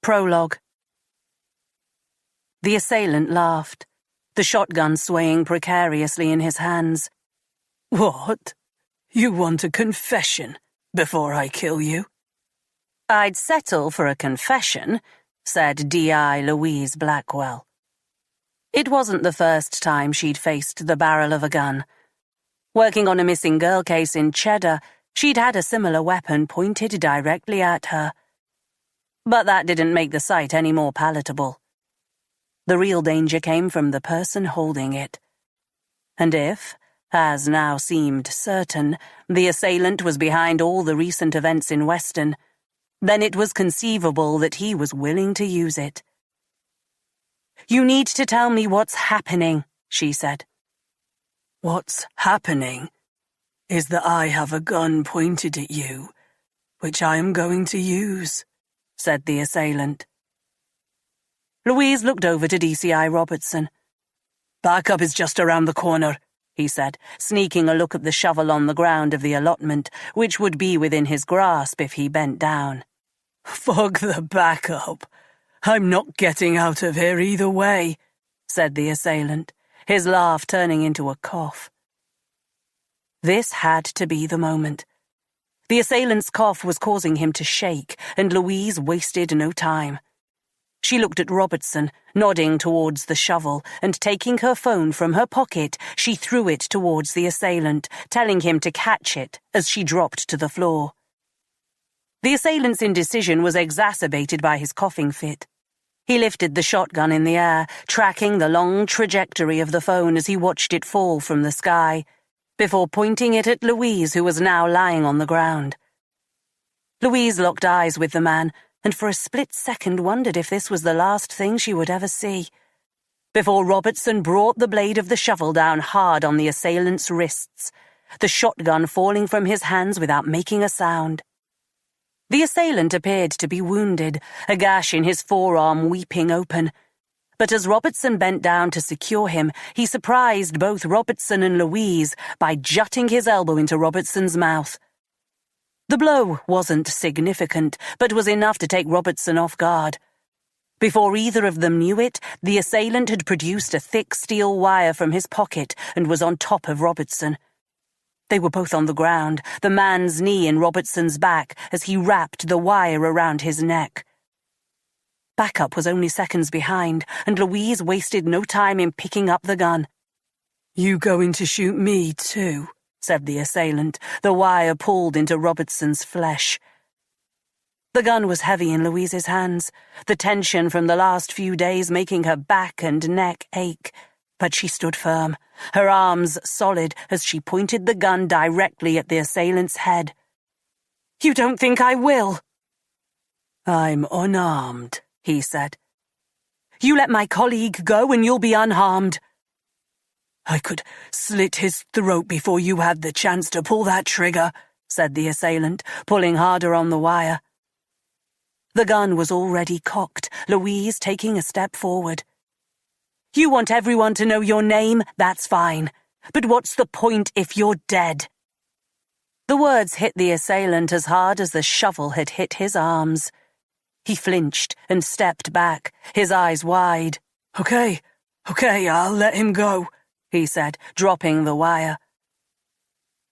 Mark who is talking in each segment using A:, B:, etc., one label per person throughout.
A: Prologue. The assailant laughed, the shotgun swaying precariously in his hands.
B: What? You want a confession before I kill you?
A: I'd settle for a confession, said D.I. Louise Blackwell. It wasn't the first time she'd faced the barrel of a gun. Working on a missing girl case in Cheddar, she'd had a similar weapon pointed directly at her. But that didn't make the sight any more palatable. The real danger came from the person holding it. And if, as now seemed certain, the assailant was behind all the recent events in Weston, then it was conceivable that he was willing to use it. "You need to tell me what's happening," she said.
B: What's happening is that I have a gun pointed at you, which I am going to use, said the assailant.
A: Louise looked over to DCI Robertson.
B: Backup is just around the corner,
A: he said, sneaking a look at the shovel on the ground of the allotment, which would be within his grasp if he bent down.
B: Fuck the backup. I'm not getting out of here either way, said the assailant, his laugh turning into a cough.
A: This had to be the moment. The assailant's cough was causing him to shake, and Louise wasted no time. She looked at Robertson, nodding towards the shovel, and taking her phone from her pocket, she threw it towards the assailant, telling him to catch it as she dropped to the floor. The assailant's indecision was exacerbated by his coughing fit. He lifted the shotgun in the air, tracking the long trajectory of the phone as he watched it fall from the sky, before pointing it at Louise, who was now lying on the ground. Louise locked eyes with the man, and for a split second wondered if this was the last thing she would ever see, before Robertson brought the blade of the shovel down hard on the assailant's wrists, the shotgun falling from his hands without making a sound. The assailant appeared to be wounded, a gash in his forearm weeping open. But as Robertson bent down to secure him, he surprised both Robertson and Louise by jutting his elbow into Robertson's mouth. The blow wasn't significant, but was enough to take Robertson off guard. Before either of them knew it, the assailant had produced a thick steel wire from his pocket and was on top of Robertson. They were both on the ground, the man's knee in Robertson's back as he wrapped the wire around his neck. Backup was only seconds behind, and Louise wasted no time in picking up the gun.
B: "You going to shoot me too?" said the assailant, the wire pulled into Robertson's flesh.
A: The gun was heavy in Louise's hands, the tension from the last few days making her back and neck ache, but she stood firm, her arms solid as she pointed the gun directly at the assailant's head. "You don't think I will?"
B: "I'm unarmed," he said.
A: "You let my colleague go and you'll be unharmed."
B: "I could slit his throat before you had the chance to pull that trigger," said the assailant, pulling harder on the wire.
A: The gun was already cocked, Louise taking a step forward. "You want everyone to know your name? That's fine. But what's the point if you're dead?" The words hit the assailant as hard as the shovel had hit his arms. He flinched and stepped back, his eyes wide.
B: Okay, I'll let him go," he said, dropping the wire.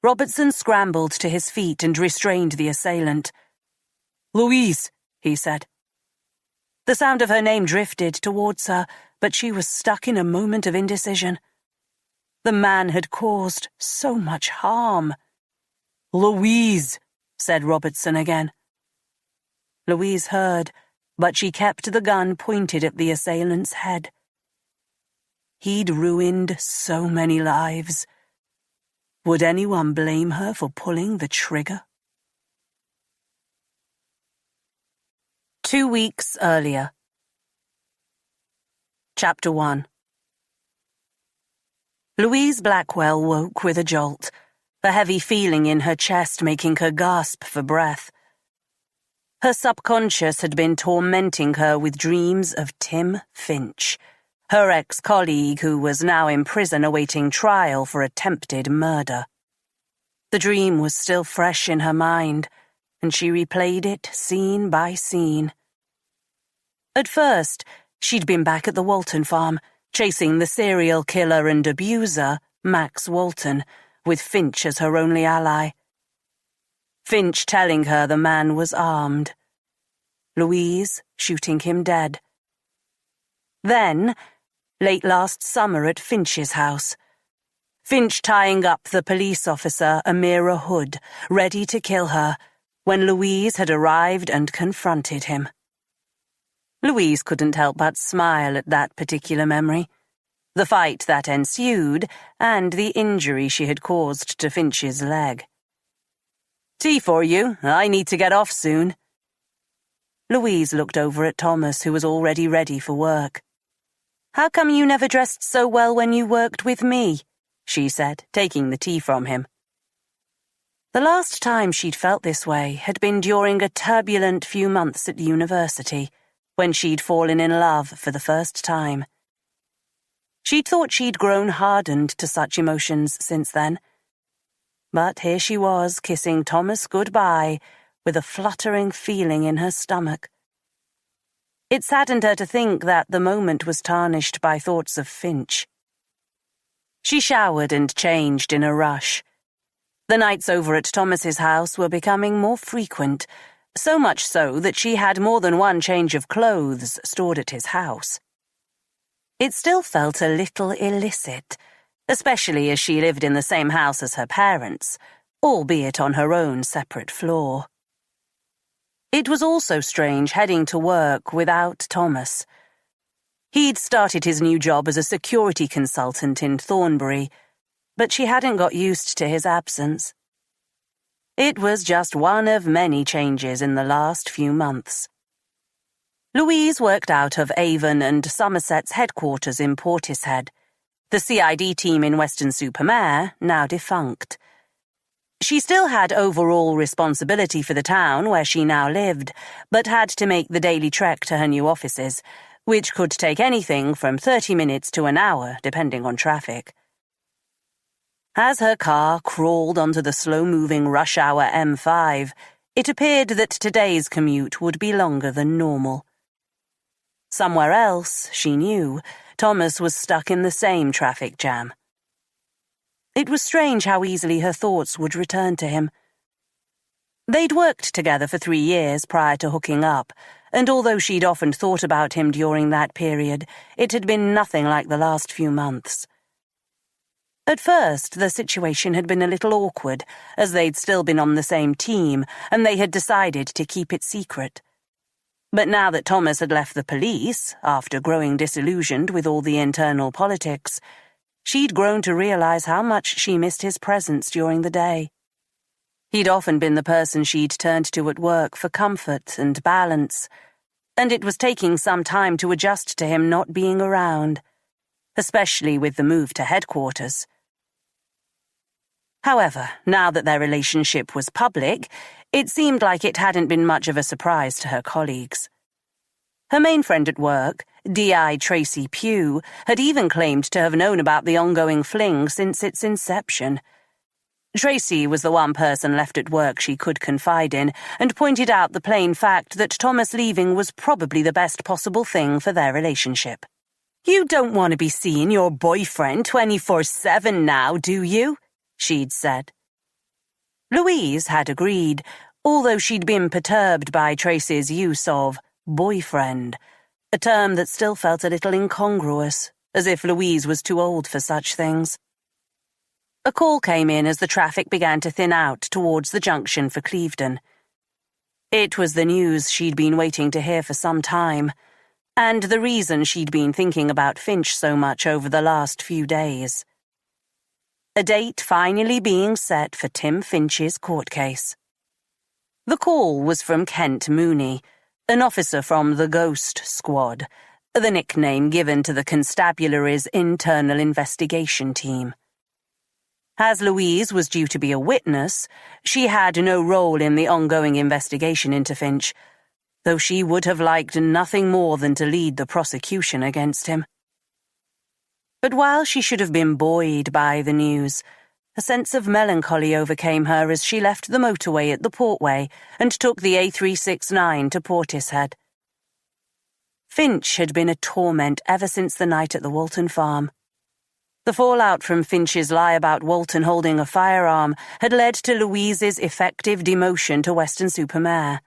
A: Robertson scrambled to his feet and restrained the assailant.
B: "Louise," he said.
A: The sound of her name drifted towards her, but she was stuck in a moment of indecision. The man had caused so much harm.
B: "Louise,"
A: said Robertson again. Louise heard, but she kept the gun pointed at the assailant's head. He'd ruined so many lives. Would anyone blame her for pulling the trigger? 2 weeks earlier. Chapter 1. Louise Blackwell woke with a jolt, a heavy feeling in her chest making her gasp for breath. Her subconscious had been tormenting her with dreams of Tim Finch, her ex-colleague who was now in prison awaiting trial for attempted murder. The dream was still fresh in her mind, and she replayed it scene by scene. At first, she'd been back at the Walton farm, chasing the serial killer and abuser, Max Walton, with Finch as her only ally. Finch telling her the man was armed. Louise shooting him dead. Then, late last summer at Finch's house, Finch tying up the police officer Amira Hood, ready to kill her, when Louise had arrived and confronted him. Louise couldn't help but smile at that particular memory, the fight that ensued and the injury she had caused to Finch's leg. "Tea for you. I need to get off soon." Louise looked over at Thomas, who was already ready for work. "How come you never dressed so well when you worked with me?" she said, taking the tea from him. The last time she'd felt this way had been during a turbulent few months at university, when she'd fallen in love for the first time. She'd thought she'd grown hardened to such emotions since then. But here she was, kissing Thomas goodbye, with a fluttering feeling in her stomach. It saddened her to think that the moment was tarnished by thoughts of Finch. She showered and changed in a rush. The nights over at Thomas's house were becoming more frequent, so much so that she had more than one change of clothes stored at his house. It still felt a little illicit, especially as she lived in the same house as her parents, albeit on her own separate floor. It was also strange heading to work without Thomas. He'd started his new job as a security consultant in Thornbury, but she hadn't got used to his absence. It was just one of many changes in the last few months. Louise worked out of Avon and Somerset's headquarters in Portishead, the CID team in Weston-super-Mare, now defunct. She still had overall responsibility for the town where she now lived, but had to make the daily trek to her new offices, which could take anything from 30 minutes to an hour, depending on traffic. As her car crawled onto the slow-moving rush-hour M5, it appeared that today's commute would be longer than normal. Somewhere else, she knew, Thomas was stuck in the same traffic jam. It was strange how easily her thoughts would return to him. They'd worked together for 3 years prior to hooking up, and although she'd often thought about him during that period, it had been nothing like the last few months. At first, the situation had been a little awkward, as they'd still been on the same team, and they had decided to keep it secret. But now that Thomas had left the police, after growing disillusioned with all the internal politics, she'd grown to realize how much she missed his presence during the day. He'd often been the person she'd turned to at work for comfort and balance, and it was taking some time to adjust to him not being around, especially with the move to headquarters. However, now that their relationship was public, it seemed like it hadn't been much of a surprise to her colleagues. Her main friend at work, D.I. Tracy Pugh, had even claimed to have known about the ongoing fling since its inception. Tracy was the one person left at work she could confide in, and pointed out the plain fact that Thomas leaving was probably the best possible thing for their relationship. "You don't want to be seeing your boyfriend 24/7 now, do you?" she'd said. Louise had agreed, although she'd been perturbed by Tracy's use of boyfriend, a term that still felt a little incongruous, as if Louise was too old for such things. A call came in as the traffic began to thin out towards the junction for Clevedon. It was the news she'd been waiting to hear for some time, and the reason she'd been thinking about Finch so much over the last few days. A date finally being set for Tim Finch's court case. The call was from Kent Mooney, an officer from the Ghost Squad, the nickname given to the constabulary's internal investigation team. As Louise was due to be a witness, she had no role in the ongoing investigation into Finch, though she would have liked nothing more than to lead the prosecution against him. But while she should have been buoyed by the news, a sense of melancholy overcame her as she left the motorway at the Portway and took the A369 to Portishead. Finch had been a torment ever since the night at the Walton farm. The fallout from Finch's lie about Walton holding a firearm had led to Louise's effective demotion to Weston-super-Mare.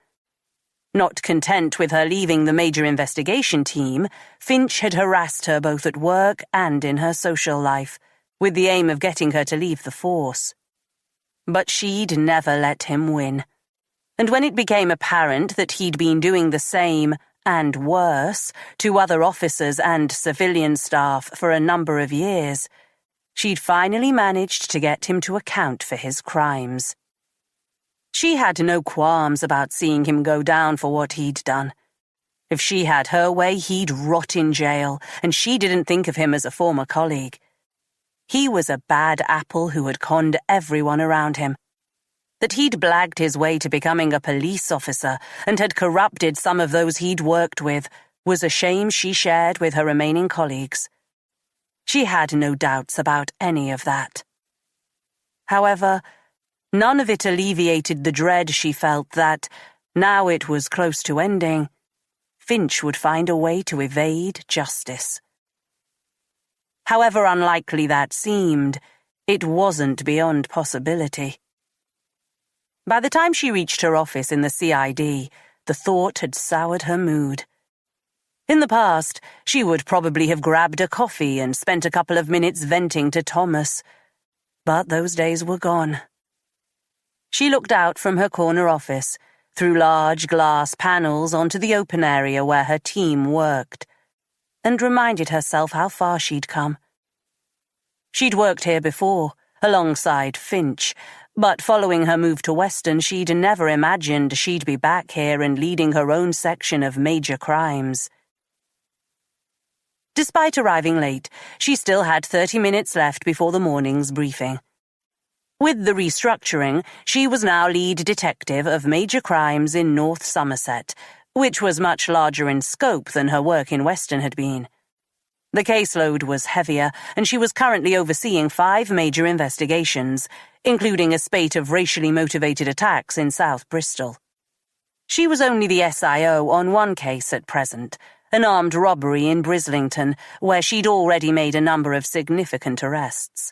A: Not content with her leaving the major investigation team, Finch had harassed her both at work and in her social life, with the aim of getting her to leave the force. But she'd never let him win. And when it became apparent that he'd been doing the same, and worse, to other officers and civilian staff for a number of years, she'd finally managed to get him to account for his crimes. She had no qualms about seeing him go down for what he'd done. If she had her way, he'd rot in jail, and she didn't think of him as a former colleague. He was a bad apple who had conned everyone around him. That he'd blagged his way to becoming a police officer and had corrupted some of those he'd worked with was a shame she shared with her remaining colleagues. She had no doubts about any of that. However, none of it alleviated the dread she felt that, now it was close to ending, Finch would find a way to evade justice. However unlikely that seemed, it wasn't beyond possibility. By the time she reached her office in the CID, the thought had soured her mood. In the past, she would probably have grabbed a coffee and spent a couple of minutes venting to Thomas, but those days were gone. She looked out from her corner office, through large glass panels onto the open area where her team worked, and reminded herself how far she'd come. She'd worked here before, alongside Finch, but following her move to Weston, she'd never imagined she'd be back here and leading her own section of major crimes. Despite arriving late, she still had 30 minutes left before the morning's briefing. With the restructuring, she was now lead detective of major crimes in North Somerset, which was much larger in scope than her work in Weston had been. The caseload was heavier, and she was currently overseeing 5 major investigations, including a spate of racially motivated attacks in South Bristol. She was only the SIO on one case at present, an armed robbery in Brislington, where she'd already made a number of significant arrests.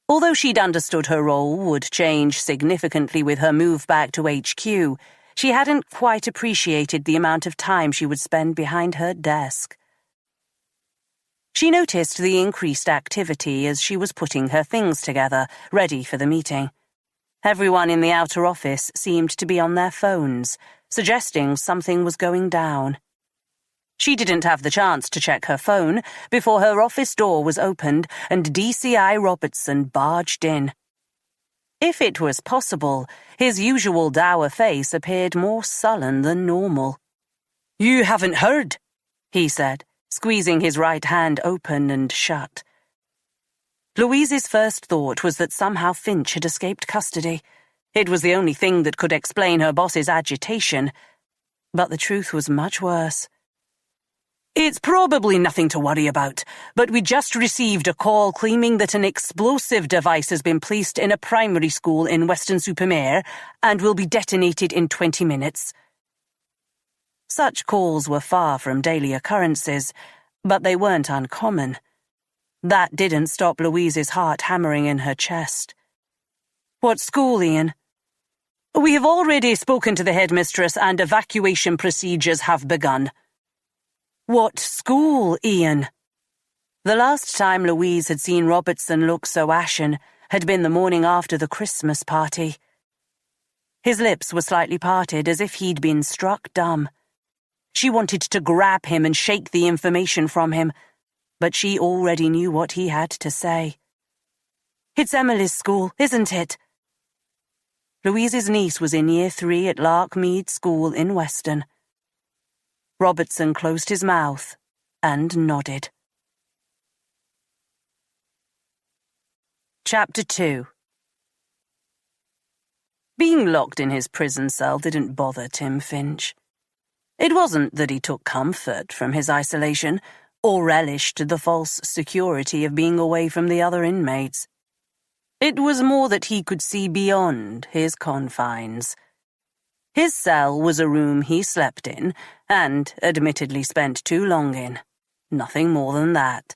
A: Although she'd understood her role would change significantly with her move back to HQ, she hadn't quite appreciated the amount of time she would spend behind her desk. She noticed the increased activity as she was putting her things together, ready for the meeting. Everyone in the outer office seemed to be on their phones, suggesting something was going down. She didn't have the chance to check her phone before her office door was opened and DCI Robertson barged in. If it was possible, his usual dour face appeared more sullen than normal. "You haven't heard?" he said, squeezing his right hand open and shut. Louise's first thought was that somehow Finch had escaped custody. It was the only thing that could explain her boss's agitation. But the truth was much worse. "It's probably nothing to worry about, but we just received a call claiming that an explosive device has been placed in a primary school in Weston-super-Mare and will be detonated in 20 minutes. Such calls were far from daily occurrences, but they weren't uncommon. That didn't stop Louise's heart hammering in her chest. "What school, Ian?" "We have already spoken to the headmistress and evacuation procedures have begun." "What school, Ian?" The last time Louise had seen Robertson look so ashen had been the morning after the Christmas party. His lips were slightly parted as if he'd been struck dumb. She wanted to grab him and shake the information from him, but she already knew what he had to say. "It's Emily's school, isn't it?" Louise's niece was in Year 3 at Larkmead School in Weston. Robertson closed his mouth and nodded. Chapter 2. Being locked in his prison cell didn't bother Tim Finch. It wasn't that he took comfort from his isolation or relished the false security of being away from the other inmates. It was more that he could see beyond his confines. His cell was a room he slept in, and admittedly spent too long in. Nothing more than that.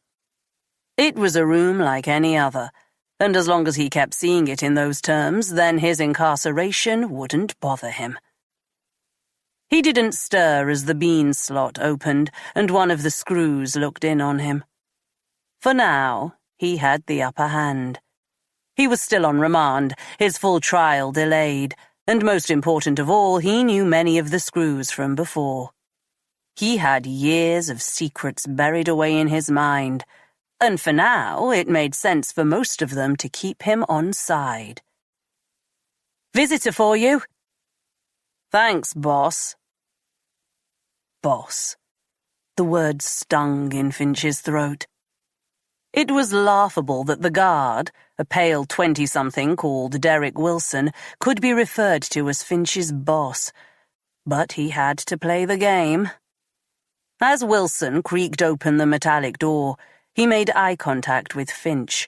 A: It was a room like any other, and as long as he kept seeing it in those terms, then his incarceration wouldn't bother him. He didn't stir as the bean slot opened and one of the screws looked in on him. For now, he had the upper hand. He was still on remand, his full trial delayed, and most important of all, he knew many of the screws from before. He had years of secrets buried away in his mind, and for now it made sense for most of them to keep him on side. "Visitor for you." "Thanks, boss." Boss. The word stung in Finch's throat. It was laughable that the guard, a pale 20-something called Derek Wilson, could be referred to as Finch's boss, but he had to play the game. As Wilson creaked open the metallic door, he made eye contact with Finch,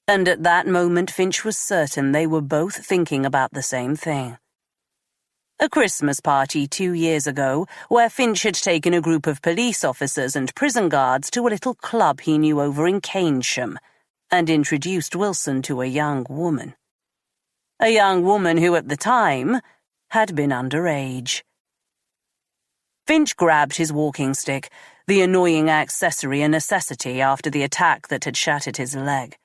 A: and at that moment Finch was certain they were both thinking about the same thing. A Christmas party 2 years ago, where Finch had taken a group of police officers and prison guards to a little club he knew over in Keynsham, and introduced Wilson to a young woman. A young woman who, at the time, had been underage. Finch grabbed his walking stick, the annoying accessory a necessity after the attack that had shattered his leg.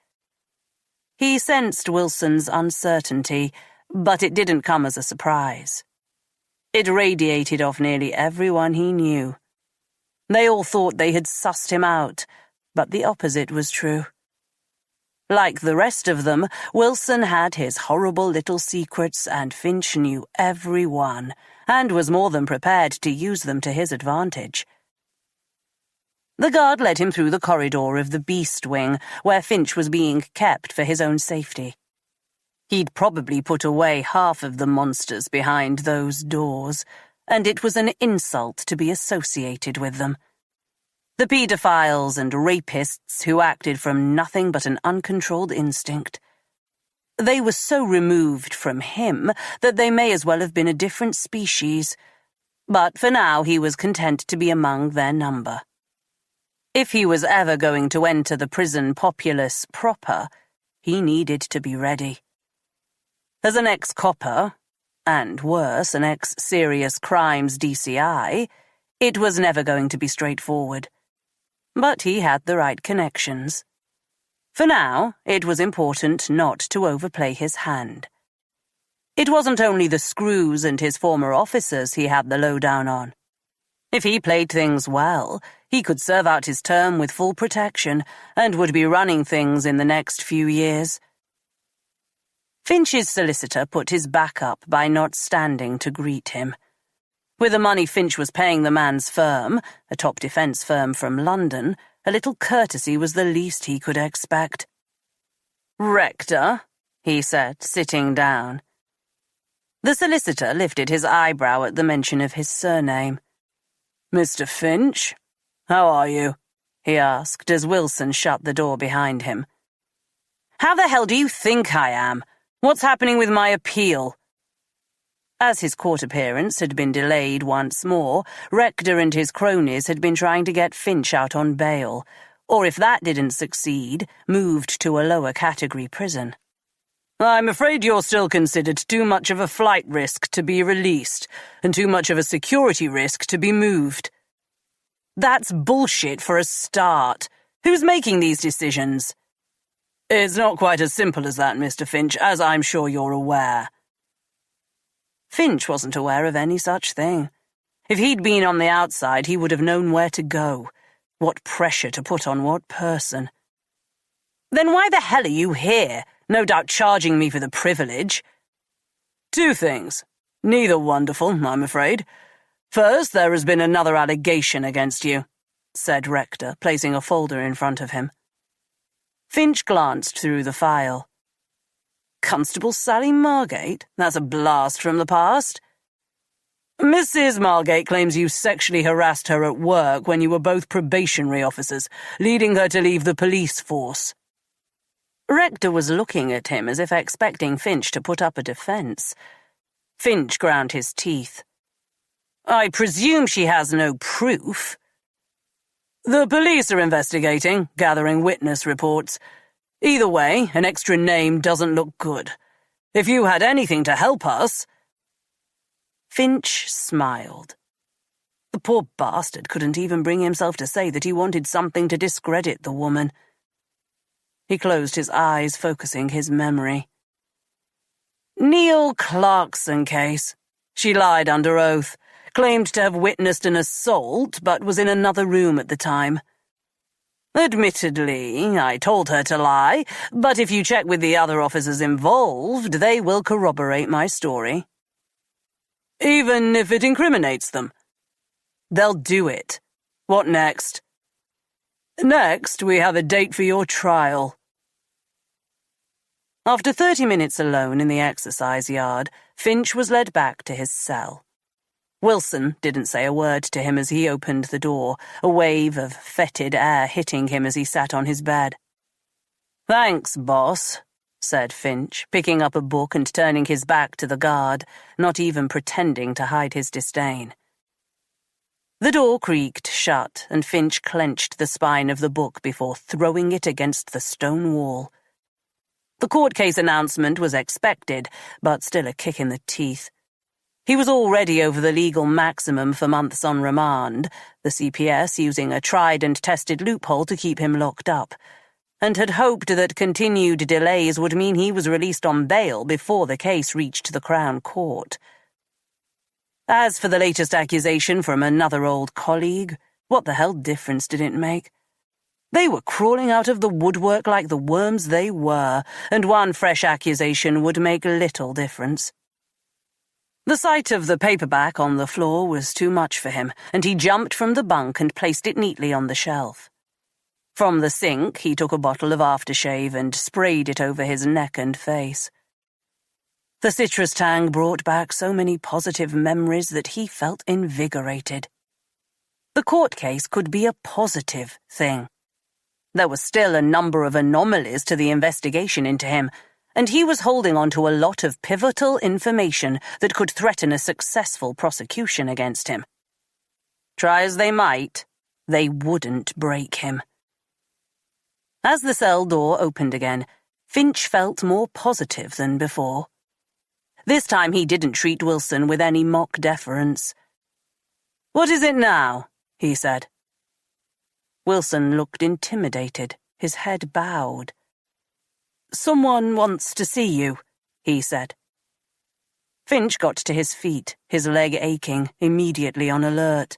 A: He sensed Wilson's uncertainty, but it didn't come as a surprise. It radiated off nearly everyone he knew. They all thought they had sussed him out, but the opposite was true. Like the rest of them, Wilson had his horrible little secrets, and Finch knew every one, and was more than prepared to use them to his advantage. The guard led him through the corridor of the beast wing, where Finch was being kept for his own safety. He'd probably put away half of the monsters behind those doors, and it was an insult to be associated with them. The paedophiles and rapists who acted from nothing but an uncontrolled instinct. They were so removed from him that they may as well have been a different species, but for now he was content to be among their number. If he was ever going to enter the prison populace proper, he needed to be ready. As an ex-copper, and worse, an ex-serious crimes DCI, it was never going to be straightforward. But he had the right connections. For now, it was important not to overplay his hand. It wasn't only the screws and his former officers he had the lowdown on. If he played things well, he could serve out his term with full protection and would be running things in the next few years. Finch's solicitor put his back up by not standing to greet him. With the money Finch was paying the man's firm, a top defence firm from London, a little courtesy was the least he could expect. "Rector," he said, sitting down. The solicitor lifted his eyebrow at the mention of his surname. "Mr. Finch? How are you?" he asked as Wilson shut the door behind him. "How the hell do you think I am? What's happening with my appeal?" As his court appearance had been delayed once more, Rector and his cronies had been trying to get Finch out on bail, or if that didn't succeed, moved to a lower category prison. "I'm afraid you're still considered too much of a flight risk to be released, and too much of a security risk to be moved." "That's bullshit for a start. Who's making these decisions?" "It's not quite as simple as that, Mr. Finch, as I'm sure you're aware." Finch wasn't aware of any such thing. If he'd been on the outside, he would have known where to go, what pressure to put on what person. "Then why the hell are you here? No doubt charging me for the privilege." "Two things. Neither wonderful, I'm afraid. First, there has been another allegation against you," said Rector, placing a folder in front of him. Finch glanced through the file. "Constable Sally Margate? That's a blast from the past." "Mrs. Margate claims you sexually harassed her at work when you were both probationary officers, leading her to leave the police force." Rector was looking at him as if expecting Finch to put up a defence. Finch ground his teeth. I presume she has no proof. The police are investigating, gathering witness reports. Either way, an extra name doesn't look good. If you had anything to help us— Finch smiled. The poor bastard couldn't even bring himself to say that he wanted something to discredit the woman. He closed his eyes, focusing his memory. Neil Clarkson case. She lied under oath, claimed to have witnessed an assault, but was in another room at the time. Admittedly, I told her to lie, but if you check with the other officers involved, they will corroborate my story. Even if it incriminates them? They'll do it. What next? Next, we have a date for your trial. After 30 minutes alone in the exercise yard, Finch was led back to his cell. Wilson didn't say a word to him as he opened the door, a wave of fetid air hitting him as he sat on his bed. Thanks, boss, said Finch, picking up a book and turning his back to the guard, not even pretending to hide his disdain. The door creaked shut, and Finch clenched the spine of the book before throwing it against the stone wall. The court case announcement was expected, but still a kick in the teeth. He was already over the legal maximum for months on remand, the CPS using a tried and tested loophole to keep him locked up, and had hoped that continued delays would mean he was released on bail before the case reached the Crown Court. As for the latest accusation from another old colleague, what the hell difference did it make? They were crawling out of the woodwork like the worms they were, and one fresh accusation would make little difference. The sight of the paperback on the floor was too much for him, and he jumped from the bunk and placed it neatly on the shelf. From the sink, he took a bottle of aftershave and sprayed it over his neck and face. The citrus tang brought back so many positive memories that he felt invigorated. The court case could be a positive thing. There were still a number of anomalies to the investigation into him, and he was holding on to a lot of pivotal information that could threaten a successful prosecution against him. Try as they might, they wouldn't break him. As the cell door opened again, Finch felt more positive than before. This time he didn't treat Wilson with any mock deference. "What is it now?" he said. Wilson looked intimidated, his head bowed. "Someone wants to see you," he said. Finch got to his feet, his leg aching, immediately on alert.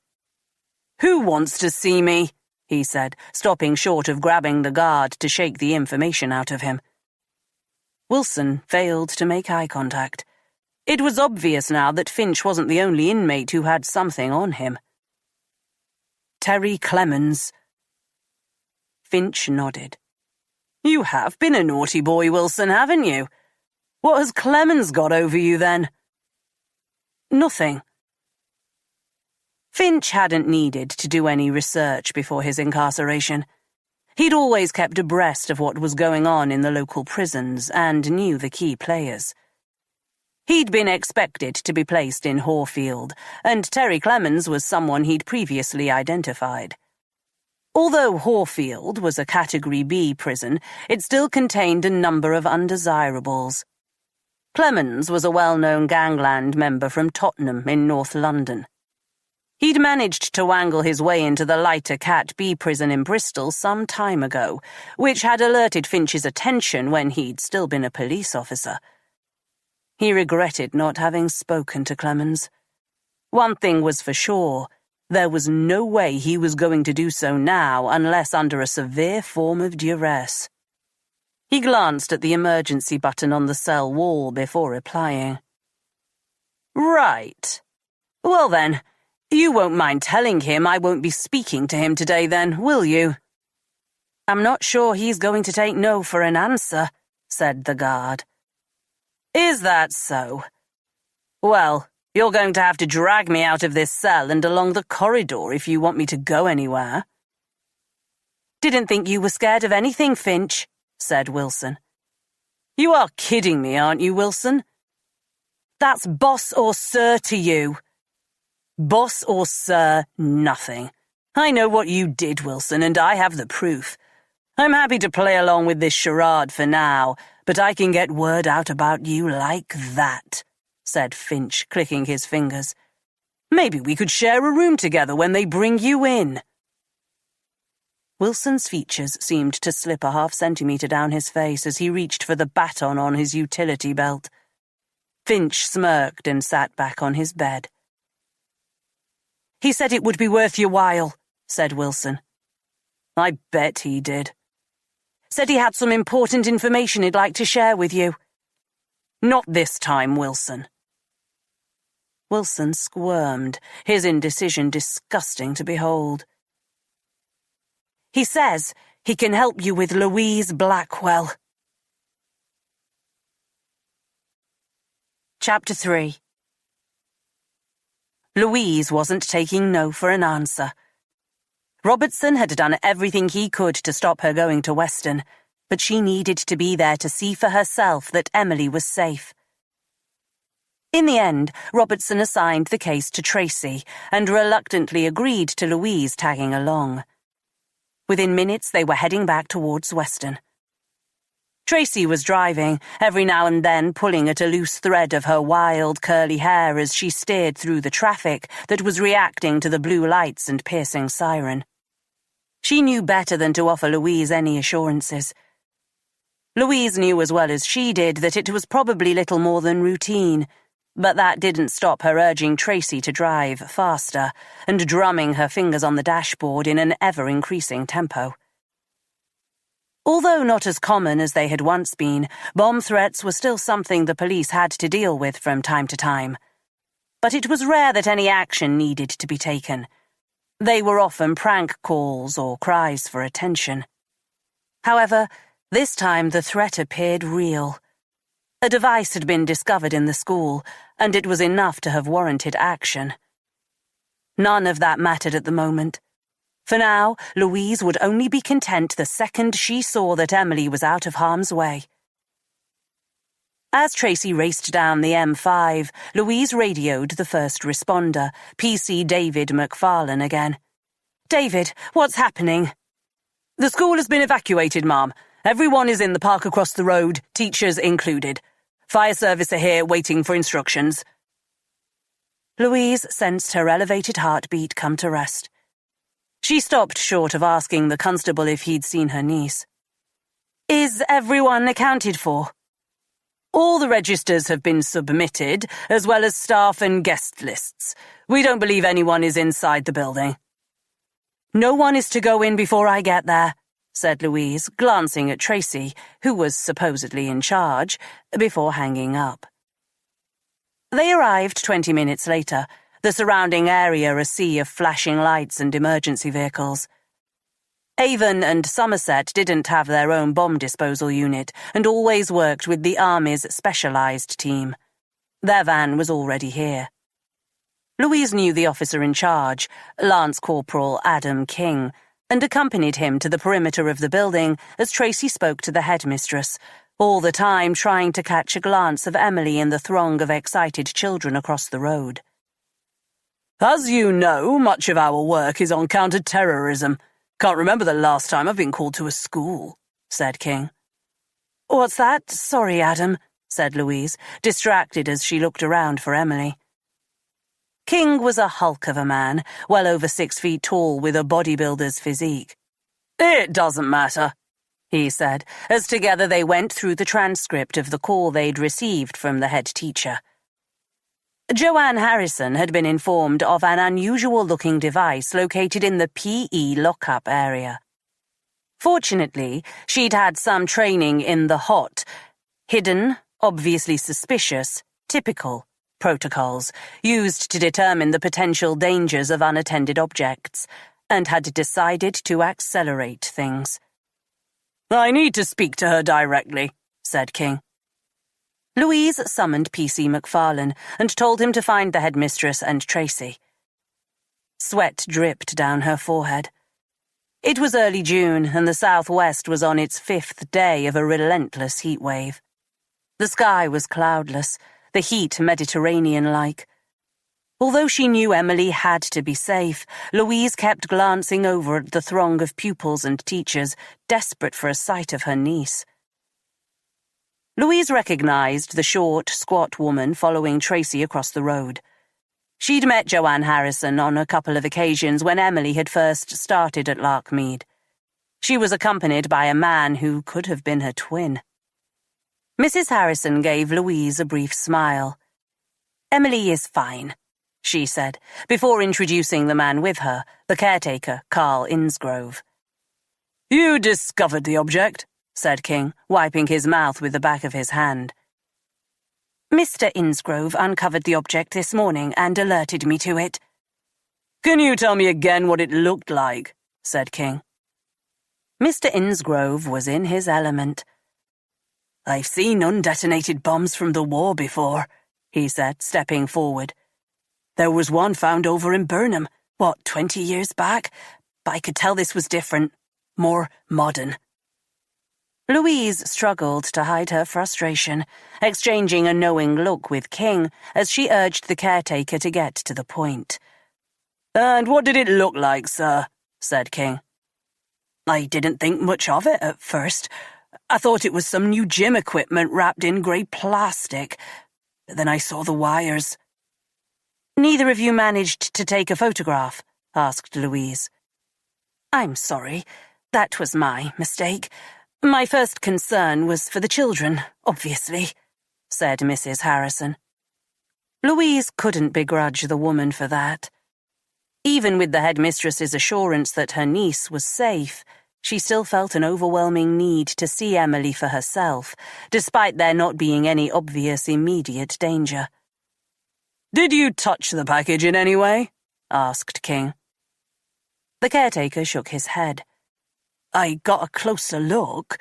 A: "Who wants to see me?" he said, stopping short of grabbing the guard to shake the information out of him. Wilson failed to make eye contact. It was obvious now that Finch wasn't the only inmate who had something on him. "Terry Clemens." Finch nodded. "You have been a naughty boy, Wilson, haven't you? What has Clemens got over you, then?" "Nothing." Finch hadn't needed to do any research before his incarceration. He'd always kept abreast of what was going on in the local prisons and knew the key players. He'd been expected to be placed in Horfield, and Terry Clemens was someone he'd previously identified. Although Horfield was a Category B prison, it still contained a number of undesirables. Clemens was a well-known gangland member from Tottenham in North London. He'd managed to wangle his way into the lighter Cat B prison in Bristol some time ago, which had alerted Finch's attention when he'd still been a police officer. He regretted not having spoken to Clemens. One thing was for sure: there was no way he was going to do so now unless under a severe form of duress. He glanced at the emergency button on the cell wall before replying. "Right. Well then, you won't mind telling him I won't be speaking to him today then, will you?" "I'm not sure he's going to take no for an answer," said the guard. "Is that so? Well, you're going to have to drag me out of this cell and along the corridor if you want me to go anywhere." "Didn't think you were scared of anything, Finch," said Wilson. "You are kidding me, aren't you, Wilson?" That's boss or sir to you. Boss or sir, nothing. I know what you did, Wilson, and I have the proof. I'm happy to play along with this charade for now, but I can get word out about you like that, said Finch, clicking his fingers. Maybe we could share a room together when they bring you in. Wilson's features seemed to slip a half-centimetre down his face as he reached for the baton on his utility belt. Finch smirked and sat back on his bed. He said it would be worth your while, said Wilson. I bet he did. Said he had some important information he'd like to share with you. Not this time, Wilson. Wilson squirmed, his indecision disgusting to behold. He says he can help you with Louise Blackwell. Chapter 3. Louise wasn't taking no for an answer. Robertson had done everything he could to stop her going to Weston, but she needed to be there to see for herself that Emily was safe. In the end, Robertson assigned the case to Tracy and reluctantly agreed to Louise tagging along. Within minutes, they were heading back towards Weston. Tracy was driving, every now and then pulling at a loose thread of her wild, curly hair as she steered through the traffic that was reacting to the blue lights and piercing siren. She knew better than to offer Louise any assurances. Louise knew as well as she did that it was probably little more than routine, but that didn't stop her urging Tracy to drive faster and drumming her fingers on the dashboard in an ever-increasing tempo. Although not as common as they had once been, bomb threats were still something the police had to deal with from time to time. But it was rare that any action needed to be taken. They were often prank calls or cries for attention. However, this time the threat appeared real. A device had been discovered in the school, and it was enough to have warranted action. None of that mattered at the moment. For now, Louise would only be content the second she saw that Emily was out of harm's way. As Tracy raced down the M5, Louise radioed the first responder, PC David McFarlane again. David, what's happening? The school has been evacuated, Ma'am. Everyone is in the park across the road, teachers included. Fire service are here waiting for instructions. Louise sensed her elevated heartbeat come to rest. She stopped short of asking the constable if he'd seen her niece. Is everyone accounted for? All the registers have been submitted, as well as staff and guest lists. We don't believe anyone is inside the building. No one is to go in before I get there, said Louise, glancing at Tracy, who was supposedly in charge, before hanging up. They arrived 20 minutes later, the surrounding area a sea of flashing lights and emergency vehicles. Avon and Somerset didn't have their own bomb disposal unit and always worked with the Army's specialized team. Their van was already here. Louise knew the officer in charge, Lance Corporal Adam King, and accompanied him to the perimeter of the building as Tracy spoke to the headmistress, all the time trying to catch a glance of Emily in the throng of excited children across the road. As you know, much of our work is on counter-terrorism. Can't remember the last time I've been called to a school, said King. What's that? Sorry, Adam, said Louise, distracted as she looked around for Emily. King was a hulk of a man, well over 6 feet tall with a bodybuilder's physique. It doesn't matter, he said, as together they went through the transcript of the call they'd received from the head teacher. Joanne Harrison had been informed of an unusual-looking device located in the PE lockup area. Fortunately, she'd had some training in the HOT, hidden, obviously suspicious, typical protocols used to determine the potential dangers of unattended objects, and had decided to accelerate things. I need to speak to her directly, said King. Louise summoned PC McFarlane and told him to find the headmistress and Tracy. Sweat dripped down her forehead. It was early June, and the southwest was on its 5th day of a relentless heatwave. The sky was cloudless, the heat Mediterranean-like. Although she knew Emily had to be safe, Louise kept glancing over at the throng of pupils and teachers, desperate for a sight of her niece. Louise recognized the short, squat woman following Tracy across the road. She'd met Joanne Harrison on a couple of occasions when Emily had first started at Larkmead. She was accompanied by a man who could have been her twin. Mrs. Harrison gave Louise a brief smile. "Emily is fine," she said, before introducing the man with her, the caretaker, Carl Innsgrove. "You discovered the object," said King, wiping his mouth with the back of his hand. "Mr. Innsgrove uncovered the object this morning and alerted me to it." "Can you tell me again what it looked like?" said King. Mr. Innsgrove was in his element. "I've seen undetonated bombs from the war before," he said, stepping forward. "There was one found over in Burnham, 20 years back? But I could tell this was different, more modern." Louise struggled to hide her frustration, exchanging a knowing look with King as she urged the caretaker to get to the point. "And what did it look like, sir?" said King. "I didn't think much of it at first. I thought it was some new gym equipment wrapped in grey plastic. Then I saw the wires." "Neither of you managed to take a photograph?" asked Louise. "I'm sorry. That was my mistake. My first concern was for the children, obviously," said Mrs. Harrison. Louise couldn't begrudge the woman for that. Even with the headmistress's assurance that her niece was safe, she still felt an overwhelming need to see Emily for herself, despite there not being any obvious immediate danger. "Did you touch the package in any way?" asked King. The caretaker shook his head. "I got a closer look.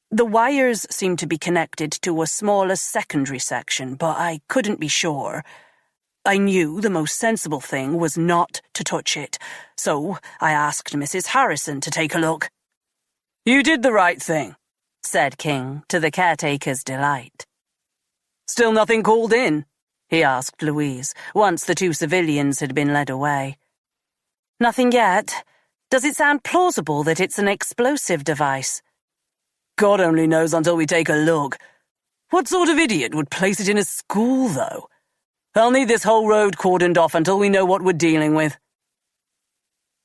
A: The wires seemed to be connected to a smaller secondary section, but I couldn't be sure. I knew the most sensible thing was not to touch it, so I asked Mrs. Harrison to take a look." "You did the right thing," said King, to the caretaker's delight. "Still nothing called in?" he asked Louise, once the two civilians had been led away. "Nothing yet. Does it sound plausible that it's an explosive device?" "God only knows until we take a look. What sort of idiot would place it in a school, though? I'll need this whole road cordoned off until we know what we're dealing with."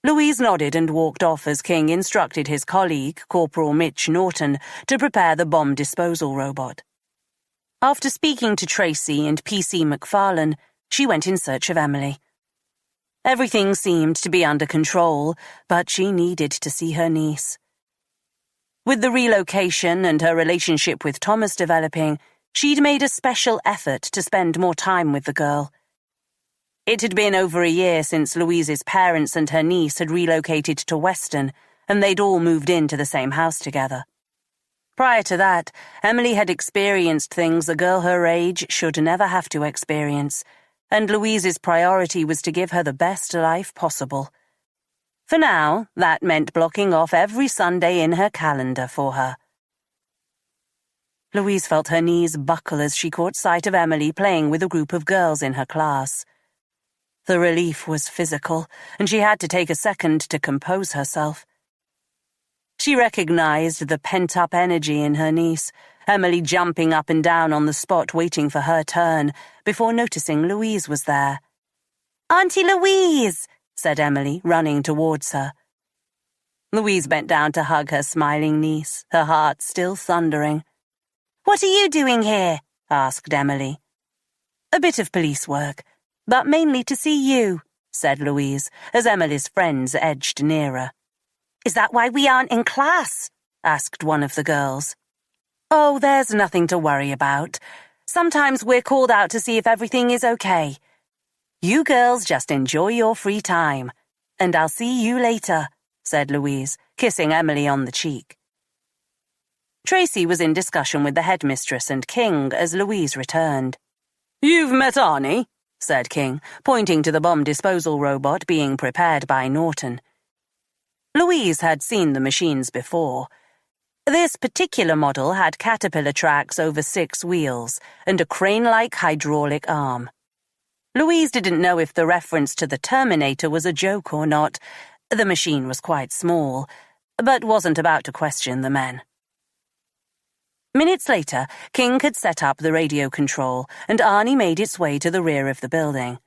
A: Louise nodded and walked off as King instructed his colleague, Corporal Mitch Norton, to prepare the bomb disposal robot. After speaking to Tracy and PC McFarlane, she went in search of Emily. Everything seemed to be under control, but she needed to see her niece. With the relocation and her relationship with Thomas developing, she'd made a special effort to spend more time with the girl. It had been over a year since Louise's parents and her niece had relocated to Weston, and they'd all moved into the same house together. Prior to that, Emily had experienced things a girl her age should never have to experience, and Louise's priority was to give her the best life possible. For now, that meant blocking off every Sunday in her calendar for her. Louise felt her knees buckle as she caught sight of Emily playing with a group of girls in her class. The relief was physical, and she had to take a second to compose herself. She recognized the pent-up energy in her niece, Emily jumping up and down on the spot waiting for her turn, before noticing Louise was there. "Auntie Louise!" said Emily, running towards her. Louise bent down to hug her smiling niece, her heart still thundering. "What are you doing here?" asked Emily. "A bit of police work, but mainly to see you," said Louise, as Emily's friends edged nearer. "Is that why we aren't in class?" asked one of the girls. "Oh, there's nothing to worry about. Sometimes we're called out to see if everything is okay. You girls just enjoy your free time, and I'll see you later," said Louise, kissing Emily on the cheek. Tracy was in discussion with the headmistress and King as Louise returned. "You've met Arnie?" said King, pointing to the bomb disposal robot being prepared by Norton. Louise had seen the machines before. This particular model had caterpillar tracks over 6 wheels and a crane-like hydraulic arm. Louise didn't know if the reference to the Terminator was a joke or not. The machine was quite small, but wasn't about to question the men. Minutes later, King had set up the radio control, and Arnie made its way to the rear of the building.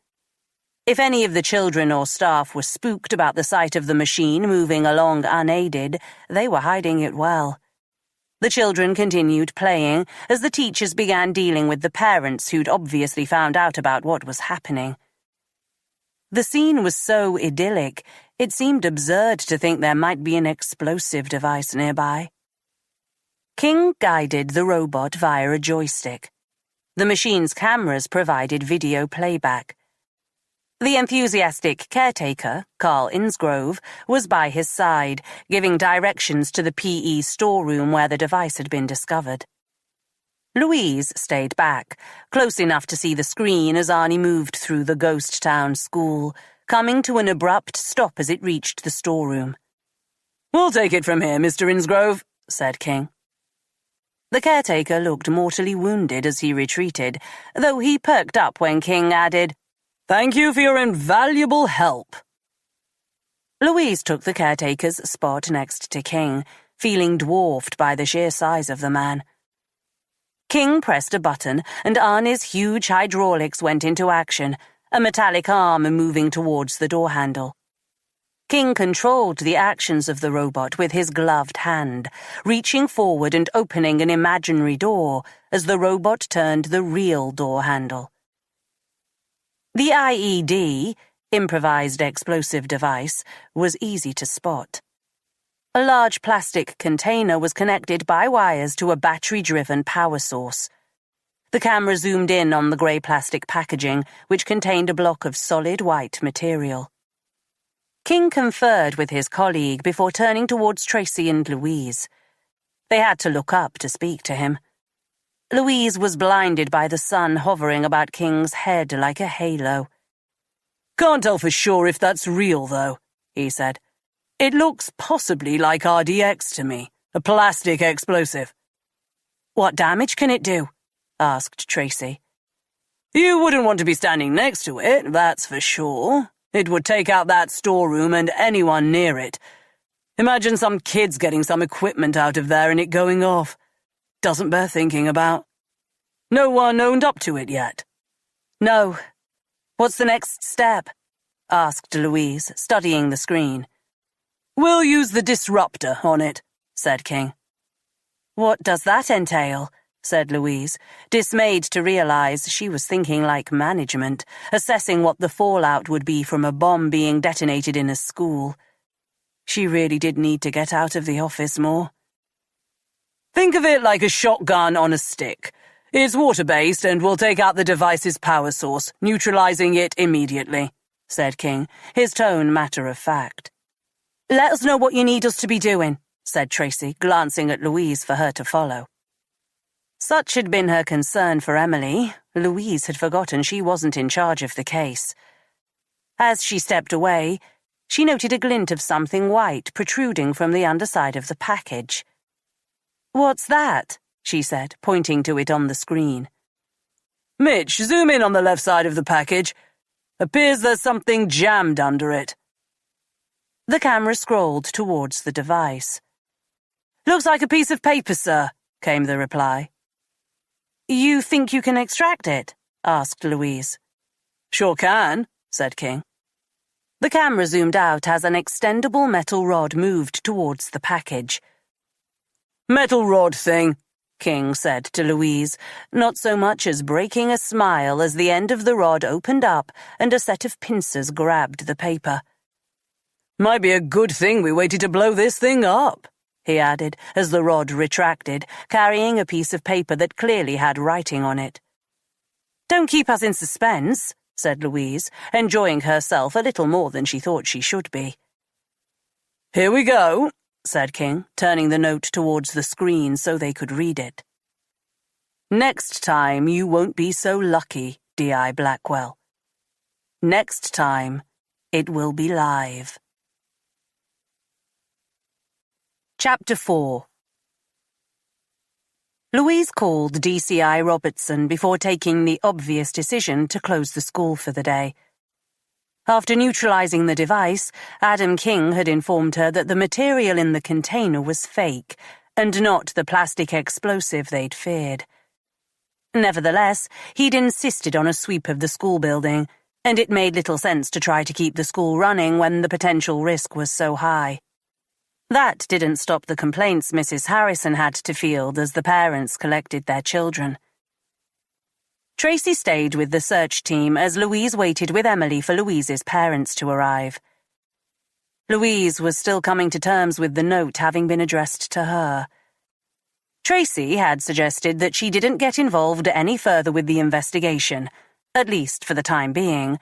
A: If any of the children or staff were spooked about the sight of the machine moving along unaided, they were hiding it well. The children continued playing as the teachers began dealing with the parents who'd obviously found out about what was happening. The scene was so idyllic, it seemed absurd to think there might be an explosive device nearby. King guided the robot via a joystick. The machine's cameras provided video playback. The enthusiastic caretaker, Carl Innsgrove, was by his side, giving directions to the PE storeroom where the device had been discovered. Louise stayed back, close enough to see the screen as Arnie moved through the ghost town school, coming to an abrupt stop as it reached the storeroom. "We'll take it from here, Mr. Innsgrove," said King. The caretaker looked mortally wounded as he retreated, though he perked up when King added, "Thank you for your invaluable help." Louise took the caretaker's spot next to King, feeling dwarfed by the sheer size of the man. King pressed a button, and Arnie's huge hydraulics went into action, a metallic arm moving towards the door handle. King controlled the actions of the robot with his gloved hand, reaching forward and opening an imaginary door as the robot turned the real door handle. The IED, improvised explosive device, was easy to spot. A large plastic container was connected by wires to a battery-driven power source. The camera zoomed in on the grey plastic packaging, which contained a block of solid white material. King conferred with his colleague before turning towards Tracy and Louise. They had to look up to speak to him. Louise was blinded by the sun hovering about King's head like a halo. "Can't tell for sure if that's real, though," he said. "It looks possibly like RDX to me, a plastic explosive." "What damage can it do?" asked Tracy. "You wouldn't want to be standing next to it, that's for sure. It would take out that storeroom and anyone near it. Imagine some kids getting some equipment out of there and it going off. Doesn't bear thinking about. No one owned up to it yet?" "No. What's the next step?" asked Louise, studying the screen. "We'll use the disruptor on it," said King. "What does that entail?" said Louise, dismayed to realize she was thinking like management, assessing what the fallout would be from a bomb being detonated in a school. She really did need to get out of the office more. "Think of it like a shotgun on a stick. It's water-based and will take out the device's power source, neutralizing it immediately," said King, his tone matter-of-fact. "Let us know what you need us to be doing," said Tracy, glancing at Louise for her to follow. Such had been her concern for Emily, Louise had forgotten she wasn't in charge of the case. As she stepped away, she noted a glint of something white protruding from the underside of the package. "What's that?" she said, pointing to it on the screen. "Mitch, zoom in on the left side of the package. Appears there's something jammed under it." The camera scrolled towards the device. "Looks like a piece of paper, sir," came the reply. "You think you can extract it?" asked Louise. "Sure can," said King. The camera zoomed out as an extendable metal rod moved towards the package. "Metal rod thing," King said to Louise, not so much as breaking a smile as the end of the rod opened up and a set of pincers grabbed the paper. "Might be a good thing we waited to blow this thing up," he added as the rod retracted, carrying a piece of paper that clearly had writing on it. "Don't keep us in suspense," said Louise, enjoying herself a little more than she thought she should be. "Here we go," said King, turning the note towards the screen so they could read it. "Next time you won't be so lucky, D.I. Blackwell. Next time it will be live." Chapter 4. Louise called DCI Robertson before taking the obvious decision to close the school for the day. After neutralizing the device, Adam King had informed her that the material in the container was fake and not the plastic explosive they'd feared. Nevertheless, he'd insisted on a sweep of the school building, and it made little sense to try to keep the school running when the potential risk was so high. That didn't stop the complaints Mrs. Harrison had to field as the parents collected their children. Tracy stayed with the search team as Louise waited with Emily for Louise's parents to arrive. Louise was still coming to terms with the note having been addressed to her. Tracy had suggested that she didn't get involved any further with the investigation, at least for the time being,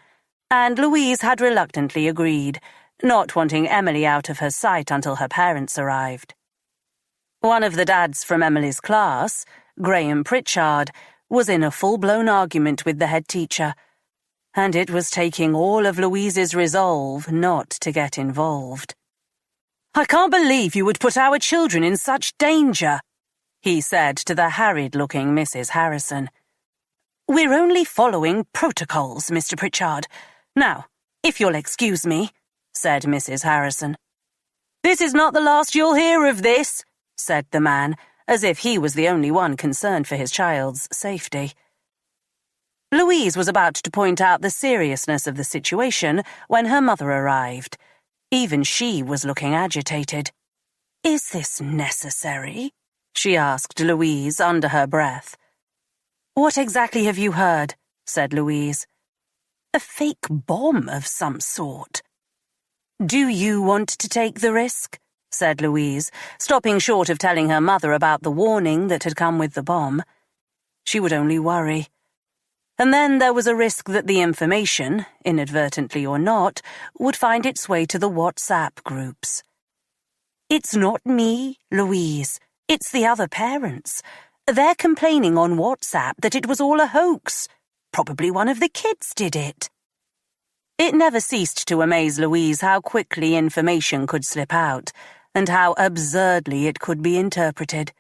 A: and Louise had reluctantly agreed, not wanting Emily out of her sight until her parents arrived. One of the dads from Emily's class, Graham Pritchard, was in a full-blown argument with the head teacher, and it was taking all of Louise's resolve not to get involved. "I can't believe you would put our children in such danger," he said to the harried-looking Mrs. Harrison. "We're only following protocols, Mr. Pritchard. Now, if you'll excuse me," said Mrs. Harrison. "This is not the last you'll hear of this," said the man, as if he was the only one concerned for his child's safety. Louise was about to point out the seriousness of the situation when her mother arrived. Even she was looking agitated. "Is this necessary?" she asked Louise under her breath. "What exactly have you heard?" said Louise. "A fake bomb of some sort." "Do you want to take the risk?" said Louise, stopping short of telling her mother about the warning that had come with the bomb. She would only worry. And then there was a risk that the information, inadvertently or not, would find its way to the WhatsApp groups. "It's not me, Louise. It's the other parents. They're complaining on WhatsApp that it was all a hoax. Probably one of the kids did it." It never ceased to amaze Louise how quickly information could slip out, and how absurdly it could be interpreted.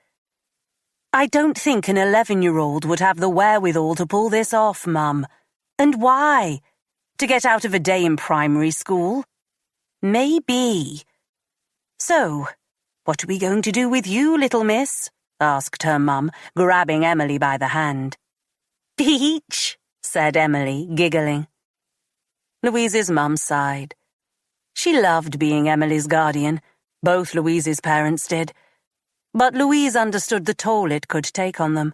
A: "I don't think an 11-year-old would have the wherewithal to pull this off, Mum. And why? To get out of a day in primary school? Maybe. So, what are we going to do with you, little miss?" asked her mum, grabbing Emily by the hand. "Beach," said Emily, giggling. Louise's mum sighed. She loved being Emily's guardian. Both Louise's parents did. But Louise understood the toll it could take on them.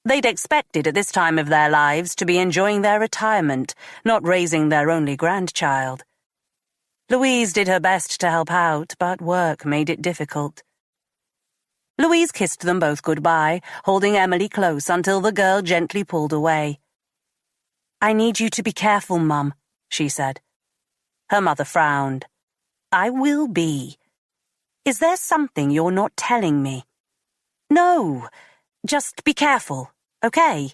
A: They'd expected at this time of their lives to be enjoying their retirement, not raising their only grandchild. Louise did her best to help out, but work made it difficult. Louise kissed them both goodbye, holding Emily close until the girl gently pulled away. "I need you to be careful, Mum," she said. Her mother frowned. "I will be. Is there something you're not telling me?" "No, just be careful, okay?"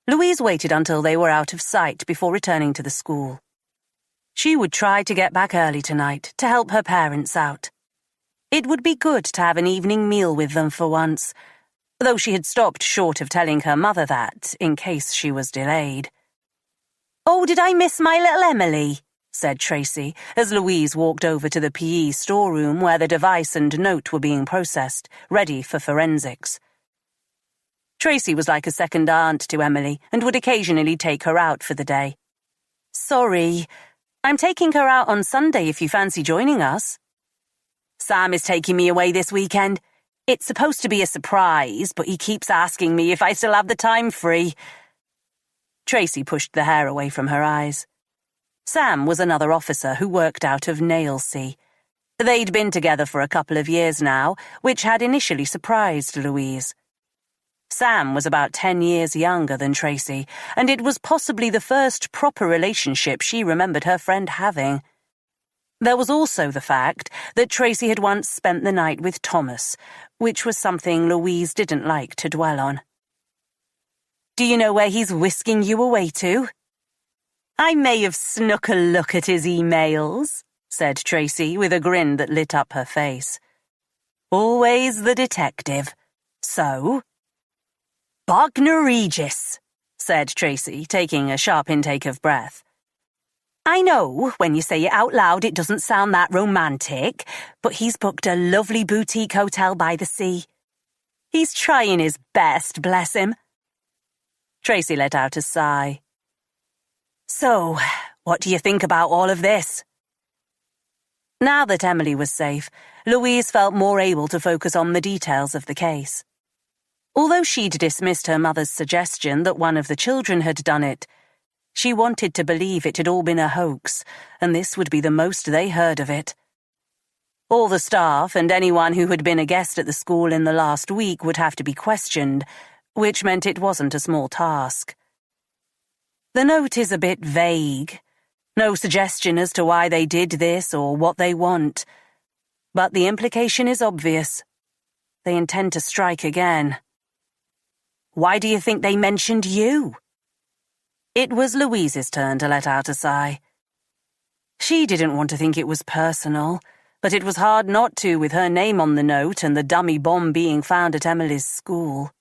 A: Louise waited until they were out of sight before returning to the school. She would try to get back early tonight to help her parents out. It would be good to have an evening meal with them for once, though she had stopped short of telling her mother that, in case she was delayed. "Oh, did I miss my little Emily?" said Tracy, as Louise walked over to the PE storeroom where the device and note were being processed, ready for forensics. Tracy was like a second aunt to Emily and would occasionally take her out for the day. "Sorry, I'm taking her out on Sunday if you fancy joining us." "Sam is taking me away this weekend. It's supposed to be a surprise, but he keeps asking me if I still have the time free." Tracy pushed the hair away from her eyes. Sam was another officer who worked out of Nailsea. They'd been together for a couple of years now, which had initially surprised Louise. Sam was about 10 years younger than Tracy, and it was possibly the first proper relationship she remembered her friend having. There was also the fact that Tracy had once spent the night with Thomas, which was something Louise didn't like to dwell on. "Do you know where he's whisking you away to?" "I may have snuck a look at his emails," said Tracy with a grin that lit up her face. "Always the detective," So? Bognor Regis, said Tracy, taking a sharp intake of breath. I know, when you say it out loud it doesn't sound that romantic, but he's booked a lovely boutique hotel by the sea. He's trying his best, bless him. Tracy let out a sigh. So, what do you think about all of this? Now that Emily was safe, Louise felt more able to focus on the details of the case. Although she'd dismissed her mother's suggestion that one of the children had done it, she wanted to believe it had all been a hoax, and this would be the most they heard of it. All the staff and anyone who had been a guest at the school in the last week would have to be questioned, which meant it wasn't a small task. The note is a bit vague. No suggestion as to why they did this or what they want. But the implication is obvious. They intend to strike again. Why do you think they mentioned you? It was Louise's turn to let out a sigh. She didn't want to think it was personal, but it was hard not to with her name on the note and the dummy bomb being found at Emily's school.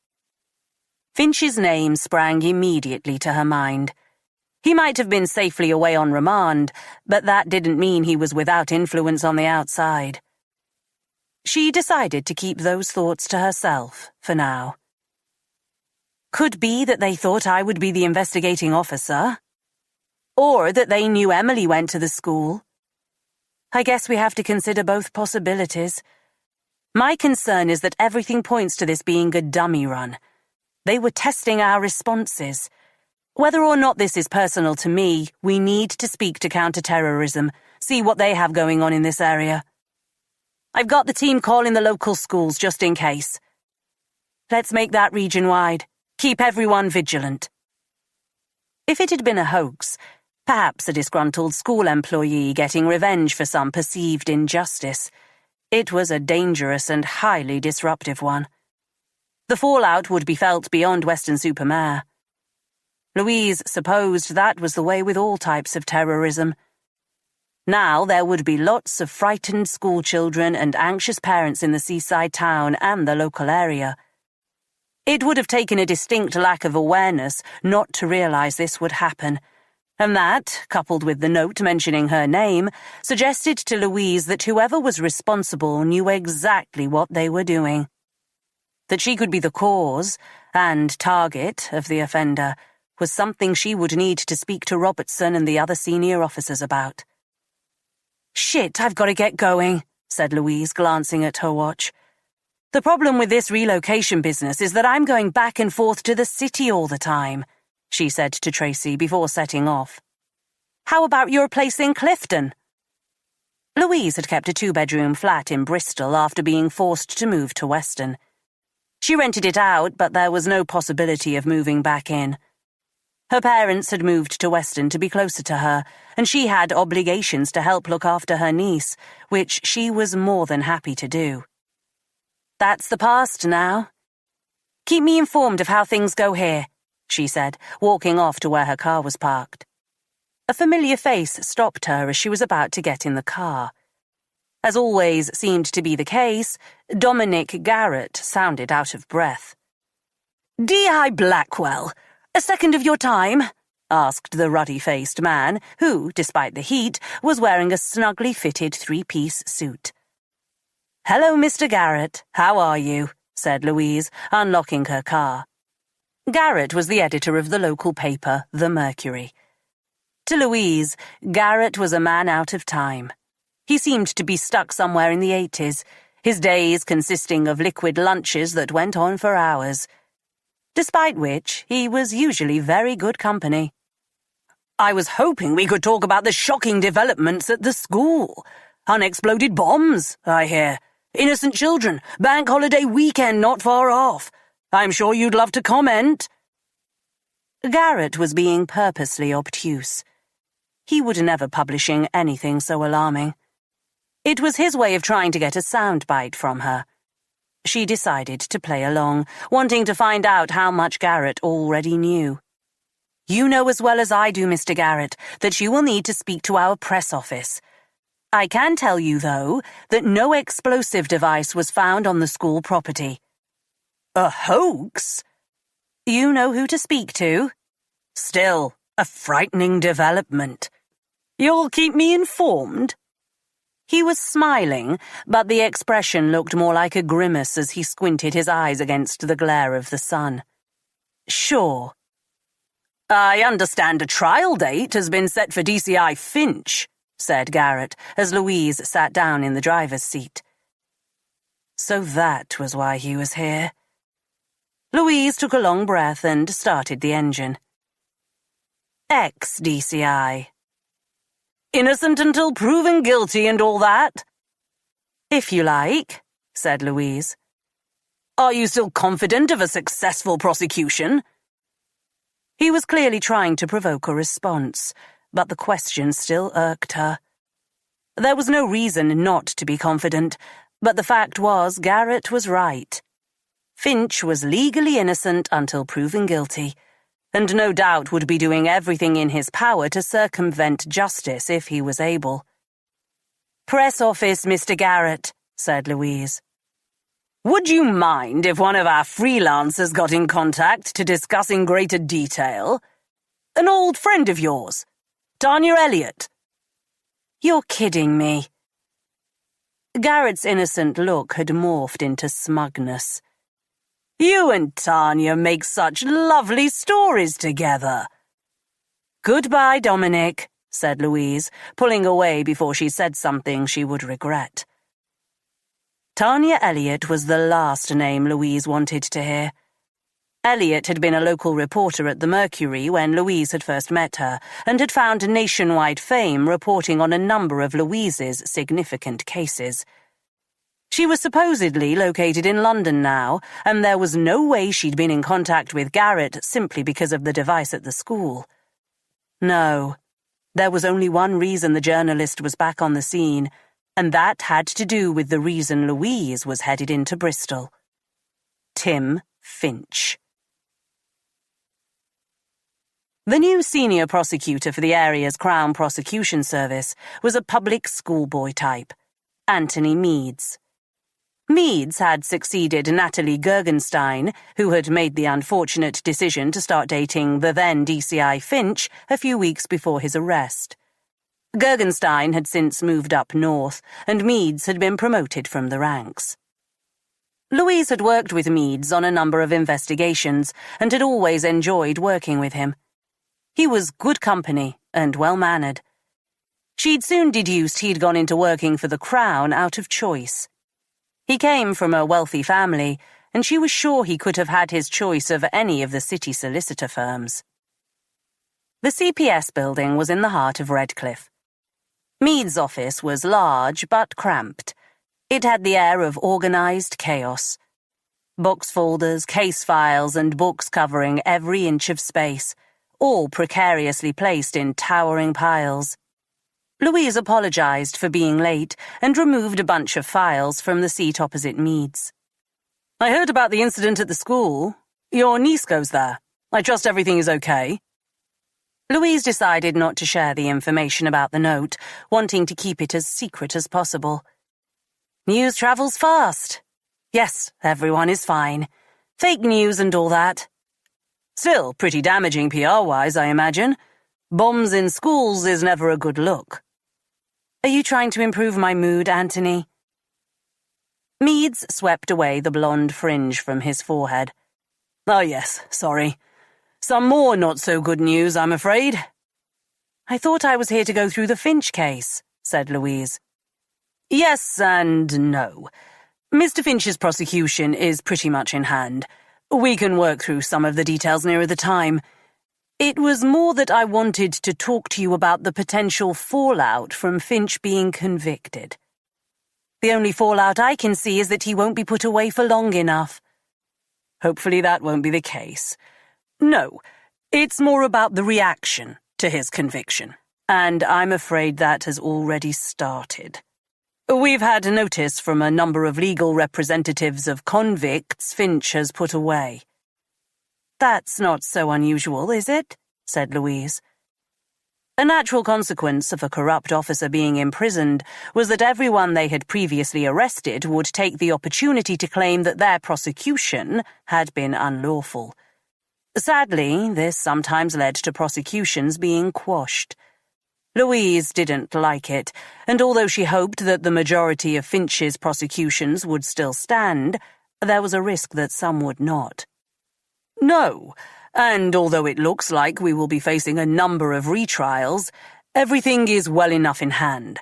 A: Finch's name sprang immediately to her mind. He might have been safely away on remand, but that didn't mean he was without influence on the outside. She decided to keep those thoughts to herself, for now. Could be that they thought I would be the investigating officer. Or that they knew Emily went to the school. I guess we have to consider both possibilities. My concern is that everything points to this being a dummy run. They were testing our responses. Whether or not this is personal to me, we need to speak to counter-terrorism, see what they have going on in this area. I've got the team calling the local schools just in case. Let's make that region-wide. Keep everyone vigilant. If it had been a hoax, perhaps a disgruntled school employee getting revenge for some perceived injustice, it was a dangerous and highly disruptive one. The fallout would be felt beyond Weston-super-Mare. Louise supposed that was the way with all types of terrorism. Now there would be lots of frightened schoolchildren and anxious parents in the seaside town and the local area. It would have taken a distinct lack of awareness not to realize this would happen, and that, coupled with the note mentioning her name, suggested to Louise that whoever was responsible knew exactly what they were doing. That she could be the cause and target of the offender was something she would need to speak to Robertson and the other senior officers about. Shit, I've got to get going, said Louise, glancing at her watch. The problem with this relocation business is that I'm going back and forth to the city all the time, she said to Tracy before setting off. How about your place in Clifton? Louise had kept a 2-bedroom flat in Bristol after being forced to move to Weston. She rented it out, but there was no possibility of moving back in. Her parents had moved to Weston to be closer to her, and she had obligations to help look after her niece, which she was more than happy to do. That's the past now. Keep me informed of how things go here, she said, walking off to where her car was parked. A familiar face stopped her as she was about to get in the car. As always seemed to be the case, Dominic Garrett sounded out of breath. D.I. Blackwell, a second of your time? Asked the ruddy-faced man, who, despite the heat, was wearing a snugly fitted 3-piece suit. Hello, Mr. Garrett. How are you? Said Louise, unlocking her car. Garrett was the editor of the local paper, The Mercury. To Louise, Garrett was a man out of time. He seemed to be stuck somewhere in the 80s, his days consisting of liquid lunches that went on for hours. Despite which, he was usually very good company. I was hoping we could talk about the shocking developments at the school. Unexploded bombs, I hear. Innocent children, bank holiday weekend not far off. I'm sure you'd love to comment. Garrett was being purposely obtuse. He would never publishing anything so alarming. It was his way of trying to get a soundbite from her. She decided to play along, wanting to find out how much Garrett already knew. You know as well as I do, Mr. Garrett, that you will need to speak to our press office. I can tell you, though, that no explosive device was found on the school property.
B: A hoax?
A: You know who to speak to.
B: Still, a frightening development. You'll keep me informed?
A: He was smiling, but the expression looked more like a grimace as he squinted his eyes against the glare of the sun.
B: Sure. I understand a trial date has been set for DCI Finch, said Garrett as Louise sat down in the driver's seat.
A: So that was why he was here. Louise took a long breath and started the engine. Ex-DCI.
B: Innocent until proven guilty and all that?
A: If you like, said Louise.
B: Are you still confident of a successful prosecution?
A: He was clearly trying to provoke a response, but the question still irked her. There was no reason not to be confident, but the fact was Garrett was right. Finch was legally innocent until proven guilty, and no doubt would be doing everything in his power to circumvent justice if he was able.
B: Press office, Mr. Garrett, said Louise. Would you mind if one of our freelancers got in contact to discuss in greater detail? An old friend of yours, Tanya Elliott.
A: You're kidding me. Garrett's innocent look had morphed into smugness.
B: You and Tanya make such lovely stories together.
A: Goodbye, Dominic, said Louise, pulling away before she said something she would regret. Tanya Elliott was the last name Louise wanted to hear. Elliott had been a local reporter at the Mercury when Louise had first met her, and had found nationwide fame reporting on a number of Louise's significant cases. She was supposedly located in London now, and there was no way she'd been in contact with Garrett simply because of the device at the school. No, there was only one reason the journalist was back on the scene, and that had to do with the reason Louise was headed into Bristol. Tim Finch. The new senior prosecutor for the area's Crown Prosecution Service was a public schoolboy type, Anthony Meads. Meads had succeeded Natalie Gergenstein, who had made the unfortunate decision to start dating the then DCI Finch a few weeks before his arrest. Gergenstein had since moved up north, and Meads had been promoted from the ranks. Louise had worked with Meads on a number of investigations and had always enjoyed working with him. He was good company and well-mannered. She'd soon deduced he'd gone into working for the Crown out of choice. He came from a wealthy family, and she was sure he could have had his choice of any of the city solicitor firms. The CPS building was in the heart of Redcliffe. Meads' office was large but cramped. It had the air of organized chaos. Box folders, case files, and books covering every inch of space, all precariously placed in towering piles. Louise apologized for being late and removed a bunch of files from the seat opposite Meads.
B: I heard about the incident at the school. Your niece goes there. I trust everything is okay.
A: Louise decided not to share the information about the note, wanting to keep it as secret as possible. News travels fast. Yes, everyone is fine. Fake news and all that.
B: Still pretty damaging PR-wise, I imagine. Bombs in schools is never a good look.
A: Are you trying to improve my mood, Anthony? Meads swept away the blonde fringe from his forehead.
B: Oh yes, sorry. Some more not-so-good news, I'm afraid.
A: I thought I was here to go through the Finch case, said Louise.
B: Yes and no. Mr. Finch's prosecution is pretty much in hand. We can work through some of the details nearer the time. It was more that I wanted to talk to you about the potential fallout from Finch being convicted.
A: The only fallout I can see is that he won't be put away for long enough.
B: Hopefully that won't be the case. No, it's more about the reaction to his conviction, and I'm afraid that has already started. We've had notice from a number of legal representatives of convicts Finch has put away.
A: That's not so unusual, is it? Said Louise. A natural consequence of a corrupt officer being imprisoned was that everyone they had previously arrested would take the opportunity to claim that their prosecution had been unlawful. Sadly, this sometimes led to prosecutions being quashed. Louise didn't like it, and although she hoped that the majority of Finch's prosecutions would still stand, there was a risk that some would not. No, and although it looks like we will be facing a number of retrials, everything is well enough in hand.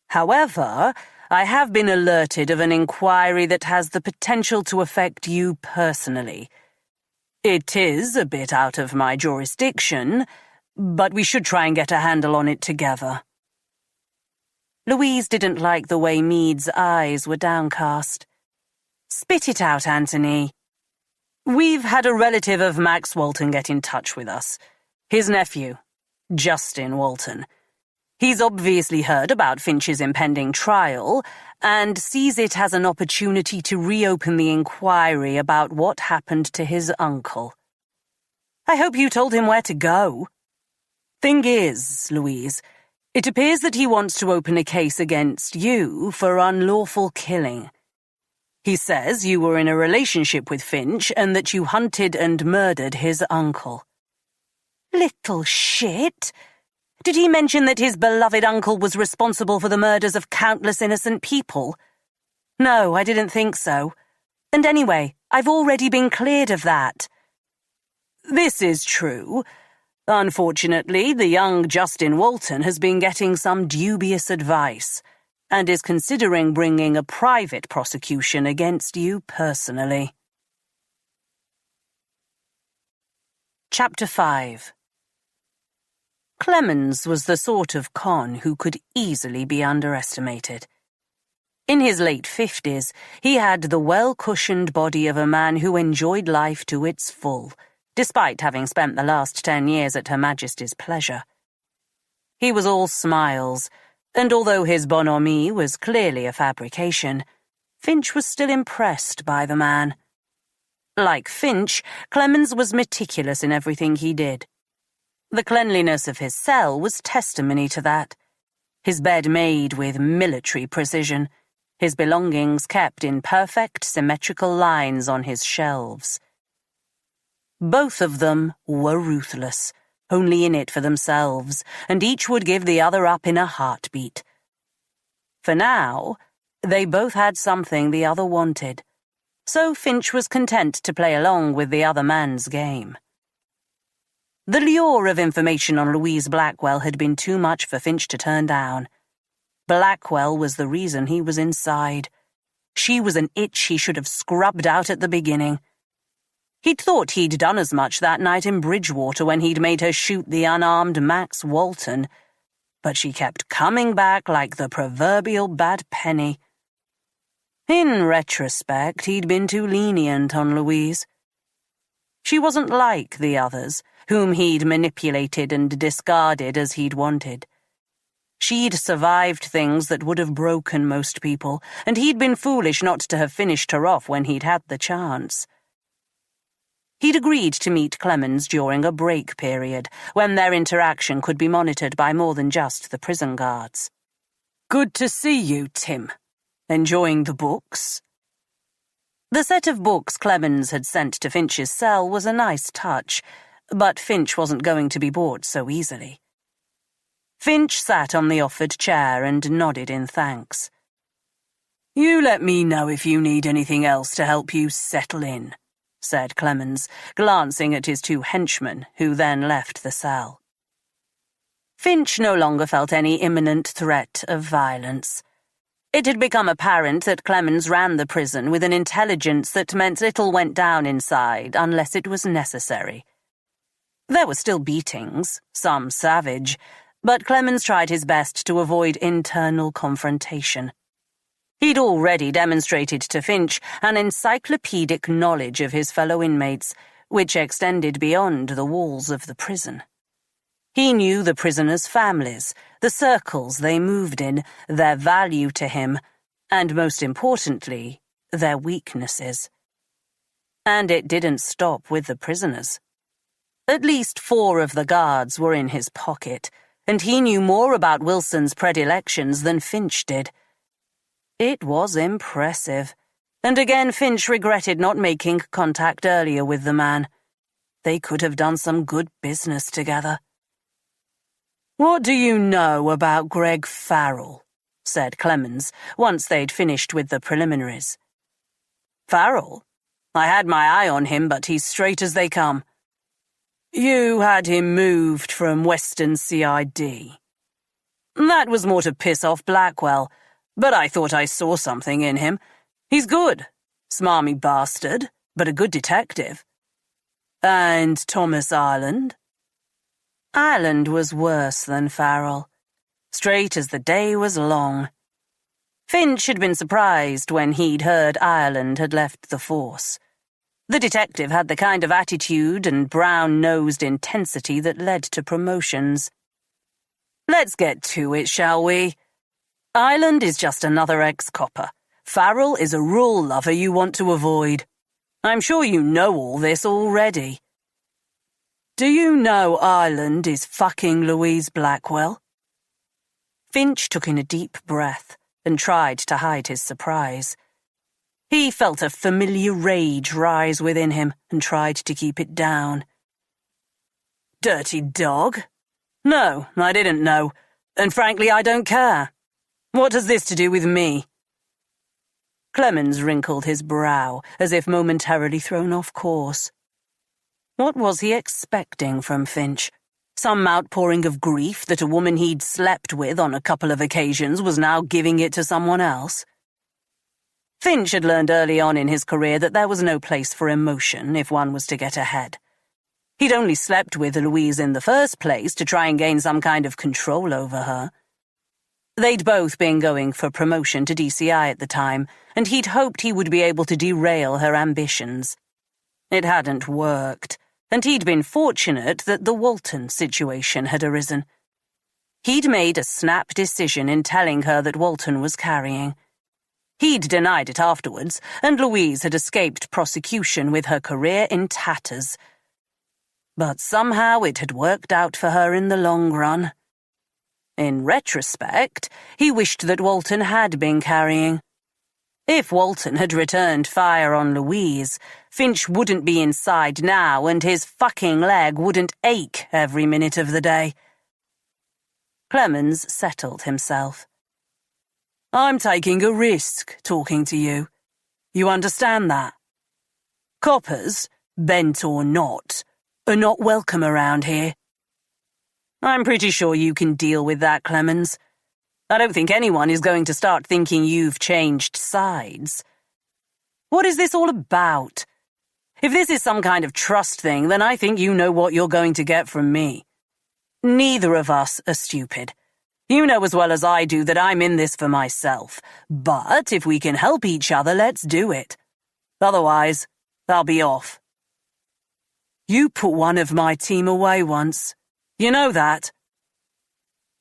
A: However, I have been alerted of an inquiry that has the potential to affect you personally. It is a bit out of my jurisdiction, but we should try and get a handle on it together. Louise didn't like the way Meade's eyes were downcast. Spit it out, Anthony. We've had a relative of Max Walton get in touch with us. His nephew, Justin Walton. He's obviously heard about Finch's impending trial and sees it as an opportunity to reopen the inquiry about what happened to his uncle. I hope you told him where to go. Thing is, Louise, it appears that he wants to open a case against you for unlawful killing. He says you were in a relationship with Finch and that you hunted and murdered his uncle. Little shit! Did he mention that his beloved uncle was responsible for the murders of countless innocent people? No, I didn't think so. And anyway, I've already been cleared of that. This is true. Unfortunately, the young Justin Walton has been getting some dubious advice and is considering bringing a private prosecution against you personally. Chapter 5. Clemens was the sort of con who could easily be underestimated. In his late 50s, he had the well-cushioned body of a man who enjoyed life to its full, despite having spent the last 10 years at Her Majesty's pleasure. He was all smiles, and although his bonhomie was clearly a fabrication, Finch was still impressed by the man. Like Finch, Clemens was meticulous in everything he did. The cleanliness of his cell was testimony to that. His bed made with military precision, his belongings kept in perfect symmetrical lines on his shelves. Both of them were ruthless, only in it for themselves, and each would give the other up in a heartbeat. For now, they both had something the other wanted, so Finch was content to play along with the other man's game. The lure of information on Louise Blackwell had been too much for Finch to turn down. Blackwell was the reason he was inside. She was an itch he should have scrubbed out at the beginning. He'd thought he'd done as much that night in Bridgewater when he'd made her shoot the unarmed Max Walton, but she kept coming back like the proverbial bad penny. In retrospect, he'd been too lenient on Louise. She wasn't like the others, whom he'd manipulated and discarded as he'd wanted. She'd survived things that would have broken most people, and he'd been foolish not to have finished her off when he'd had the chance. He'd agreed to meet Clemens during a break period, when their interaction could be monitored by more than just the prison guards. "Good to see you, Tim. Enjoying the books?" The set of books Clemens had sent to Finch's cell was a nice touch, but Finch wasn't going to be bored so easily. Finch sat on the offered chair and nodded in thanks. "You let me know if you need anything else to help you settle in," said Clemens, glancing at his two henchmen, who then left the cell. Finch no longer felt any imminent threat of violence. It had become apparent that Clemens ran the prison with an intelligence that meant little went down inside unless it was necessary. There were still beatings, some savage, but Clemens tried his best to avoid internal confrontation. He'd already demonstrated to Finch an encyclopedic knowledge of his fellow inmates, which extended beyond the walls of the prison. He knew the prisoners' families, the circles they moved in, their value to him, and most importantly, their weaknesses. And it didn't stop with the prisoners. At least 4 of the guards were in his pocket,
B: and he knew more about Wilson's predilections than Finch did. It was impressive, and again Finch regretted not making contact earlier with the man. They could have done some good business together. "What do you know about Greg Farrell?" said Clemens, once they'd finished with the preliminaries. "Farrell? I had my eye on him, but he's straight as they come." "You had him moved from Western CID. "That was more to piss off Blackwell, but I thought I saw something in him. He's good. Smarmy bastard, but a good detective." "And Thomas Ireland?" Ireland was worse than Farrell. Straight as the day was long. Finch had been surprised when he'd heard Ireland had left the force. The detective had the kind of attitude and brown-nosed intensity that led to promotions. "Let's get to it, shall we? Ireland is just another ex-copper. Farrell is a rule lover you want to avoid. I'm sure you know all this already." "Do you know Ireland is fucking Louise Blackwell?" Finch took in a deep breath and tried to hide his surprise. He felt a familiar rage rise within him and tried to keep it down. "Dirty dog? No, I didn't know, and frankly I don't care. What has this to do with me?" Clemens wrinkled his brow, as if momentarily thrown off course. What was he expecting from Finch? Some outpouring of grief that a woman he'd slept with on a couple of occasions was now giving it to someone else? Finch had learned early on in his career that there was no place for emotion if one was to get ahead. He'd only slept with Louise in the first place to try and gain some kind of control over her. They'd both been going for promotion to DCI at the time, and he'd hoped he would be able to derail her ambitions. It hadn't worked, and he'd been fortunate that the Walton situation had arisen. He'd made a snap decision in telling her that Walton was carrying. He'd denied it afterwards, and Louise had escaped prosecution with her career in tatters. But somehow it had worked out for her in the long run. In retrospect, he wished that Walton had been carrying. If Walton had returned fire on Louise, Finch wouldn't be inside now and his fucking leg wouldn't ache every minute of the day. Clemens settled himself. "I'm taking a risk talking to you. You understand that? Coppers, bent or not, are not welcome around here." "I'm pretty sure you can deal with that, Clemens. I don't think anyone is going to start thinking you've changed sides. What is this all about? If this is some kind of trust thing, then I think you know what you're going to get from me. Neither of us are stupid. You know as well as I do that I'm in this for myself. But if we can help each other, let's do it. Otherwise, I'll be off." "You put one of my team away once. You know that?"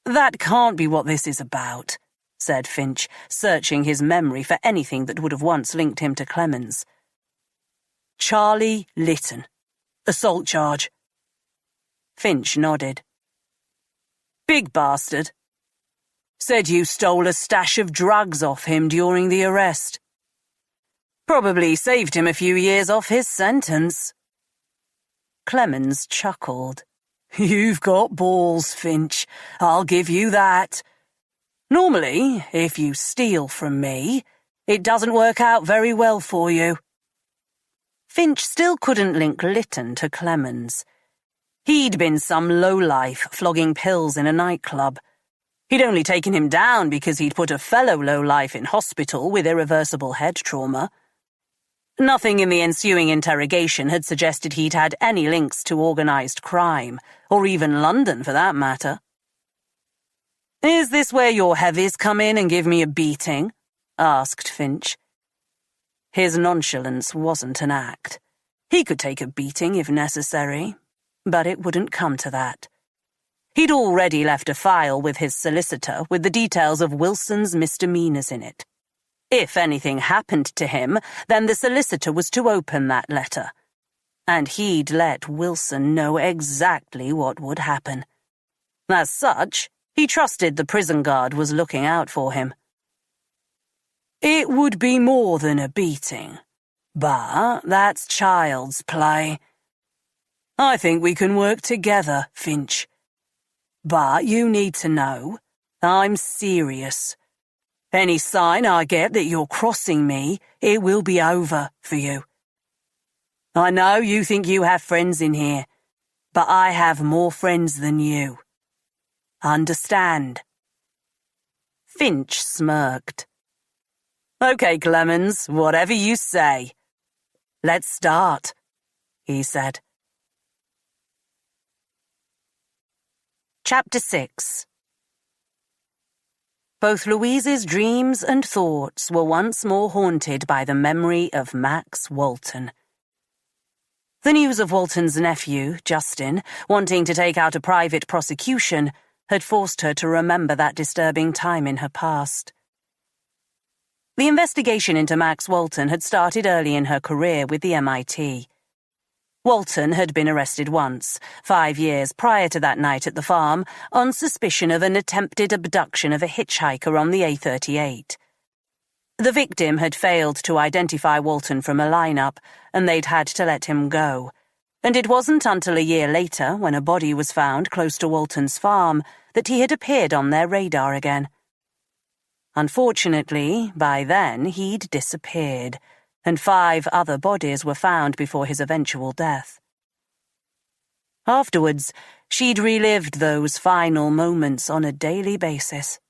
B: "That can't be what this is about," said Finch, searching his memory for anything that would have once linked him to Clemens. "Charlie Litton. Assault charge." Finch nodded. "Big bastard. Said you stole a stash of drugs off him during the arrest. Probably saved him a few years off his sentence." Clemens chuckled. "You've got balls, Finch. I'll give you that. Normally, if you steal from me, it doesn't work out very well for you." Finch still couldn't link Litton to Clemens. He'd been some lowlife flogging pills in a nightclub. He'd only taken him down because he'd put a fellow lowlife in hospital with irreversible head trauma. Nothing in the ensuing interrogation had suggested he'd had any links to organised crime, or even London for that matter. "Is this where your heavies come in and give me a beating?" asked Finch. His nonchalance wasn't an act. He could take a beating if necessary, but it wouldn't come to that. He'd already left a file with his solicitor with the details of Wilson's misdemeanors in it. If anything happened to him, then the solicitor was to open that letter. And he'd let Wilson know exactly what would happen. As such, he trusted the prison guard was looking out for him. It would be more than a beating, but that's child's play. I think we can work together, Finch. But you need to know, I'm serious. Any sign I get that you're crossing me, it will be over for you. I know you think you have friends in here, but I have more friends than you. Understand? Finch smirked. Okay, Clemens, whatever you say. Let's start, he said. Chapter 6. Both Louise's dreams and thoughts were once more haunted by the memory of Max Walton. The news of Walton's nephew, Justin, wanting to take out a private prosecution, had forced her to remember that disturbing time in her past. The investigation into Max Walton had started early in her career with the MIT. Walton had been arrested once, 5 years prior to that night at the farm, on suspicion of an attempted abduction of a hitchhiker on the A38. The victim had failed to identify Walton from a lineup, and they'd had to let him go. And it wasn't until a year later, when a body was found close to Walton's farm, that he had appeared on their radar again. Unfortunately, by then he'd disappeared, and 5 other bodies were found before his eventual death. Afterwards, she'd relived those final moments on a daily basis.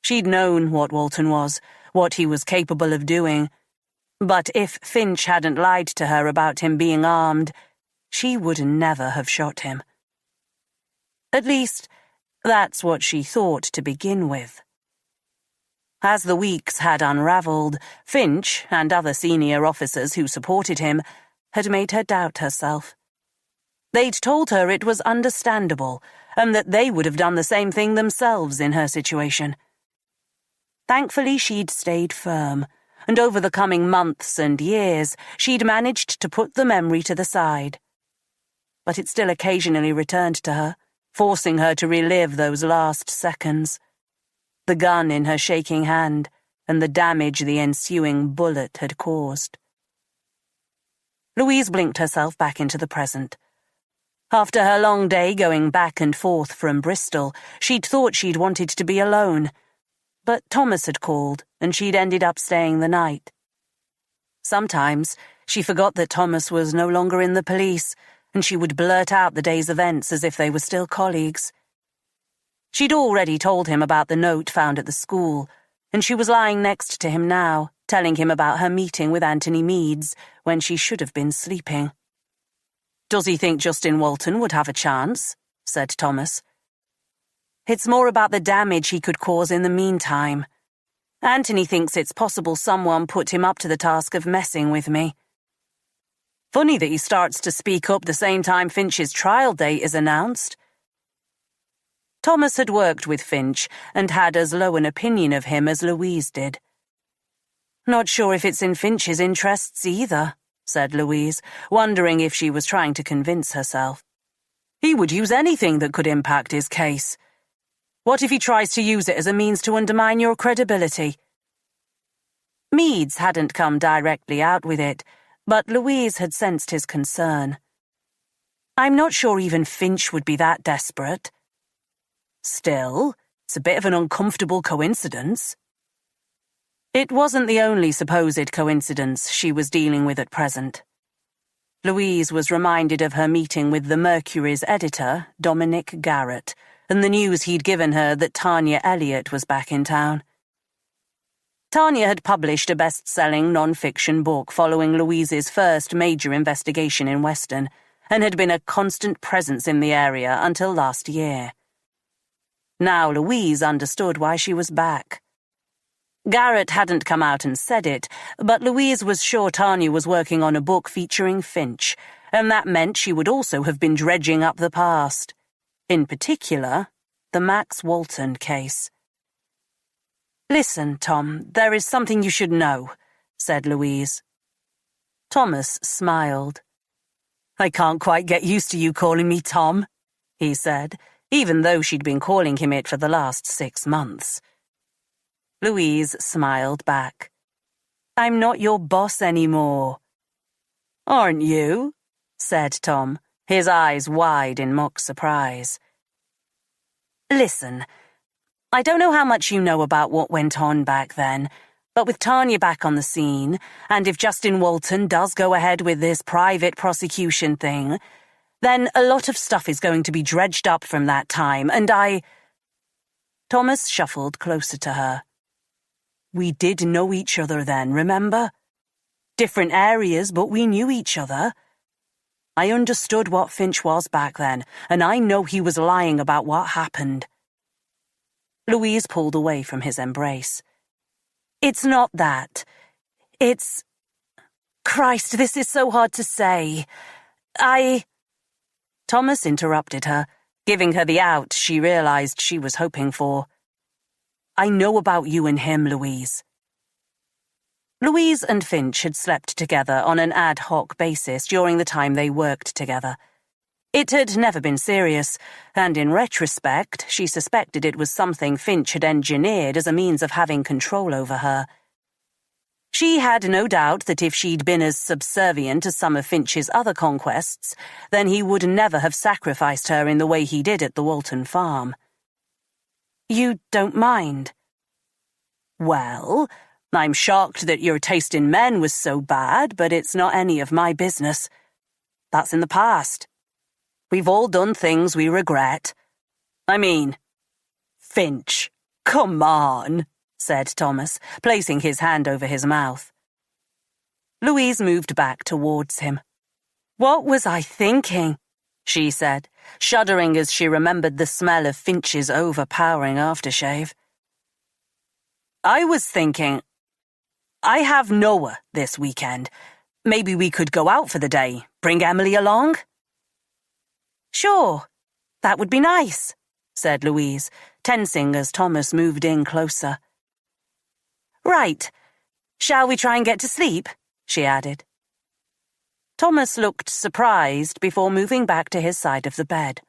B: She'd known what Walton was, what he was capable of doing, but if Finch hadn't lied to her about him being armed, she would never have shot him. At least, that's what she thought to begin with. As the weeks had unraveled, Finch, and other senior officers who supported him, had made her doubt herself. They'd told her it was understandable, and that they would have done the same thing themselves in her situation. Thankfully, she'd stayed firm, and over the coming months and years, she'd managed to put the memory to the side. But it still occasionally returned to her, forcing her to relive those last seconds. The gun in her shaking hand, and the damage the ensuing bullet had caused. Louise blinked herself back into the present. After her long day going back and forth from Bristol, she'd thought she'd wanted to be alone. But Thomas had called, and she'd ended up staying the night. Sometimes she forgot that Thomas was no longer in the police, and she would blurt out the day's events as if they were still colleagues. She'd already told him about the note found at the school, and she was lying next to him now, telling him about her meeting with Anthony Meads when she should have been sleeping. "Does he think Justin Walton would have a chance?" said Thomas. "It's more about the damage he could cause in the meantime. Anthony thinks it's possible someone put him up to the task of messing with me." Funny that he starts to speak up the same time Finch's trial date is announced. Thomas had worked with Finch and had as low an opinion of him as Louise did. "Not sure if it's in Finch's interests either," said Louise, wondering if she was trying to convince herself. "He would use anything that could impact his case. What if he tries to use it as a means to undermine your credibility?" Meads hadn't come directly out with it, but Louise had sensed his concern. "I'm not sure even Finch would be that desperate. Still, it's a bit of an uncomfortable coincidence." It wasn't the only supposed coincidence she was dealing with at present. Louise was reminded of her meeting with the Mercury's editor, Dominic Garrett, and the news he'd given her that Tanya Elliott was back in town. Tanya had published a best-selling non-fiction book following Louise's first major investigation in Weston, and had been a constant presence in the area until last year. Now Louise understood why she was back. Garrett hadn't come out and said it, but Louise was sure Tanya was working on a book featuring Finch, and that meant she would also have been dredging up the past. In particular, the Max Walton case. "Listen, Tom, there is something you should know," said Louise. Thomas smiled. "I can't quite get used to you calling me Tom," he said, even though she'd been calling him it for the last 6 months. Louise smiled back. "I'm not your boss anymore." "Aren't you?" said Tom, his eyes wide in mock surprise. "Listen, I don't know how much you know about what went on back then, but with Tanya back on the scene, and if Justin Walton does go ahead with this private prosecution thing, then a lot of stuff is going to be dredged up from that time, and Thomas shuffled closer to her. "We did know each other then, remember? Different areas, but we knew each other. I understood what Finch was back then, and I know he was lying about what happened." Louise pulled away from his embrace. "It's not that. It's... Christ, this is so hard to say. Thomas interrupted her, giving her the out she realized she was hoping for. "I know about you and him, Louise." Louise and Finch had slept together on an ad hoc basis during the time they worked together. It had never been serious, and in retrospect, she suspected it was something Finch had engineered as a means of having control over her. She had no doubt that if she'd been as subservient as some of Finch's other conquests, then he would never have sacrificed her in the way he did at the Walton farm. "You don't mind?" "Well, I'm shocked that your taste in men was so bad, but it's not any of my business. That's in the past. We've all done things we regret. I mean, Finch, come on," said Thomas, placing his hand over his mouth. Louise moved back towards him. "What was I thinking?" she said, shuddering as she remembered the smell of Finch's overpowering aftershave. "I was thinking, I have Noah this weekend. Maybe we could go out for the day, bring Emily along?" "Sure, that would be nice," said Louise, tensing as Thomas moved in closer. "Right, shall we try and get to sleep?" she added. Thomas looked surprised before moving back to his side of the bed.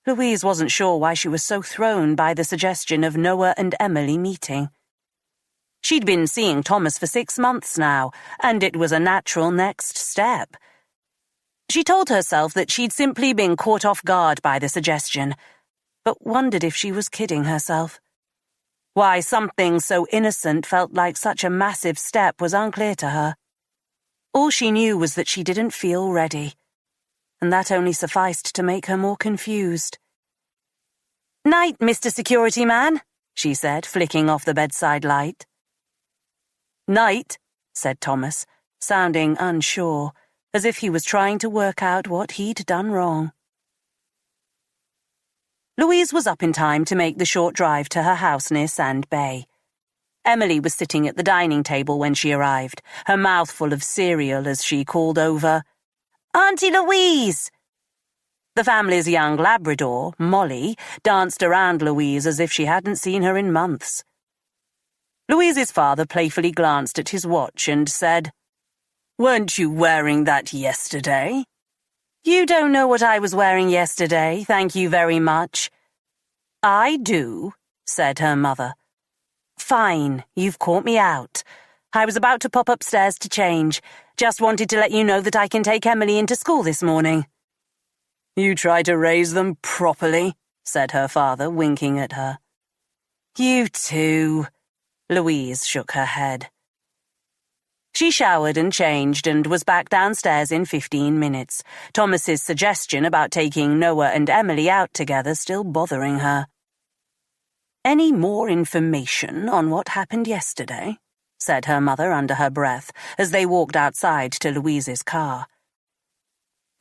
B: Louise wasn't sure why she was so thrown by the suggestion of Noah and Emily meeting. She'd been seeing Thomas for 6 months now, and it was a natural next step. She told herself that she'd simply been caught off guard by the suggestion, but wondered if she was kidding herself. Why something so innocent felt like such a massive step was unclear to her. All she knew was that she didn't feel ready, and that only sufficed to make her more confused. "Night, Mr. Security Man," she said, flicking off the bedside light. "Night," said Thomas, sounding unsure, as if he was trying to work out what he'd done wrong. Louise was up in time to make the short drive to her house near Sand Bay. Emily was sitting at the dining table when she arrived, her mouth full of cereal as she called over, "Auntie Louise!" The family's young Labrador, Molly, danced around Louise as if she hadn't seen her in months. Louise's father playfully glanced at his watch and said, "Weren't you wearing that yesterday?" "You don't know what I was wearing yesterday, thank you very much." "I do," said her mother. "Fine, you've caught me out. I was about to pop upstairs to change. Just wanted to let you know that I can take Emily into school this morning." "You try to raise them properly," said her father, winking at her. "You too." Louise shook her head. She showered and changed and was back downstairs in 15 minutes, Thomas's suggestion about taking Noah and Emily out together still bothering her. "Any more information on what happened yesterday?" said her mother under her breath as they walked outside to Louise's car.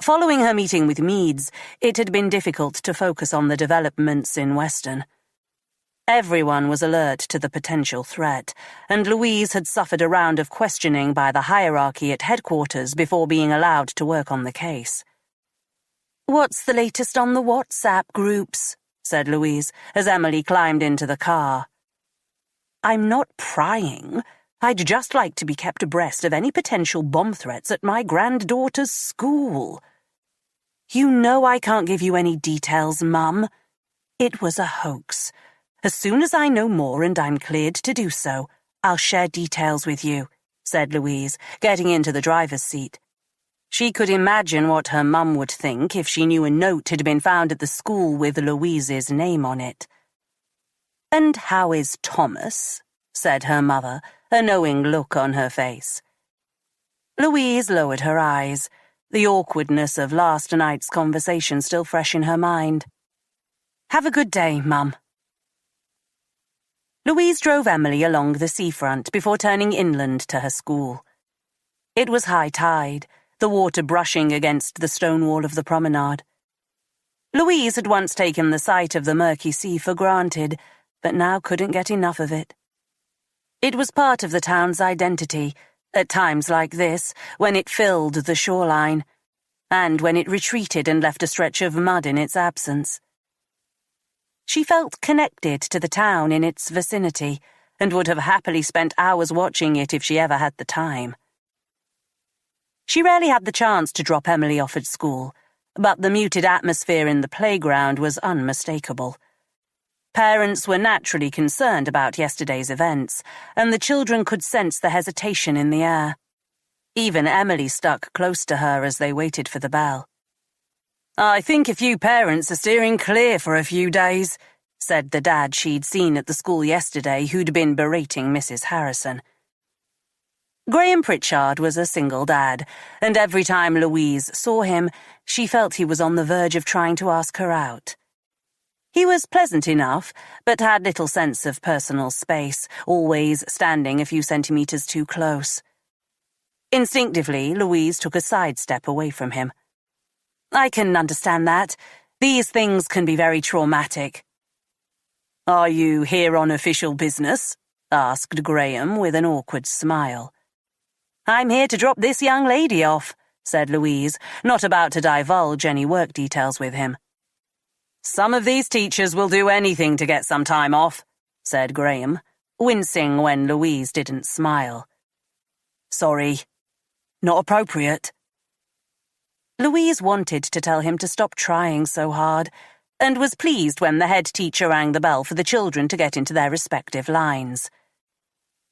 B: Following her meeting with Meads, it had been difficult to focus on the developments in Weston. Everyone was alert to the potential threat, and Louise had suffered a round of questioning by the hierarchy at headquarters before being allowed to work on the case. "What's the latest on the WhatsApp groups?" said Louise, as Emily climbed into the car. "I'm not prying. I'd just like to be kept abreast of any potential bomb threats at my granddaughter's school."
A: You know I can't give you any details, Mum. It was a hoax. As soon as I know more and I'm cleared to do so, I'll share details with you, said Louise, getting into the driver's seat. She could imagine what her mum would think if she knew a note had been found at the school with Louise's name on it. And how is Thomas? Said her mother, a knowing look on her face. Louise lowered her eyes, the awkwardness of last night's conversation still fresh in her mind. Have a good day, Mum. Louise drove Emily along the seafront before turning inland to her school. It was high tide, the water brushing against the stone wall of the promenade. Louise had once taken the sight of the murky sea for granted, but now couldn't get enough of it. It was part of the town's identity, at times like this, when it filled the shoreline, and when it retreated and left a stretch of mud in its absence. She felt connected to the town in its vicinity, and would have happily spent hours watching it if she ever had the time. She rarely had the chance to drop Emily off at school, but the muted atmosphere in the playground was unmistakable. Parents were naturally concerned about yesterday's events, and the children could sense the hesitation in the air. Even Emily stuck close to her as they waited for the bell. I think a few parents are steering clear for a few days, said the dad she'd seen at the school yesterday who'd been berating Mrs. Harrison. Graham Pritchard was a single dad, and every time Louise saw him, she felt he was on the verge of trying to ask her out. He was pleasant enough, but had little sense of personal space, always standing a few centimeters too close. Instinctively, Louise took a sidestep away from him. I can understand that. These things can be very traumatic. Are you here on official business? Asked Graham with an awkward smile. I'm here to drop this young lady off, said Louise, not about to divulge any work details with him. Some of these teachers will do anything to get some time off, said Graham, wincing when Louise didn't smile. Sorry, not appropriate. Louise wanted to tell him to stop trying so hard, and was pleased when the head teacher rang the bell for the children to get into their respective lines.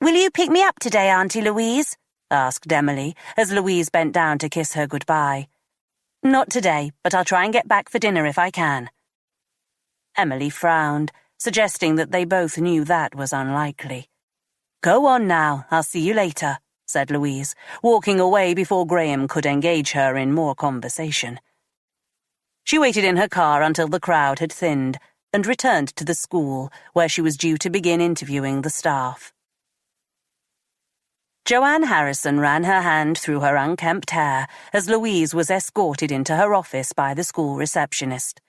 A: Will you pick me up today, Auntie Louise? Asked Emily, as Louise bent down to kiss her goodbye. Not today, but I'll try and get back for dinner if I can. Emily frowned, suggesting that they both knew that was unlikely. Go on now, I'll see you later, said Louise, walking away before Graham could engage her in more conversation. She waited in her car until the crowd had thinned and returned to the school, where she was due to begin interviewing the staff. Joanne Harrison ran her hand through her unkempt hair as Louise was escorted into her office by the school receptionist.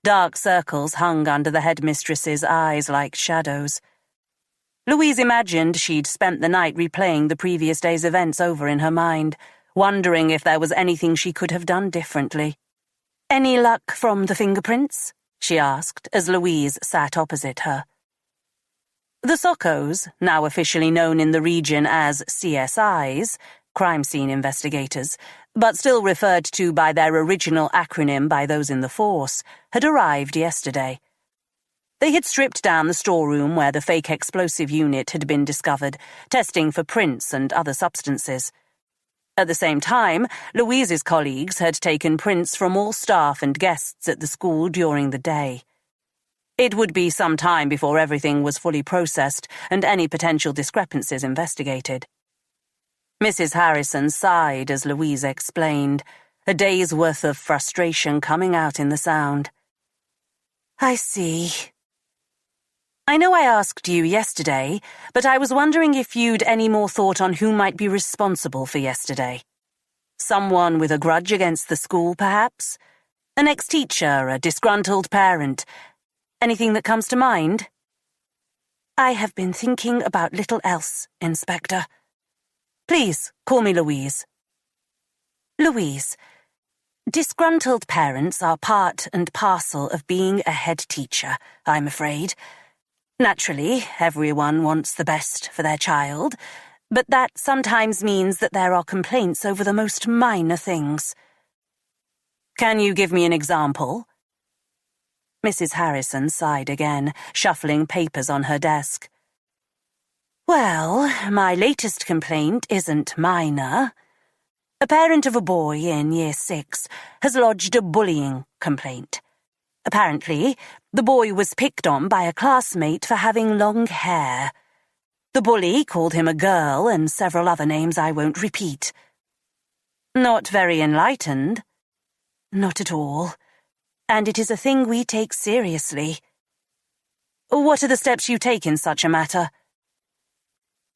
A: Dark circles hung under the headmistress's eyes like shadows. Louise imagined she'd spent the night replaying the previous day's events over in her mind, wondering if there was anything she could have done differently. Any luck from the fingerprints? She asked as Louise sat opposite her. The Sockos, now officially known in the region as CSIs, crime scene investigators, but still referred to by their original acronym by those in the force, had arrived yesterday. They had stripped down the storeroom where the fake explosive unit had been discovered, testing for prints and other substances. At the same time, Louise's colleagues had taken prints from all staff and guests at the school during the day. It would be some time before everything was fully processed and any potential discrepancies investigated. Mrs. Harrison sighed as Louise explained, a day's worth of frustration coming out in the sound. I see. I know I asked you yesterday, but I was wondering if you'd any more thought on who might be responsible for yesterday. Someone with a grudge against the school, perhaps? An ex-teacher, a disgruntled parent? Anything that comes to mind? I have been thinking about little else, Inspector. Please, call me Louise. Louise, disgruntled parents are part and parcel of being a head teacher, I'm afraid. Naturally, everyone wants the best for their child, but that sometimes means that there are complaints over the most minor things.
B: Can you give me an example? Mrs. Harrison sighed again, shuffling papers on her desk. Well, my latest complaint isn't minor. A parent of a boy in Year 6 has lodged a bullying complaint. Apparently, the boy was picked on by a classmate for having long hair. The bully called him a girl and several other names I won't repeat. Not very enlightened. Not at all. And it is a thing we take seriously. What are the steps you take in such a matter?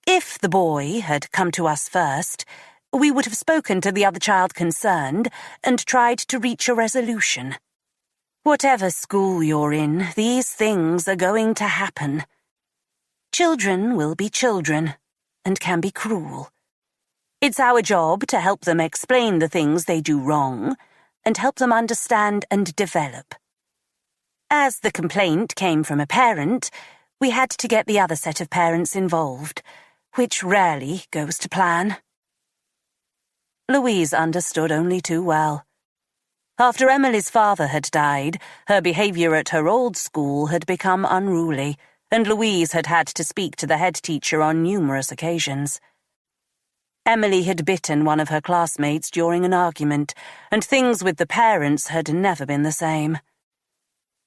B: If the boy had come to us first, we would have spoken to the other child concerned and tried to reach a resolution. Whatever school you're in, these things are going to happen. Children will be children, and can be cruel. It's our job to help them explain the things they do wrong, and help them understand and develop. As the complaint came from a parent, we had to get the other set of parents involved, which rarely goes to plan. Louise understood only too well. After Emily's father had died, her behaviour at her old school had become unruly, and Louise had had to speak to the head teacher on numerous occasions. Emily had bitten one of her classmates during an argument, and things with the parents had never been the same.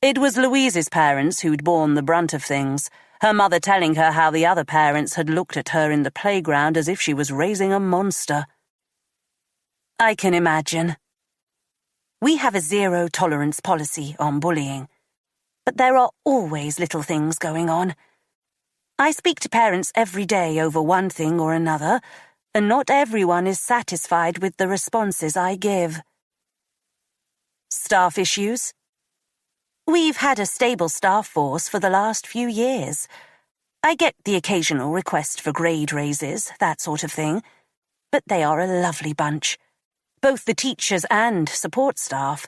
B: It was Louise's parents who'd borne the brunt of things, her mother telling her how the other parents had looked at her in the playground as if she was raising a monster. I can imagine. We have a zero-tolerance policy on bullying, but there are always little things going on. I speak to parents every day over one thing or another, and not everyone is satisfied with the responses I give. Staff issues? We've had a stable staff force for the last few years. I get the occasional request for grade raises, that sort of thing, but they are a lovely bunch. Both the teachers and support staff.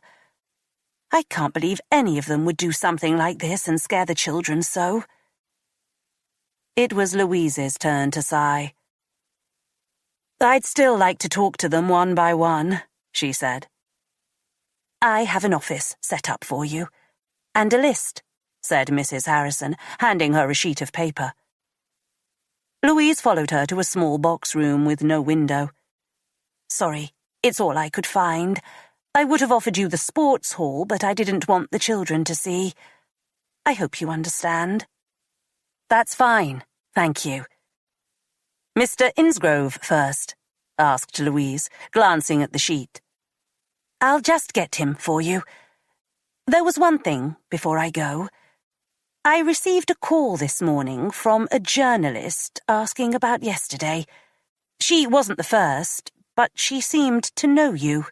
B: I can't believe any of them would do something like this and scare the children so. It was Louise's turn to sigh. I'd still like to talk to them one by one, she said. I have an office set up for you. And a list, said Mrs. Harrison, handing her a sheet of paper. Louise followed her to a small box room with no window. Sorry, it's all I could find. I would have offered you the sports hall, but I didn't want the children to see. I hope you understand. That's fine, thank you. Mr. Insgrove first, asked Louise, glancing at the sheet. I'll just get him for you. There was one thing before I go. I received a call this morning from a journalist asking about yesterday. She wasn't the first, but she seemed to know you.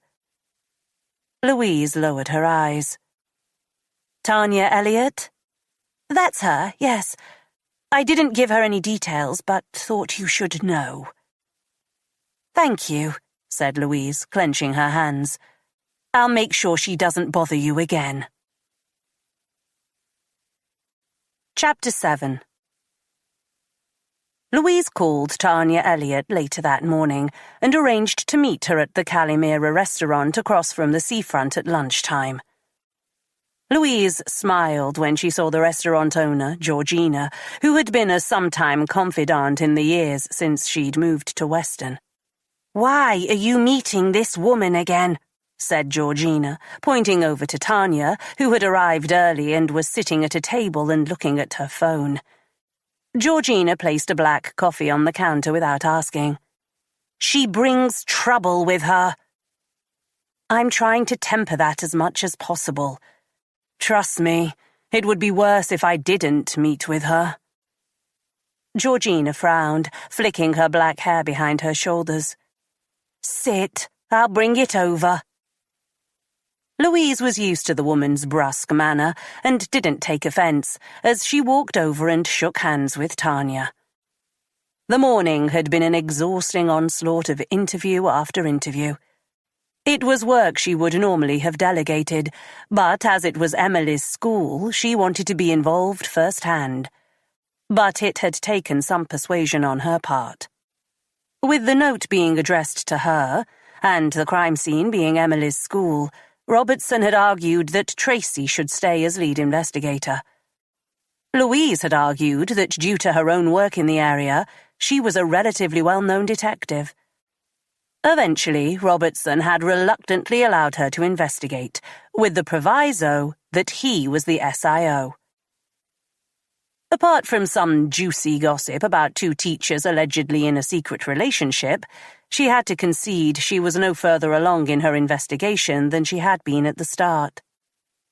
B: Louise lowered her eyes. Tanya Elliott? That's her, yes. I didn't give her any details, but thought you should know. Thank you, said Louise, clenching her hands. I'll make sure she doesn't bother you again. Chapter 7. Louise called Tanya Elliott later that morning and arranged to meet her at the Calimera restaurant across from the seafront at lunchtime. Louise smiled when she saw the restaurant owner, Georgina, who had been a sometime confidant in the years since she'd moved to Weston. Why are you meeting this woman again? Said Georgina, pointing over to Tanya, who had arrived early and was sitting at a table and looking at her phone. Georgina placed a black coffee on the counter without asking. She brings trouble with her. I'm trying to temper that as much as possible. Trust me, it would be worse if I didn't meet with her. Georgina frowned, flicking her black hair behind her shoulders. Sit, I'll bring it over. Louise was used to the woman's brusque manner and didn't take offence as she walked over and shook hands with Tanya. The morning had been an exhausting onslaught of interview after interview. It was work she would normally have delegated, but as it was Emily's school, she wanted to be involved firsthand. But it had taken some persuasion on her part. With the note being addressed to her, and the crime scene being Emily's school,
A: Robertson had argued that Tracy should stay as lead investigator. Louise had argued that due to her own work in the area, she was a relatively well-known detective. Eventually, Robertson had reluctantly allowed her to investigate, with the proviso that he was the SIO. Apart from some juicy gossip about two teachers allegedly in a secret relationship, she had to concede she was no further along in her investigation than she had been at the start.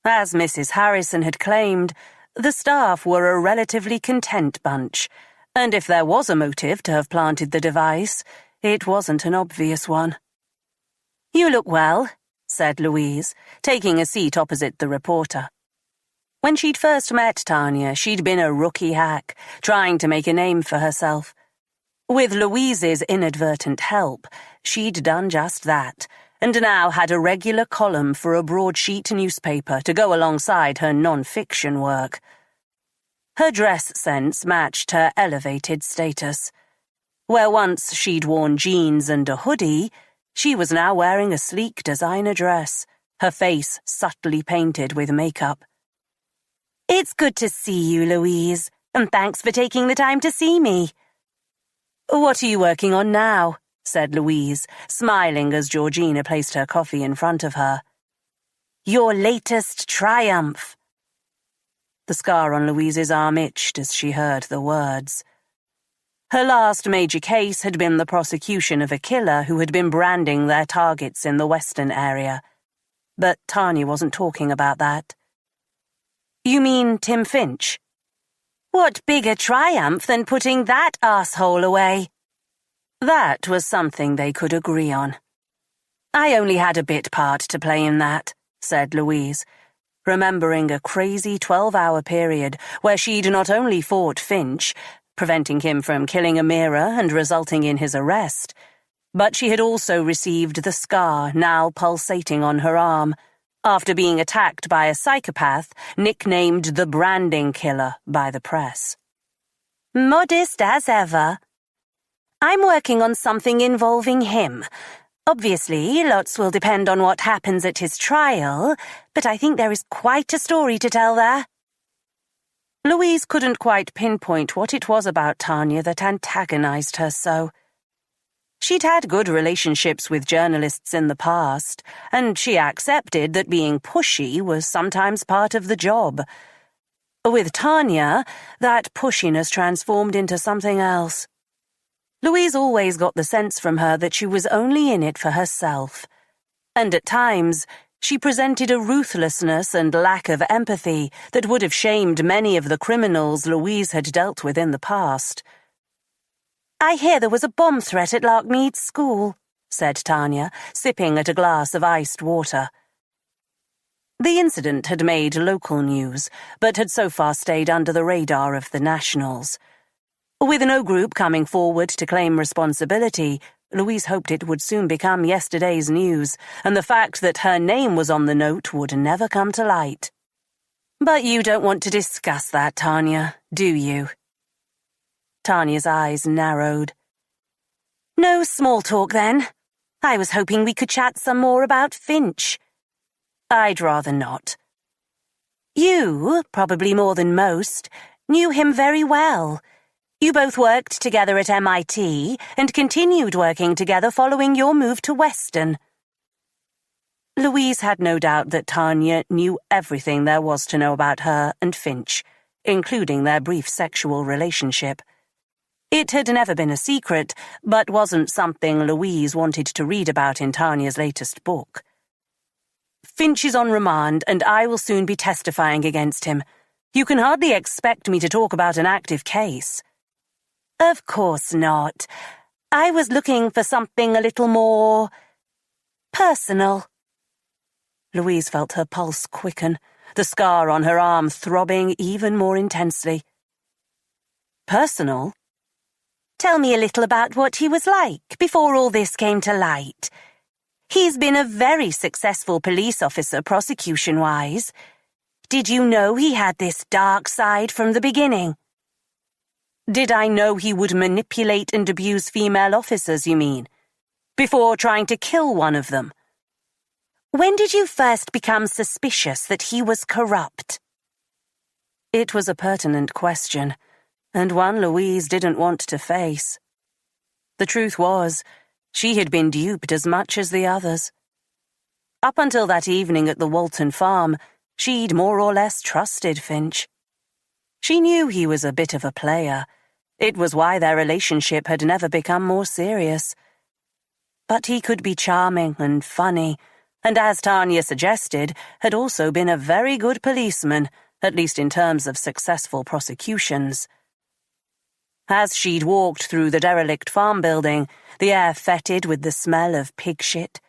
A: As Mrs. Harrison had claimed, the staff were a relatively content bunch, and if there was a motive to have planted the device, it wasn't an obvious one. "You look well," said Louise, taking a seat opposite the reporter. When she'd first met Tanya, she'd been a rookie hack, trying to make a name for herself. With Louise's inadvertent help, she'd done just that, and now had a regular column for a broadsheet newspaper to go alongside her non-fiction work. Her dress sense matched her elevated status. Where once she'd worn jeans and a hoodie, she was now wearing a sleek designer dress, her face subtly painted with makeup. "It's good to see you, Louise, and thanks for taking the time to see me." "What are you working on now?" said Louise, smiling as Georgina placed her coffee in front of her. "Your latest triumph." The scar on Louise's arm itched as she heard the words. Her last major case had been the prosecution of a killer who had been branding their targets in the Western area. But Tanya wasn't talking about that. "You mean Tim Finch?" "What bigger triumph than putting that asshole away?" That was something they could agree on. "I only had a bit part to play in that," said Louise, remembering a crazy 12-hour period where she'd not only fought Finch, preventing him from killing Amira and resulting in his arrest, but she had also received the scar now pulsating on her arm, after being attacked by a psychopath nicknamed the Branding Killer by the press. "Modest as ever." "I'm working on something involving him. Obviously, lots will depend on what happens at his trial, but I think there is quite a story to tell there." Louise couldn't quite pinpoint what it was about Tanya that antagonized her so. She'd had good relationships with journalists in the past, and she accepted that being pushy was sometimes part of the job. With Tanya, that pushiness transformed into something else. Louise always got the sense from her that she was only in it for herself, and at times she presented a ruthlessness and lack of empathy that would have shamed many of the criminals Louise had dealt with in the past. "I hear there was a bomb threat at Larkmead School," said Tanya, sipping at a glass of iced water. The incident had made local news, but had so far stayed under the radar of the nationals. With no group coming forward to claim responsibility, Louise hoped it would soon become yesterday's news, and the fact that her name was on the note would never come to light. "But you don't want to discuss that, Tanya, do you?" Tanya's eyes narrowed. "No small talk, then. I was hoping we could chat some more about Finch." "I'd rather not." "You, probably more than most, knew him very well. You both worked together at MIT and continued working together following your move to Weston." Louise had no doubt that Tanya knew everything there was to know about her and Finch, including their brief sexual relationship. It had never been a secret, but wasn't something Louise wanted to read about in Tanya's latest book. "Finch is on remand, and I will soon be testifying against him. You can hardly expect me to talk about an active case." "Of course not. I was looking for something a little more personal." Louise felt her pulse quicken, the scar on her arm throbbing even more intensely. "Personal?" "Tell me a little about what he was like before all this came to light. He's been a very successful police officer prosecution-wise. Did you know he had this dark side from the beginning?" "Did I know he would manipulate and abuse female officers, you mean? Before trying to kill one of them?" When did you first become suspicious that he was corrupt?
B: It was a pertinent question, and one Louise didn't want to face. The truth was, she had been duped as much as the others. Up until that evening at the Walton farm, she'd more or less trusted Finch. She knew he was a bit of a player. It was why their relationship had never become more serious. But he could be charming and funny, and as Tanya suggested, had also been a very good policeman, at least in terms of successful prosecutions. As she'd walked through the derelict farm building, the air fetid with the smell of pig shit,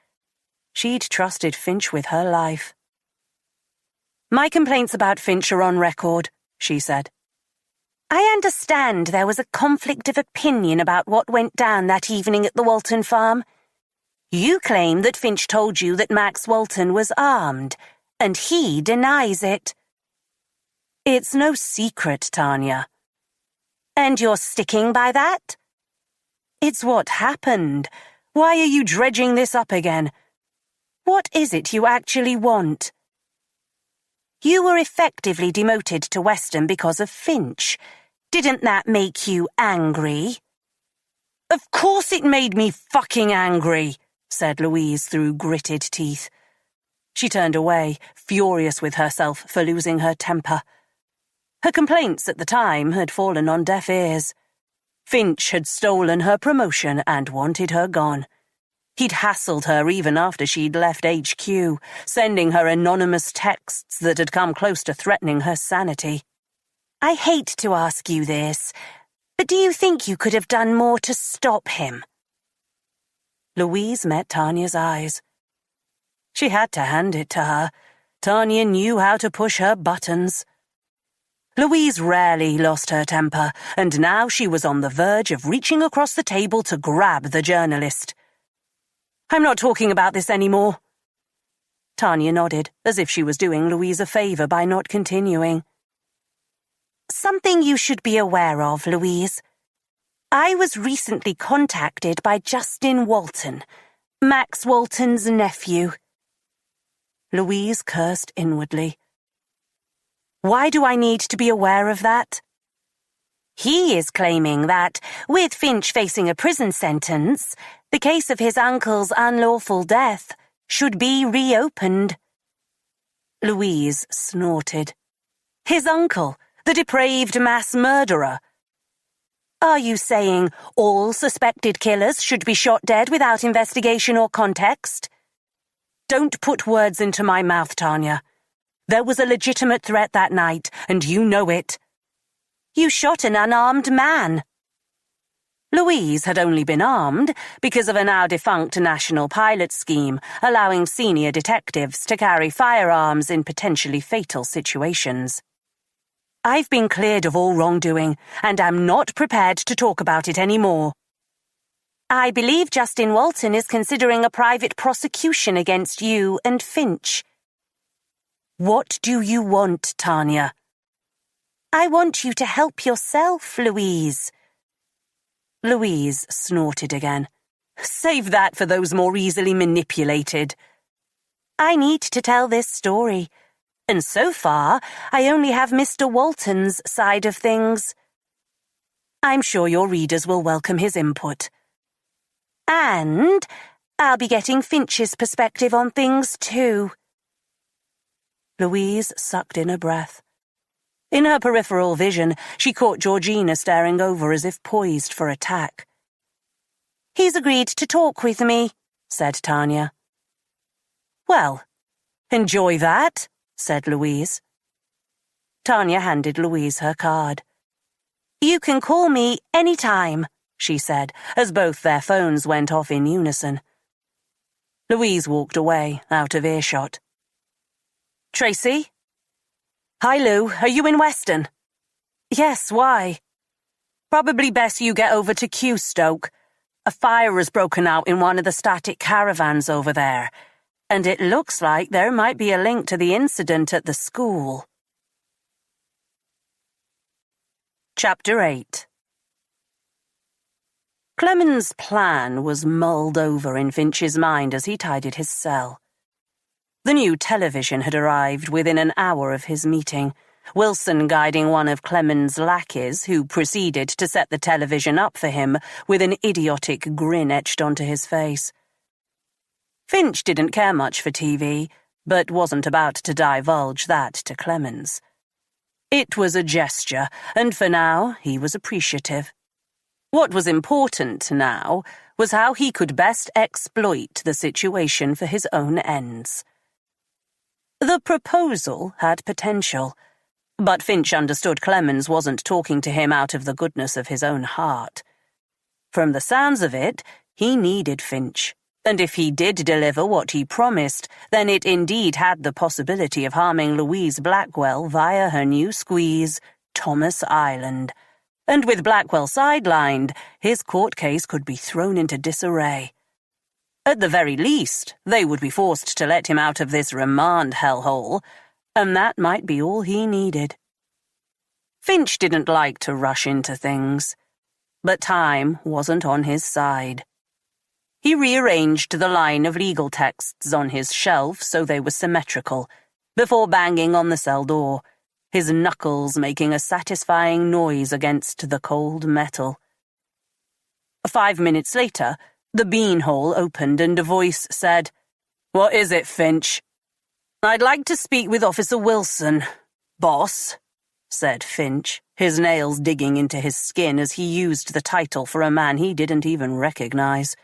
B: she'd trusted Finch with her life. "My complaints about Finch are on record," she said.
A: I understand there was a conflict of opinion about what went down that evening at the Walton farm. You claim that Finch told you that Max Walton was armed, and he denies it.
B: It's no secret, Tanya.
A: And you're sticking by that?
B: It's what happened. Why are you dredging this up again? What is it you actually want?
A: You were effectively demoted to Weston because of Finch. Didn't that make you angry?
B: Of course it made me fucking angry, said Louise through gritted teeth. She turned away, furious with herself for losing her temper. Her complaints at the time had fallen on deaf ears. Finch had stolen her promotion and wanted her gone. He'd hassled her even after she'd left HQ, sending her anonymous texts that had come close to threatening her sanity.
A: I hate to ask you this, but do you think you could have done more to stop him?
B: Louise met Tanya's eyes. She had to hand it to her. Tanya knew how to push her buttons. Louise rarely lost her temper, and now she was on the verge of reaching across the table to grab the journalist. I'm not talking about this anymore. Tanya nodded, as if she was doing Louise a favor by not continuing.
A: Something you should be aware of, Louise. I was recently contacted by Justin Walton, Max Walton's nephew.
B: Louise cursed inwardly. Why do I need to be aware of that?
A: He is claiming that, with Finch facing a prison sentence, the case of his uncle's unlawful death should be reopened.
B: Louise snorted. His uncle, the depraved mass murderer.
A: Are you saying all suspected killers should be shot dead without investigation or context?
B: Don't put words into my mouth, Tanya. There was a legitimate threat that night, and you know it.
A: You shot an unarmed man.
B: Louise had only been armed because of a now-defunct national pilot scheme allowing senior detectives to carry firearms in potentially fatal situations. I've been cleared of all wrongdoing, and am not prepared to talk about it anymore.
A: I believe Justin Walton is considering a private prosecution against you and Finch.
B: What do you want, Tanya?
A: I want you to help yourself, Louise.
B: Louise snorted again. Save that for those more easily manipulated.
A: I need to tell this story, and so far I only have Mr. Walton's side of things.
B: I'm sure your readers will welcome his input.
A: And I'll be getting Finch's perspective on things too.
B: Louise sucked in a breath. In her peripheral vision, she caught Georgina staring over as if poised for attack.
A: He's agreed to talk with me,
B: said Tanya. Well, enjoy that, said Louise. Tanya handed Louise her card.
A: You can call me any time,
B: she said, as both their phones went off in unison. Louise walked away, out of earshot. Tracy? Hi, Lou. Are you in Weston? Yes, why? Probably best you get over to Q-Stoke. A fire has broken out in one of the static caravans over there, and it looks like there might be a link to the incident at the school. Chapter 8. Clemen's plan was mulled over in Finch's mind as he tidied his cell.
A: The new television had arrived within an hour of his meeting, Wilson guiding one of Clemens' lackeys, who proceeded to set the television up for him with an idiotic grin etched onto his face. Finch didn't care much for TV, but wasn't about to divulge that to Clemens. It was a gesture, and for now he was appreciative. What was important now was how he could best exploit the situation for his own ends. The proposal had potential, but Finch understood Clemens wasn't talking to him out of the goodness of his own heart. From the sounds of it, he needed Finch, and if he did deliver what he promised, then it indeed had the possibility of harming Louise Blackwell via her new squeeze, Thomas Island. And with Blackwell sidelined, his court case could be thrown into disarray. At the very least, they would be forced to let him out of this remand hellhole, and that might be all he needed. Finch didn't like to rush into things, but time wasn't on his side. He rearranged the line of legal texts on his shelf so they were symmetrical, before banging on the cell door, his knuckles making a satisfying noise against the cold metal. 5 minutes later, the beanhole opened and a voice said, "What is it, Finch?" "I'd like to speak with Officer Wilson, boss," said Finch, his nails digging into his skin as he used the title for a man he didn't even recognize.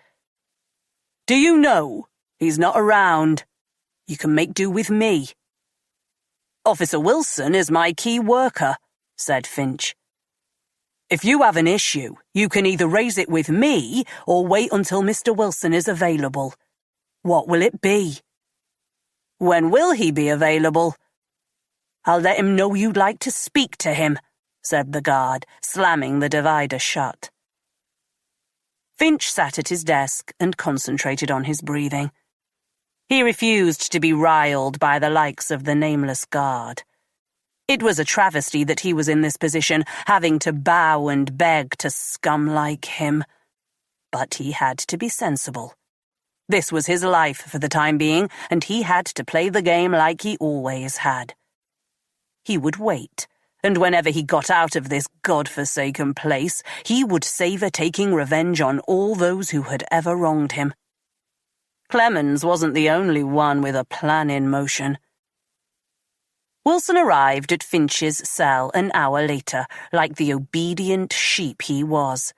A: "Do you know? He's not around. You can make do with me." "Officer Wilson is my key worker," said Finch. "If you have an issue, you can either raise it with me or wait until Mr. Wilson is available. What will it be?" "When will he be available?" "I'll let him know you'd like to speak to him," said the guard, slamming the divider shut. Finch sat at his desk and concentrated on his breathing. He refused to be riled by the likes of the nameless guard. It was a travesty that he was in this position, having to bow and beg to scum like him. But he had to be sensible. This was his life for the time being, and he had to play the game like he always had. He would wait, and whenever he got out of this God-forsaken place, he would savor taking revenge on all those who had ever wronged him. Clemens wasn't the only one with a plan in motion. Wilson arrived at Finch's cell an hour later, like the obedient sheep he was.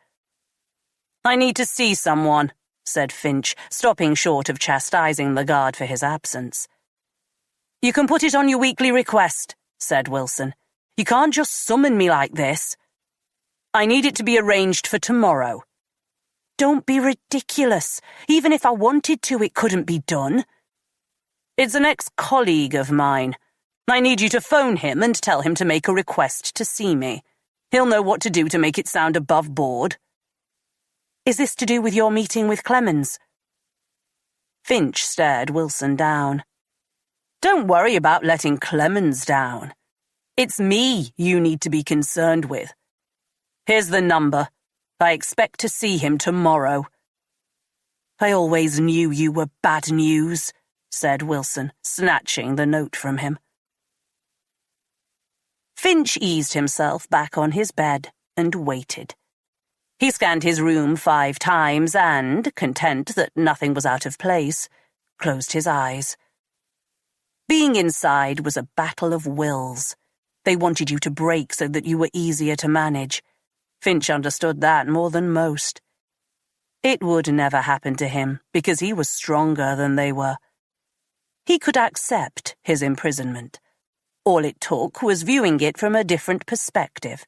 A: "I need to see someone," said Finch, stopping short of chastising the guard for his absence. "You can put it on your weekly request," said Wilson. "You can't just summon me like this." "I need it to be arranged for tomorrow." "Don't be ridiculous. Even if I wanted to, it couldn't be done." "It's an ex-colleague of mine. I need you to phone him and tell him to make a request to see me. He'll know what to do to make it sound above board." "Is this to do with your meeting with Clemens?" Finch stared Wilson down. "Don't worry about letting Clemens down. It's me you need to be concerned with. Here's the number. I expect to see him tomorrow." "I always knew you were bad news," said Wilson, snatching the note from him. Finch eased himself back on his bed and waited. He scanned his room 5 times and, content that nothing was out of place, closed his eyes. Being inside was a battle of wills. They wanted you to break so that you were easier to manage. Finch understood that more than most. It would never happen to him because he was stronger than they were. He could accept his imprisonment. All it took was viewing it from a different perspective.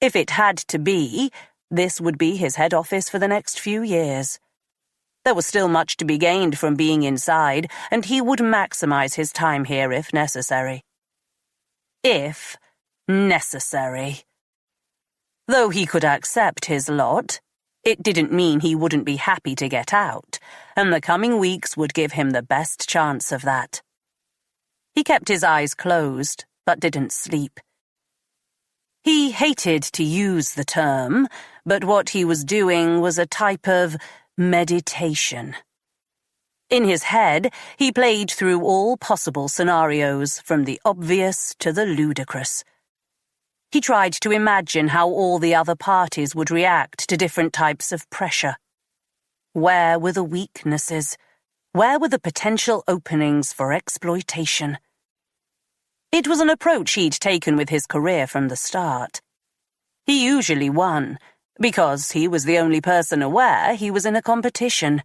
A: If it had to be, this would be his head office for the next few years. There was still much to be gained from being inside, and he would maximize his time here if necessary. If necessary. Though he could accept his lot, it didn't mean he wouldn't be happy to get out, and the coming weeks would give him the best chance of that. He kept his eyes closed, but didn't sleep. He hated to use the term, but what he was doing was a type of meditation. In his head, he played through all possible scenarios, from the obvious to the ludicrous. He tried to imagine how all the other parties would react to different types of pressure. Where were the weaknesses? Where were the potential openings for exploitation? It was an approach he'd taken with his career from the start. He usually won, because he was the only person aware he was in a competition.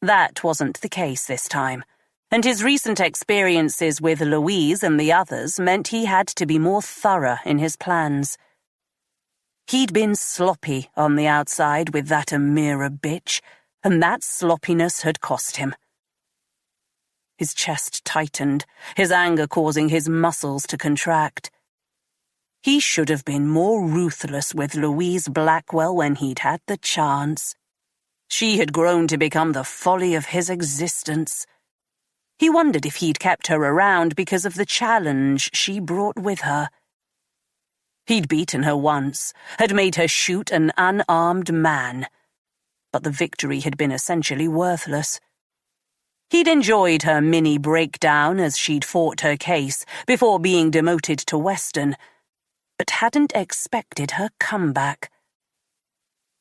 A: That wasn't the case this time, and his recent experiences with Louise and the others meant he had to be more thorough in his plans. He'd been sloppy on the outside with that Amira bitch, and that sloppiness had cost him. His chest tightened, his anger causing his muscles to contract. He should have been more ruthless with Louise Blackwell when he'd had the chance. She had grown to become the folly of his existence. He wondered if he'd kept her around because of the challenge she brought with her. He'd beaten her once, had made her shoot an unarmed man, but the victory had been essentially worthless. He'd enjoyed her mini breakdown as she'd fought her case before being demoted to Western, but hadn't expected her comeback.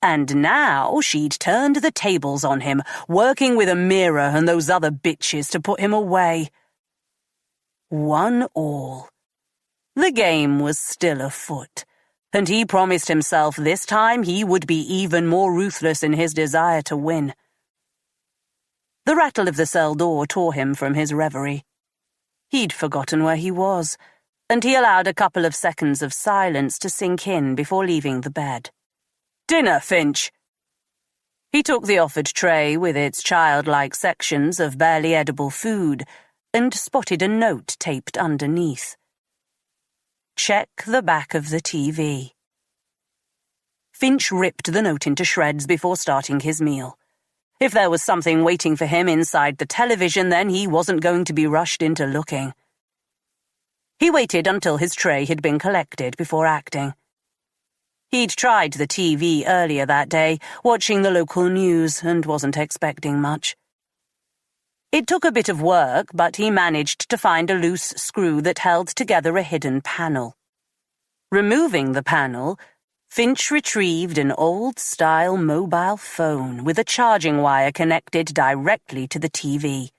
A: And now she'd turned the tables on him, working with Amira and those other bitches to put him away. 1-1. The game was still afoot, and he promised himself this time he would be even more ruthless in his desire to win. The rattle of the cell door tore him from his reverie. He'd forgotten where he was, and he allowed a couple of seconds of silence to sink in before leaving the bed. "Dinner, Finch." He took the offered tray with its childlike sections of barely edible food and spotted a note taped underneath. "Check the back of the TV." Finch ripped the note into shreds before starting his meal. If there was something waiting for him inside the television, then he wasn't going to be rushed into looking. He waited until his tray had been collected before acting. He'd tried the TV earlier that day, watching the local news, and wasn't expecting much. It took a bit of work, but he managed to find a loose screw that held together a hidden panel. Removing the panel, Finch retrieved an old-style mobile phone with a charging wire connected directly to the TV.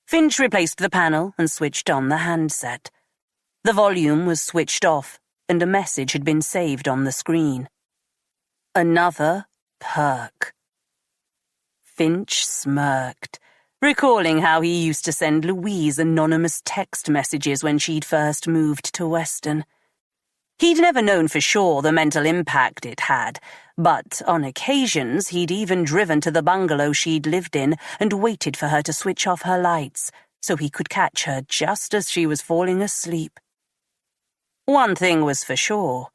A: Finch replaced the panel and switched on the handset. The volume was switched off, and a message had been saved on the screen. Another perk. Finch smirked, recalling how he used to send Louise anonymous text messages when she'd first moved to Western. He'd never known for sure the mental impact it had, but on occasions he'd even driven to the bungalow she'd lived in and waited for her to switch off her lights so he could catch her just as she was falling asleep. One thing was for sure.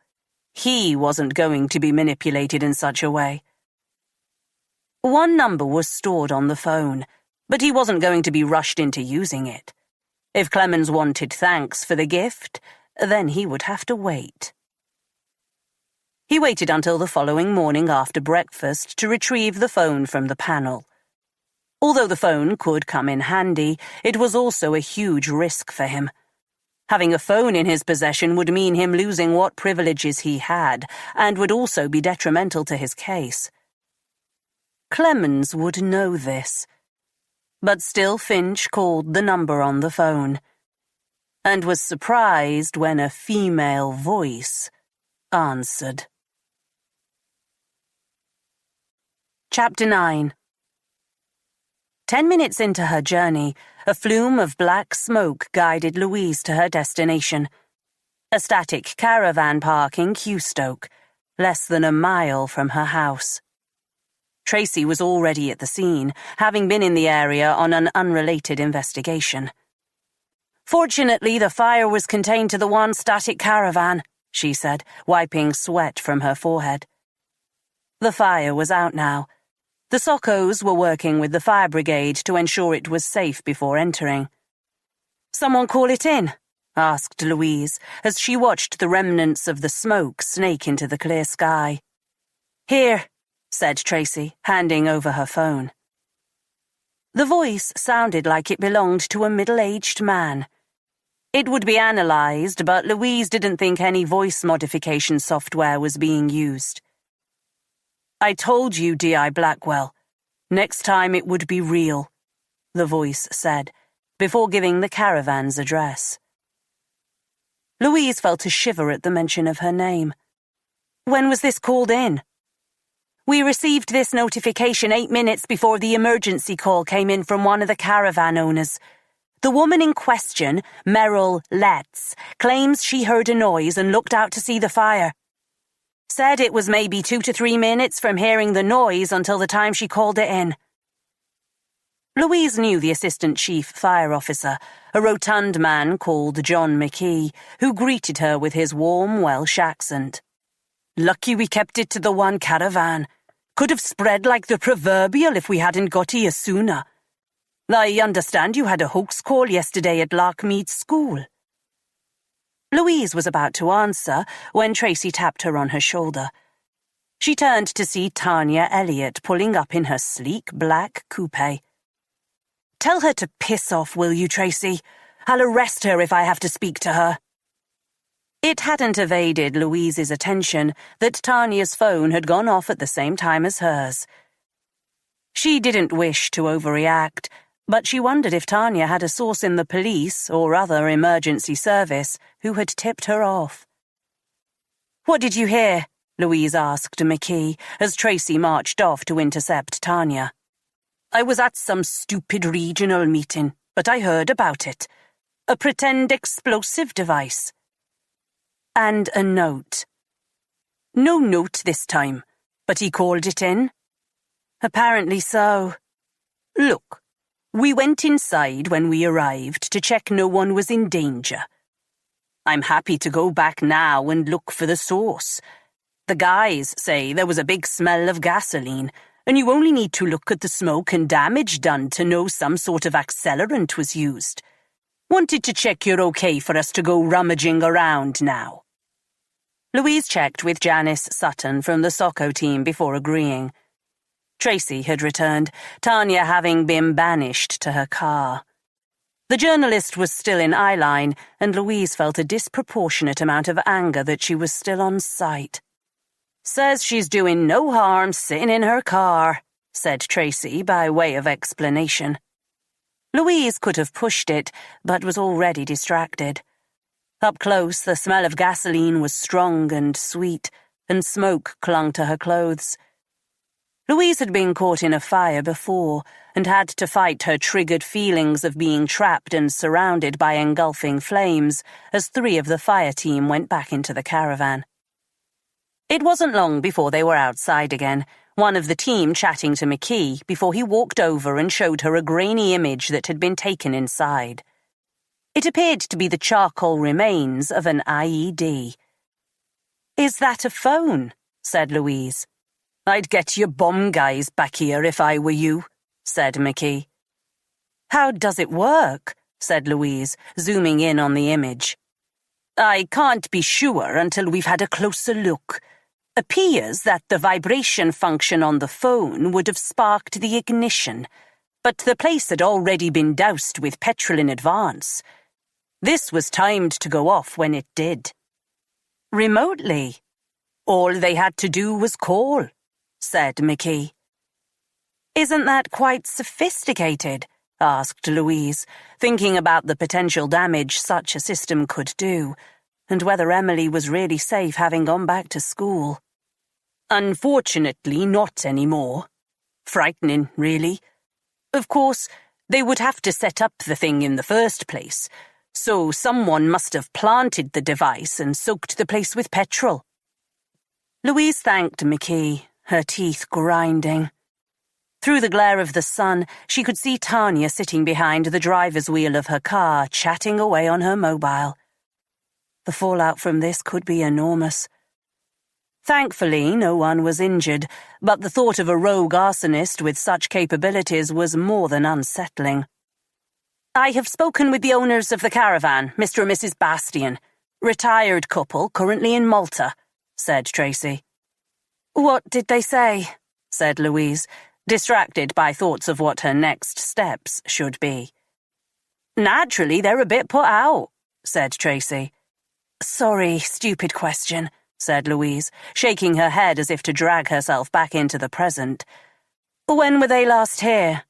A: He wasn't going to be manipulated in such a way. One number was stored on the phone, but he wasn't going to be rushed into using it. If Clemens wanted thanks for the gift, then he would have to wait. He waited until the following morning after breakfast to retrieve the phone from the panel. Although the phone could come in handy, it was also a huge risk for him. Having a phone in his possession would mean him losing what privileges he had, and would also be detrimental to his case. Clemens would know this. But still Finch called the number on the phone, and was surprised when a female voice answered. Chapter 9. 10 minutes into her journey, a flume of black smoke guided Louise to her destination. A static caravan park in Qstoke, less than a mile from her house. Tracy was already at the scene, having been in the area on an unrelated investigation. "Fortunately, the fire was contained to the one static caravan," she said, wiping sweat from her forehead. The fire was out now. The Sockos were working with the fire brigade to ensure it was safe before entering. "Someone call it in?" asked Louise, as she watched the remnants of the smoke snake into the clear sky. "Here," said Tracy, handing over her phone. The voice sounded like it belonged to a middle-aged man. It would be analysed, but Louise didn't think any voice modification software was being used. "I told you, D.I. Blackwell. Next time it would be real," the voice said, before giving the caravan's address. Louise felt a shiver at the mention of her name. "When was this called in?" "We received this notification 8 minutes before the emergency call came in from one of the caravan owners. The woman in question, Merrill Letts, claims she heard a noise and looked out to see the fire. Said it was maybe 2 to 3 minutes from hearing the noise until the time she called it in." Louise knew the assistant chief fire officer, a rotund man called John McKee, who greeted her with his warm Welsh accent. "Lucky we kept it to the one caravan. Could have spread like the proverbial if we hadn't got here sooner. I understand you had a hoax call yesterday at Larkmead School." Louise was about to answer when Tracy tapped her on her shoulder. She turned to see Tanya Elliott pulling up in her sleek black coupe. "Tell her to piss off, will you, Tracy? I'll arrest her if I have to speak to her." It hadn't evaded Louise's attention that Tanya's phone had gone off at the same time as hers. She didn't wish to overreact, but she wondered if Tanya had a source in the police or other emergency service who had tipped her off. "What did you hear?" Louise asked McKee as Tracy marched off to intercept Tanya. "I was at some stupid regional meeting, but I heard about it. A pretend explosive device." "And a note." "No note this time, but he called it in." "Apparently so." "Look, we went inside when we arrived to check no one was in danger. I'm happy to go back now and look for the source. The guys say there was a big smell of gasoline, and you only need to look at the smoke and damage done to know some sort of accelerant was used. Wanted to check you're okay for us to go rummaging around now." Louise checked with Janice Sutton from the Socco team before agreeing. Tracy had returned, Tanya having been banished to her car. The journalist was still in eyeline, and Louise felt a disproportionate amount of anger that she was still on sight. "Says she's doing no harm sitting in her car," said Tracy by way of explanation. Louise could have pushed it, but was already distracted. Up close, the smell of gasoline was strong and sweet, and smoke clung to her clothes. Louise had been caught in a fire before, and had to fight her triggered feelings of being trapped and surrounded by engulfing flames as 3 of the fire team went back into the caravan. It wasn't long before they were outside again, one of the team chatting to McKee before he walked over and showed her a grainy image that had been taken inside. It appeared to be the charcoal remains of an IED. "Is that a phone?" said Louise. "I'd get your bomb guys back here if I were you," said McKee. "How does it work?" said Louise, zooming in on the image. "I can't be sure until we've had a closer look. Appears that the vibration function on the phone would have sparked the ignition, but the place had already been doused with petrol in advance. This was timed to go off when it did." "Remotely?" "All they had to do was call," said McKee. "Isn't that quite sophisticated?" asked Louise, thinking about the potential damage such a system could do, and whether Emily was really safe having gone back to school. "Unfortunately, not anymore. Frightening, really. Of course, they would have to set up the thing in the first place, so someone must have planted the device and soaked the place with petrol." Louise thanked McKee, her teeth grinding. Through the glare of the sun, she could see Tanya sitting behind the driver's wheel of her car, chatting away on her mobile. The fallout from this could be enormous. Thankfully, no one was injured, but the thought of a rogue arsonist with such capabilities was more than unsettling. "I have spoken with the owners of the caravan, Mr. and Mrs. Bastian. Retired couple, currently in Malta," said Tracy. "What did they say?" said Louise.
B: distracted by thoughts of what her next steps should be. "Naturally, they're a bit put out," said Tracy. "Sorry, stupid question," said Louise, shaking her head as if to drag herself back into the present. "When were they last here?"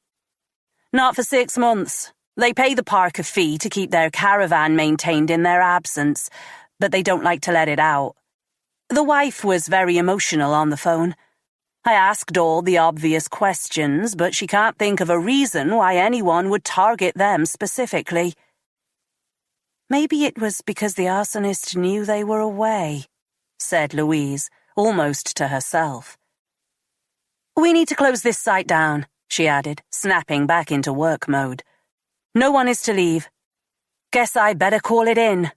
B: "Not for 6 months. They pay the park a fee to keep their caravan maintained in their absence, but they don't like to let it out. The wife was very emotional on the phone. I asked all the obvious questions, but she can't think of a reason why anyone would target them specifically." "Maybe it was because the arsonist knew they were away," said Louise, almost to herself. "We need to close this site down," she added, snapping back into work mode. "No one is to leave. Guess I better call it in."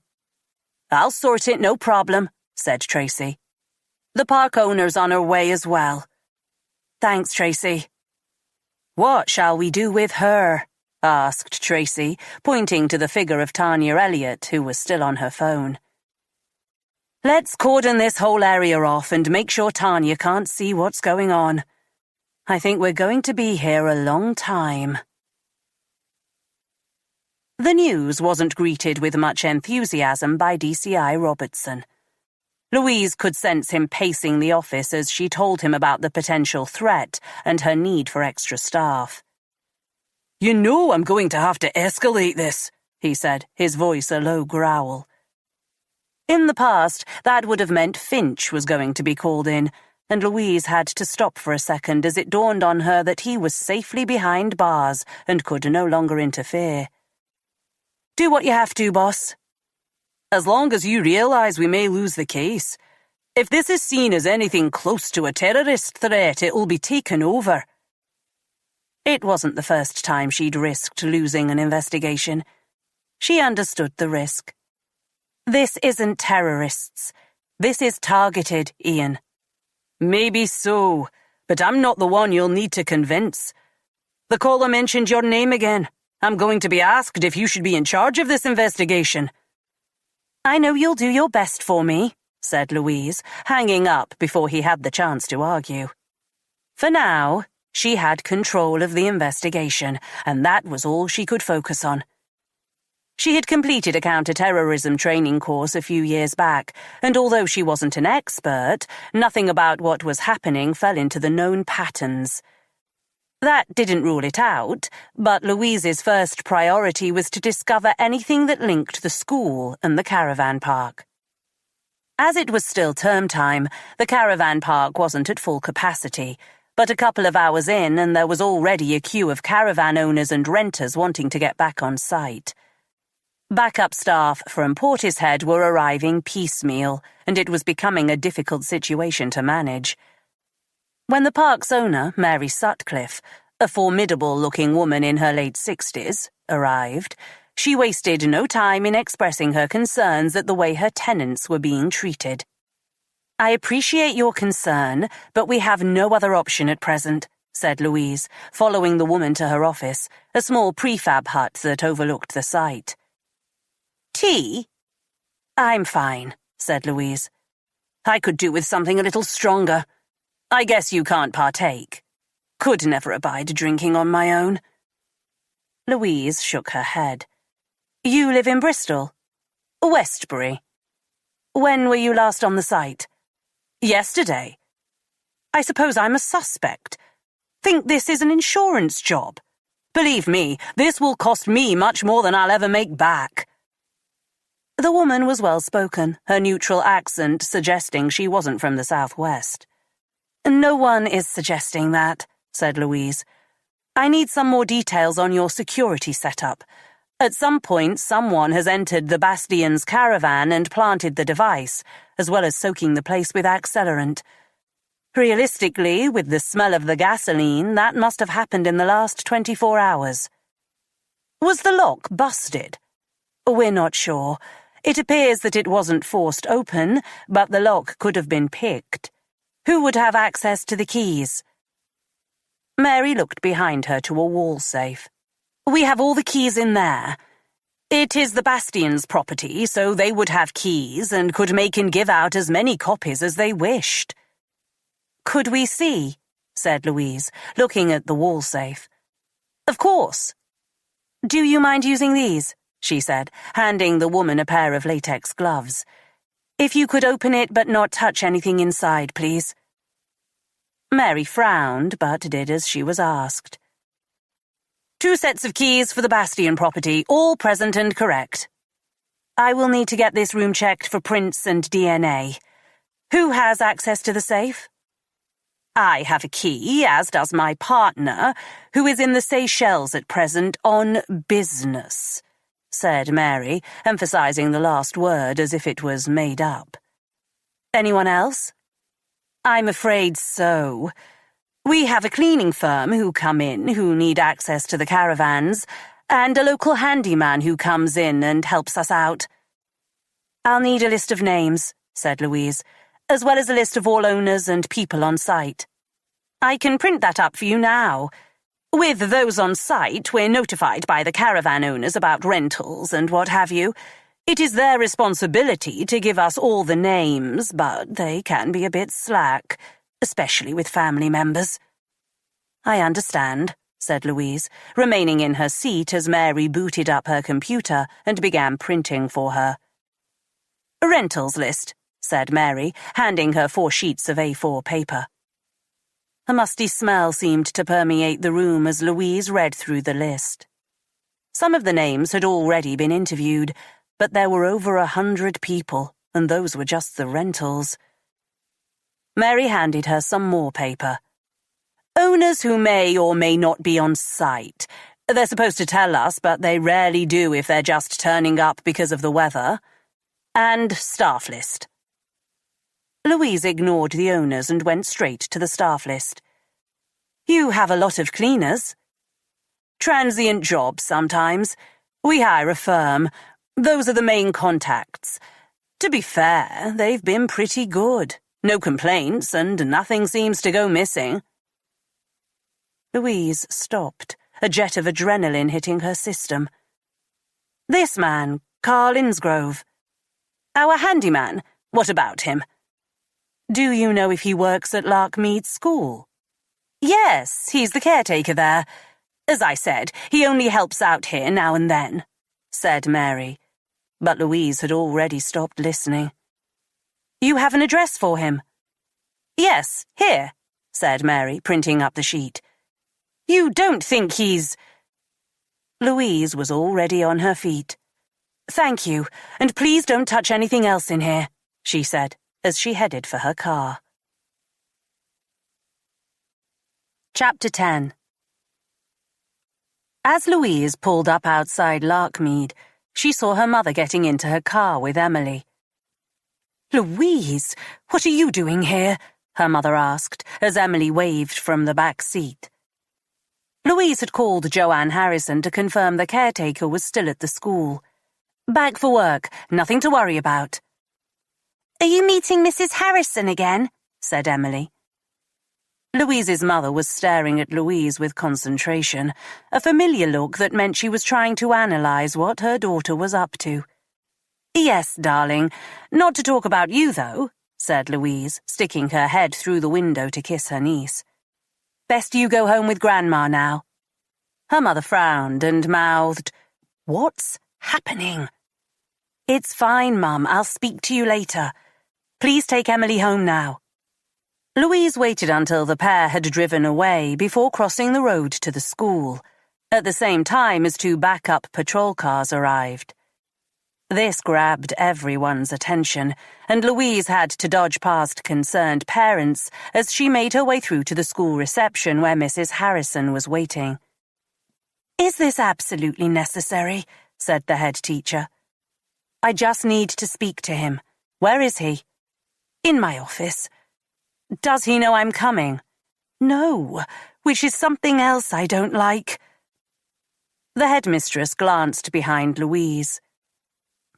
B: "I'll sort it, no problem," said Tracy. "The park owner's on her way as well." "Thanks, Tracy." "What shall we do with her?" asked Tracy, pointing to the figure of Tanya Elliott, who was still on her phone. "Let's cordon this whole area off and make sure Tanya can't see what's going on. I think we're going to be here a long time." The news wasn't greeted with much enthusiasm by DCI Robertson. Louise could sense him pacing the office as she told him about the potential threat and her need for extra staff. "You know I'm going to have to escalate this," he said, his voice a low growl. In the past, that would have meant Finch was going to be called in, and Louise had to stop for a second as it dawned on her that he was safely behind bars and could no longer interfere. "Do what you have to, boss." "As long as you realize we may lose the case. If this is seen as anything close to a terrorist threat, it will be taken over." It wasn't the first time she'd risked losing an investigation. She understood the risk. This isn't terrorists. This is targeted, Ian. "Maybe so, but I'm not the one you'll need to convince. The caller mentioned your name again. I'm going to be asked if you should be in charge of this investigation." "I know you'll do your best for me," said Louise, hanging up before he had the chance to argue. For now, she had control of the investigation, and that was all she could focus on. She had completed a counter-terrorism training course a few years back, and although she wasn't an expert, nothing about what was happening fell into the known patterns. That didn't rule it out, but Louise's first priority was to discover anything that linked the school and the caravan park. As it was still term time, the caravan park wasn't at full capacity, but a couple of hours in and there was already a queue of caravan owners and renters wanting to get back on site. Backup staff from Portishead were arriving piecemeal, and it was becoming a difficult situation to manage. When the park's owner, Mary Sutcliffe, a formidable-looking woman in her late 60s, arrived, she wasted no time in expressing her concerns at the way her tenants were being treated. "I appreciate your concern, but we have no other option at present," said Louise, following the woman to her office, a small prefab hut that overlooked the site. "Tea?" "I'm fine," said Louise. "I could do with something a little stronger. I guess you can't partake. Could never abide drinking on my own." Louise shook her head. "You live in Bristol?" "Westbury." "When were you last on the site?" "Yesterday." "I suppose I'm a suspect. Think this is an insurance job. Believe me, this will cost me much more than I'll ever make back." The woman was well-spoken, her neutral accent suggesting she wasn't from the southwest. "No one is suggesting that," said Louise. "I need some more details on your security setup. At some point, someone has entered the Bastion's caravan and planted the device, as well as soaking the place with accelerant. Realistically, with the smell of the gasoline, that must have happened in the last 24 hours. Was the lock busted? We're not sure. It appears that it wasn't forced open, but the lock could have been picked. Who would have access to the keys?" Mary looked behind her to a wall safe. "We have all the keys in there. It is the Bastion's property, so they would have keys and could make and give out as many copies as they wished." "Could we see?" said Louise, looking at the wall safe. Of course. Do you mind using these? She said, handing the woman a pair of latex gloves. If you could open it but not touch anything inside, please. Mary frowned, but did as she was asked. 2 sets of keys for the Bastion property, all present and correct. I will need to get this room checked for prints and DNA. Who has access to the safe? I have a key, as does my partner, who is in the Seychelles at present on business, said Mary, emphasizing the last word as if it was made up. Anyone else? I'm afraid so. We have a cleaning firm who come in, who need access to the caravans, and a local handyman who comes in and helps us out. I'll need a list of names, said Louise, as well as a list of all owners and people on site. I can print that up for you now. With those on site, we're notified by the caravan owners about rentals and what have you. It is their responsibility to give us all the names, but they can be a bit slack, especially with family members. I understand, said Louise, remaining in her seat as Mary booted up her computer and began printing for her. Rentals list, said Mary, handing her 4 sheets of A4 paper. A musty smell seemed to permeate the room as Louise read through the list. Some of the names had already been interviewed, but there were over 100 people, and those were just the rentals. Mary handed her some more paper. Owners who may or may not be on site. They're supposed to tell us, but they rarely do if they're just turning up because of the weather. And staff list. Louise ignored the owners and went straight to the staff list. You have a lot of cleaners. Transient jobs sometimes. We hire a firm. Those are the main contacts. To be fair, they've been pretty good. No complaints, and nothing seems to go missing. Louise stopped, a jet of adrenaline hitting her system. This man, Carl Innsgrove. Our handyman, what about him? Do you know if he works at Larkmead School? Yes, he's the caretaker there. As I said, he only helps out here now and then, said Mary. But Louise had already stopped listening. You have an address for him? Yes, here, said Mary, printing up the sheet. You don't think he's... Louise was already on her feet. Thank you, and please don't touch anything else in here, she said, as she headed for her car. Chapter 10. As Louise pulled up outside Larkmead, she saw her mother getting into her car with Emily. Louise, what are you doing here? Her mother asked, as Emily waved from the back seat. Louise had called Joanne Harrison to confirm the caretaker was still at the school. Back for work, nothing to worry about. Are you meeting Mrs. Harrison again? Said Emily. Louise's mother was staring at Louise with concentration, a familiar look that meant she was trying to analyze what her daughter was up to. Yes, darling. Not to talk about you, though, said Louise, sticking her head through the window to kiss her niece. Best you go home with Grandma now. Her mother frowned and mouthed, What's happening? It's fine, Mum. I'll speak to you later. Please take Emily home now. Louise waited until the pair had driven away before crossing the road to the school, at the same time as 2 backup patrol cars arrived. This grabbed everyone's attention, and Louise had to dodge past concerned parents as she made her way through to the school reception where Mrs. Harrison was waiting. Is this absolutely necessary? Said the head teacher. I just need to speak to him. Where is he? In my office. Does he know I'm coming? No, which is something else I don't like. The headmistress glanced behind Louise.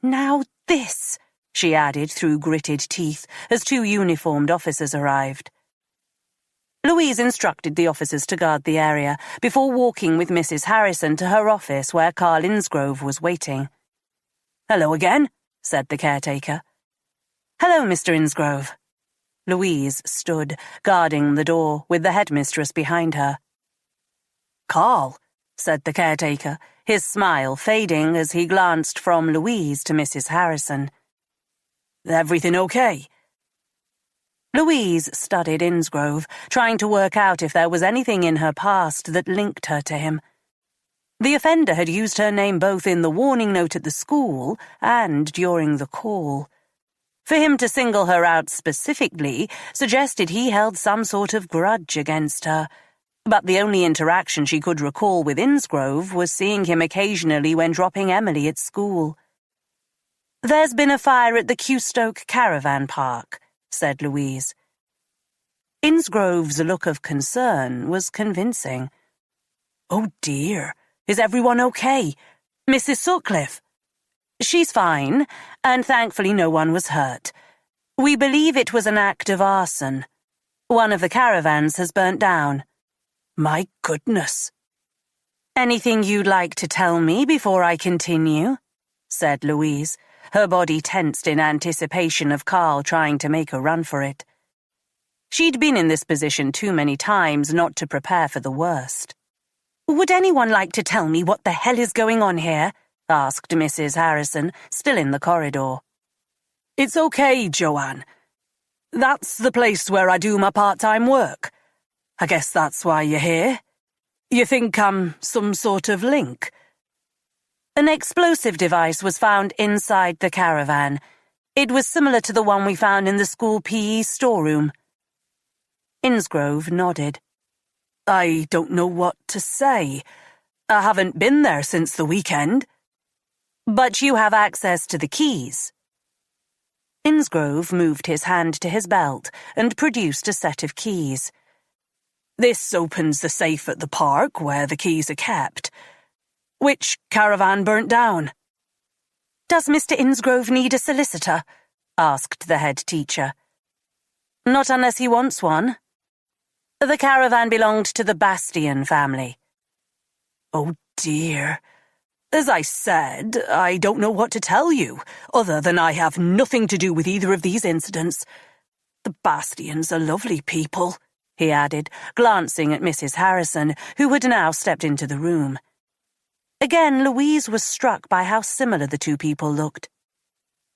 B: Now this, she added through gritted teeth as 2 uniformed officers arrived. Louise instructed the officers to guard the area before walking with Mrs. Harrison to her office where Carl Innsgrove was waiting. Hello again, said the caretaker. Hello, Mr. Innsgrove.
A: Louise stood, guarding the door, with the headmistress behind her. "Carl," said the caretaker, his smile fading as he glanced from Louise to Mrs. Harrison. "Everything okay?" Louise studied Innsgrove, trying to work out if there was anything in her past that linked her to him. The offender had used her name both in the warning note at the school and during the call. For him to single her out specifically suggested he held some sort of grudge against her, but the only interaction she could recall with Innsgrove was seeing him occasionally when dropping Emily at school. "There's been a fire at the Qstoke Caravan Park," said Louise. Innsgrove's look of concern was convincing. "Oh dear, is everyone okay? Mrs. Sutcliffe?" "She's fine, and thankfully no one was hurt. We believe it was an act of arson. One of the caravans has burnt down." "My goodness." "Anything you'd like to tell me before I continue?" said Louise, her body tensed in anticipation of Carl trying to make a run for it. She'd been in this position too many times not to prepare for the worst. "Would anyone like to tell me what the hell is going on here?" asked Mrs. Harrison, still in the corridor. "It's okay, Joanne. That's the place where I do my part-time work. I guess that's why you're here. You think I'm some sort of link?" An explosive device was found inside the caravan. It was similar to the one we found in the school PE storeroom. Innsgrove nodded. "I don't know what to say. I haven't been there since the weekend." "But you have access to the keys." Innsgrove moved his hand to his belt and produced a set of keys. "This opens the safe at the park where the keys are kept. Which caravan burnt down?" "Does Mr. Innsgrove need a solicitor?" asked the head teacher. "Not unless he wants one. The caravan belonged to the Bastian family." "Oh dear. As I said, I don't know what to tell you, other than I have nothing to do with either of these incidents. The Bastians are lovely people," he added, glancing at Mrs. Harrison, who had now stepped into the room. Again, Louise was struck by how similar the two people looked.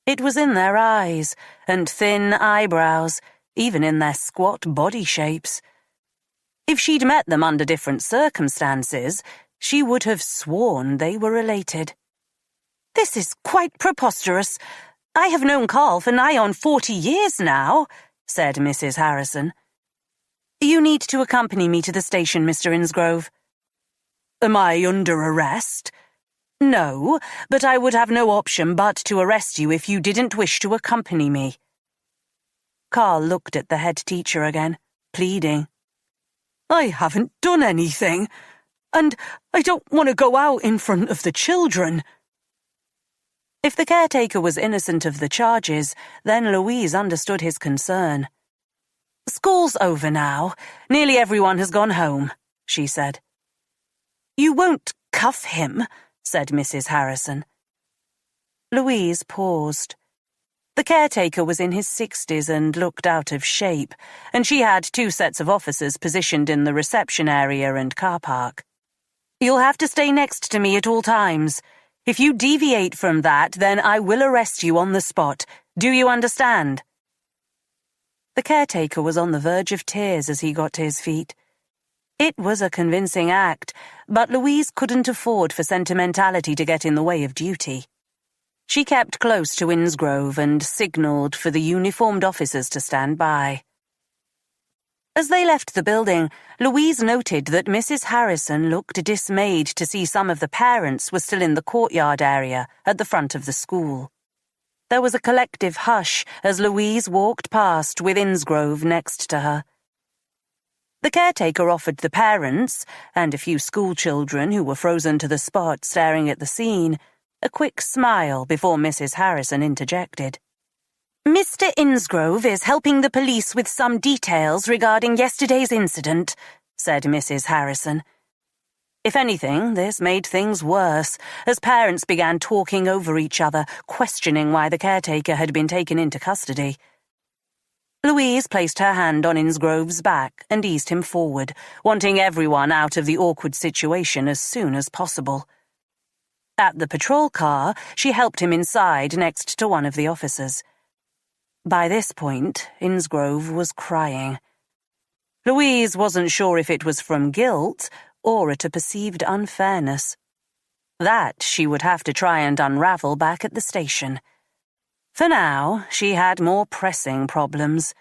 A: It was in their eyes and thin eyebrows, even in their squat body shapes. If she'd met them under different circumstances, she would have sworn they were related. "This is quite preposterous. I have known Carl for nigh on 40 years now," said Mrs. Harrison. "You need to accompany me to the station, Mr. Innsgrove." "Am I under arrest?" "No, but I would have no option but to arrest you if you didn't wish to accompany me." Carl looked at the head teacher again, pleading. "I haven't done anything, and I don't want to go out in front of the children." If the caretaker was innocent of the charges, then Louise understood his concern. "School's over now. Nearly everyone has gone home," she said. "You won't cuff him," said Mrs. Harrison. Louise paused. The caretaker was in his 60s and looked out of shape, and she had 2 sets of officers positioned in the reception area and car park. "You'll have to stay next to me at all times. If you deviate from that, then I will arrest you on the spot. Do you understand?" The caretaker was on the verge of tears as he got to his feet. It was a convincing act, but Louise couldn't afford for sentimentality to get in the way of duty. She kept close to Innsgrove and signalled for the uniformed officers to stand by. As they left the building, Louise noted that Mrs. Harrison looked dismayed to see some of the parents were still in the courtyard area at the front of the school. There was a collective hush as Louise walked past with Innsgrove next to her. The caretaker offered the parents, and a few schoolchildren who were frozen to the spot staring at the scene, a quick smile before Mrs. Harrison interjected. "Mr. Innsgrove is helping the police with some details regarding yesterday's incident," said Mrs. Harrison. If anything, this made things worse, as parents began talking over each other, questioning why the caretaker had been taken into custody.
B: Louise placed her hand on Innsgrove's back and eased him forward, wanting everyone out of the awkward situation as soon as possible. At the patrol car, she helped him inside next to one of the officers. By this point, Innsgrove was crying. Louise wasn't sure if it was from guilt or at a perceived unfairness. That she would have to try and unravel back at the station. For now, she had more pressing problems.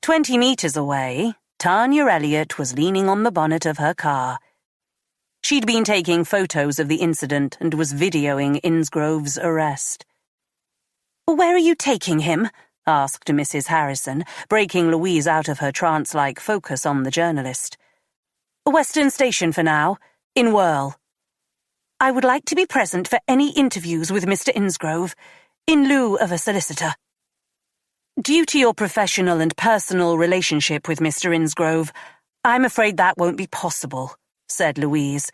B: 20 meters away, Tanya Elliott was leaning on the bonnet of her car. She'd been taking photos of the incident and was videoing Innsgrove's arrest. "Where are you taking him?" asked Mrs. Harrison, breaking Louise out of her trance-like focus on the journalist. "Western Station for now, in Whirl. I would like to be present for any interviews with Mr. Innsgrove, in lieu of a solicitor." "Due to your professional and personal relationship with Mr. Innsgrove, I'm afraid that won't be possible," said Louise,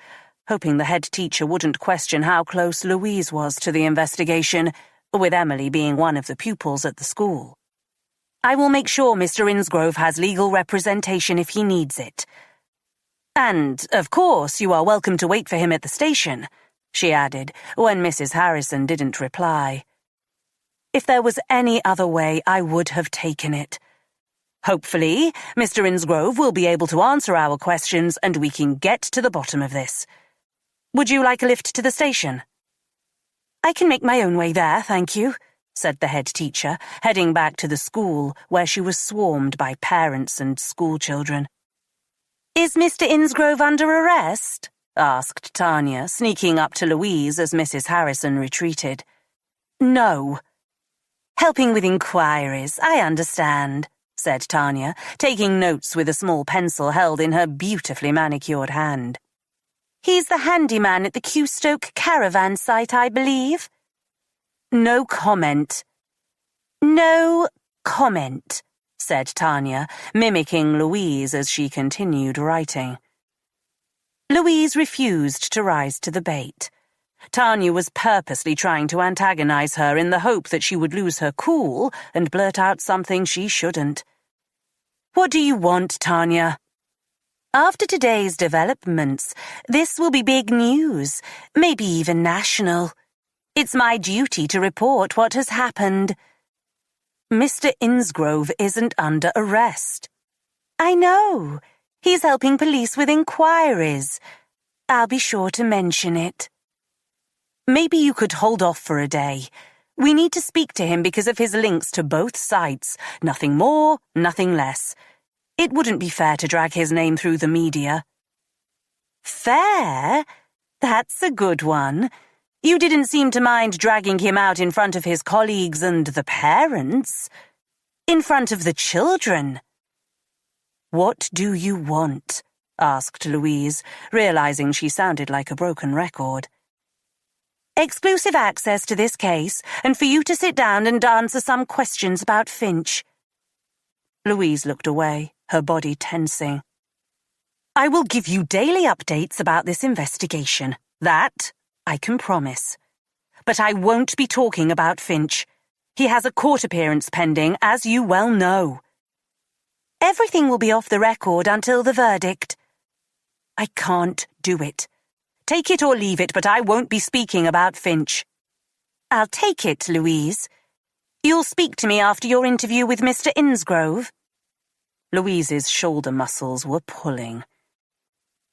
B: hoping the head teacher wouldn't question how close Louise was to the investigation, with Emily being one of the pupils at the school. "I will make sure Mr. Innsgrove has legal representation if he needs it. And, of course, you are welcome to wait for him at the station," she added, when Mrs. Harrison didn't reply. "If there was any other way, I would have taken it. Hopefully, Mr. Innsgrove will be able to answer our questions and we can get to the bottom of this. Would you like a lift to the station?" "I can make my own way there, thank you," said the head teacher, heading back to the school where she was swarmed by parents and schoolchildren. "Is Mr. Innsgrove under arrest?" asked Tanya, sneaking up to Louise as Mrs. Harrison retreated. "No." "Helping with inquiries, I understand," said Tanya, taking notes with a small pencil held in her beautifully manicured hand. "He's the handyman at the Qstoke caravan site, I believe." "No comment." "No comment," said Tanya, mimicking Louise as she continued writing. Louise refused to rise to the bait. Tanya was purposely trying to antagonize her in the hope that she would lose her cool and blurt out something she shouldn't. "What do you want, Tanya?" "After today's developments, this will be big news, maybe even national. It's my duty to report what has happened." "Mr. Innsgrove isn't under arrest." "I know. He's helping police with inquiries. I'll be sure to mention it." "Maybe you could hold off for a day. We need to speak to him because of his links to both sites. Nothing more, nothing less. It wouldn't be fair to drag his name through the media." "Fair? That's a good one. You didn't seem to mind dragging him out in front of his colleagues and the parents. In front of the children." "What do you want?" asked Louise, realizing she sounded like a broken record. "Exclusive access to this case, and for you to sit down and answer some questions about Finch." Louise looked away, her body tensing. "I will give you daily updates about this investigation. That I can promise. But I won't be talking about Finch. He has a court appearance pending, as you well know." "Everything will be off the record until the verdict." "I can't do it. Take it or leave it, but I won't be speaking about Finch." "I'll take it, Louise. You'll speak to me after your interview with Mr. Innsgrove?" Louise's shoulder muscles were pulling.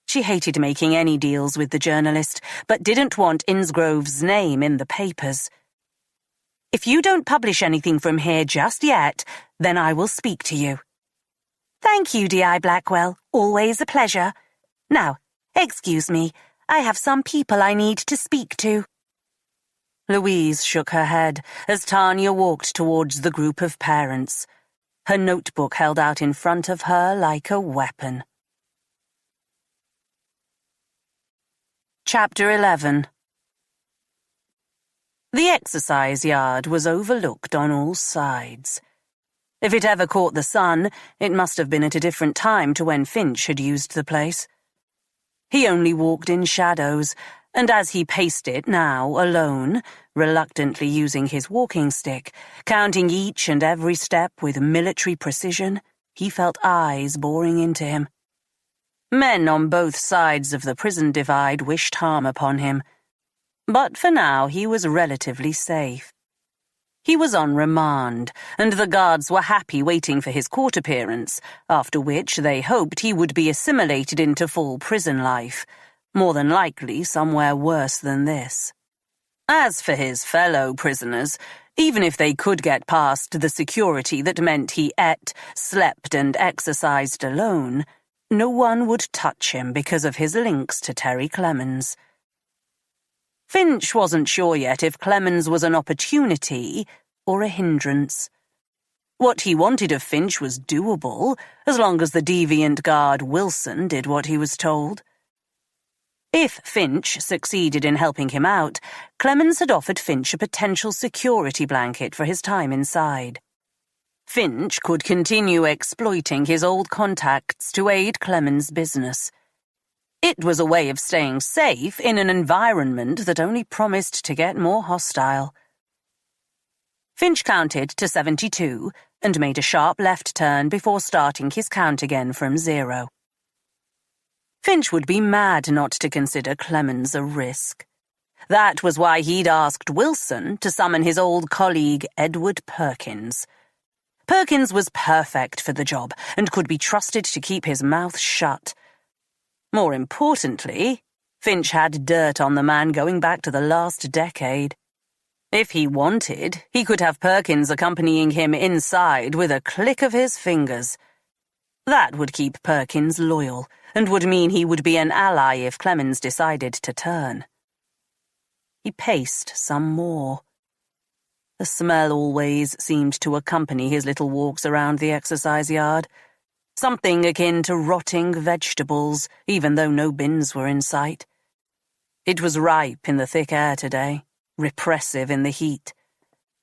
B: She hated making any deals with the journalist, but didn't want Innsgrove's name in the papers. "If you don't publish anything from here just yet, then I will speak to you." "Thank you, D.I. Blackwell. Always a pleasure. Now, excuse me. I have some people I need to speak to." Louise shook her head as Tanya walked towards the group of parents, her notebook held out in front of her like a weapon. Chapter 11. The exercise yard was overlooked on all sides. If it ever caught the sun, it must have been at a different time to when Finch had used the place. He only walked in shadows, and as he paced it now alone, reluctantly using his walking stick, counting each and every step with military precision, he felt eyes boring into him. Men on both sides of the prison divide wished harm upon him, but for now he was relatively safe. He was on remand, and the guards were happy waiting for his court appearance, after which they hoped he would be assimilated into full prison life, more than likely somewhere worse than this. As for his fellow prisoners, even if they could get past the security that meant he ate, slept, and exercised alone, no one would touch him because of his links to Terry Clemens. Finch wasn't sure yet if Clemens was an opportunity or a hindrance. What he wanted of Finch was doable, as long as the deviant guard Wilson did what he was told. If Finch succeeded in helping him out, Clemens had offered Finch a potential security blanket for his time inside. Finch could continue exploiting his old contacts to aid Clemens' business. It was a way of staying safe in an environment that only promised to get more hostile. Finch counted to 72 and made a sharp left turn before starting his count again from 0. Finch would be mad not to consider Clemens a risk. That was why he'd asked Wilson to summon his old colleague Edward Perkins. Perkins was perfect for the job and could be trusted to keep his mouth shut. More importantly, Finch had dirt on the man going back to the last decade. If he wanted, he could have Perkins accompanying him inside with a click of his fingers. That would keep Perkins loyal, and would mean he would be an ally if Clemens decided to turn. He paced some more. The smell always seemed to accompany his little walks around the exercise yard. Something akin to rotting vegetables, even though no bins were in sight. It was ripe in the thick air today, repressive in the heat.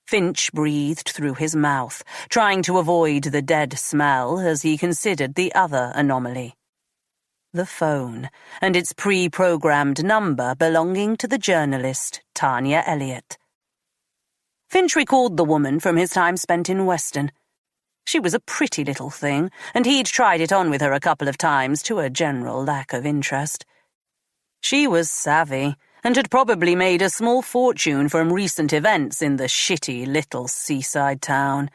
B: Finch breathed through his mouth, trying to avoid the dead smell as he considered the other anomaly. The phone, and its pre-programmed number belonging to the journalist Tanya Elliott. Finch recalled the woman from his time spent in Weston. She was a pretty little thing, and he'd tried it on with her a couple of times to a general lack of interest. She was savvy, and had probably made a small fortune from recent events in the shitty little seaside town.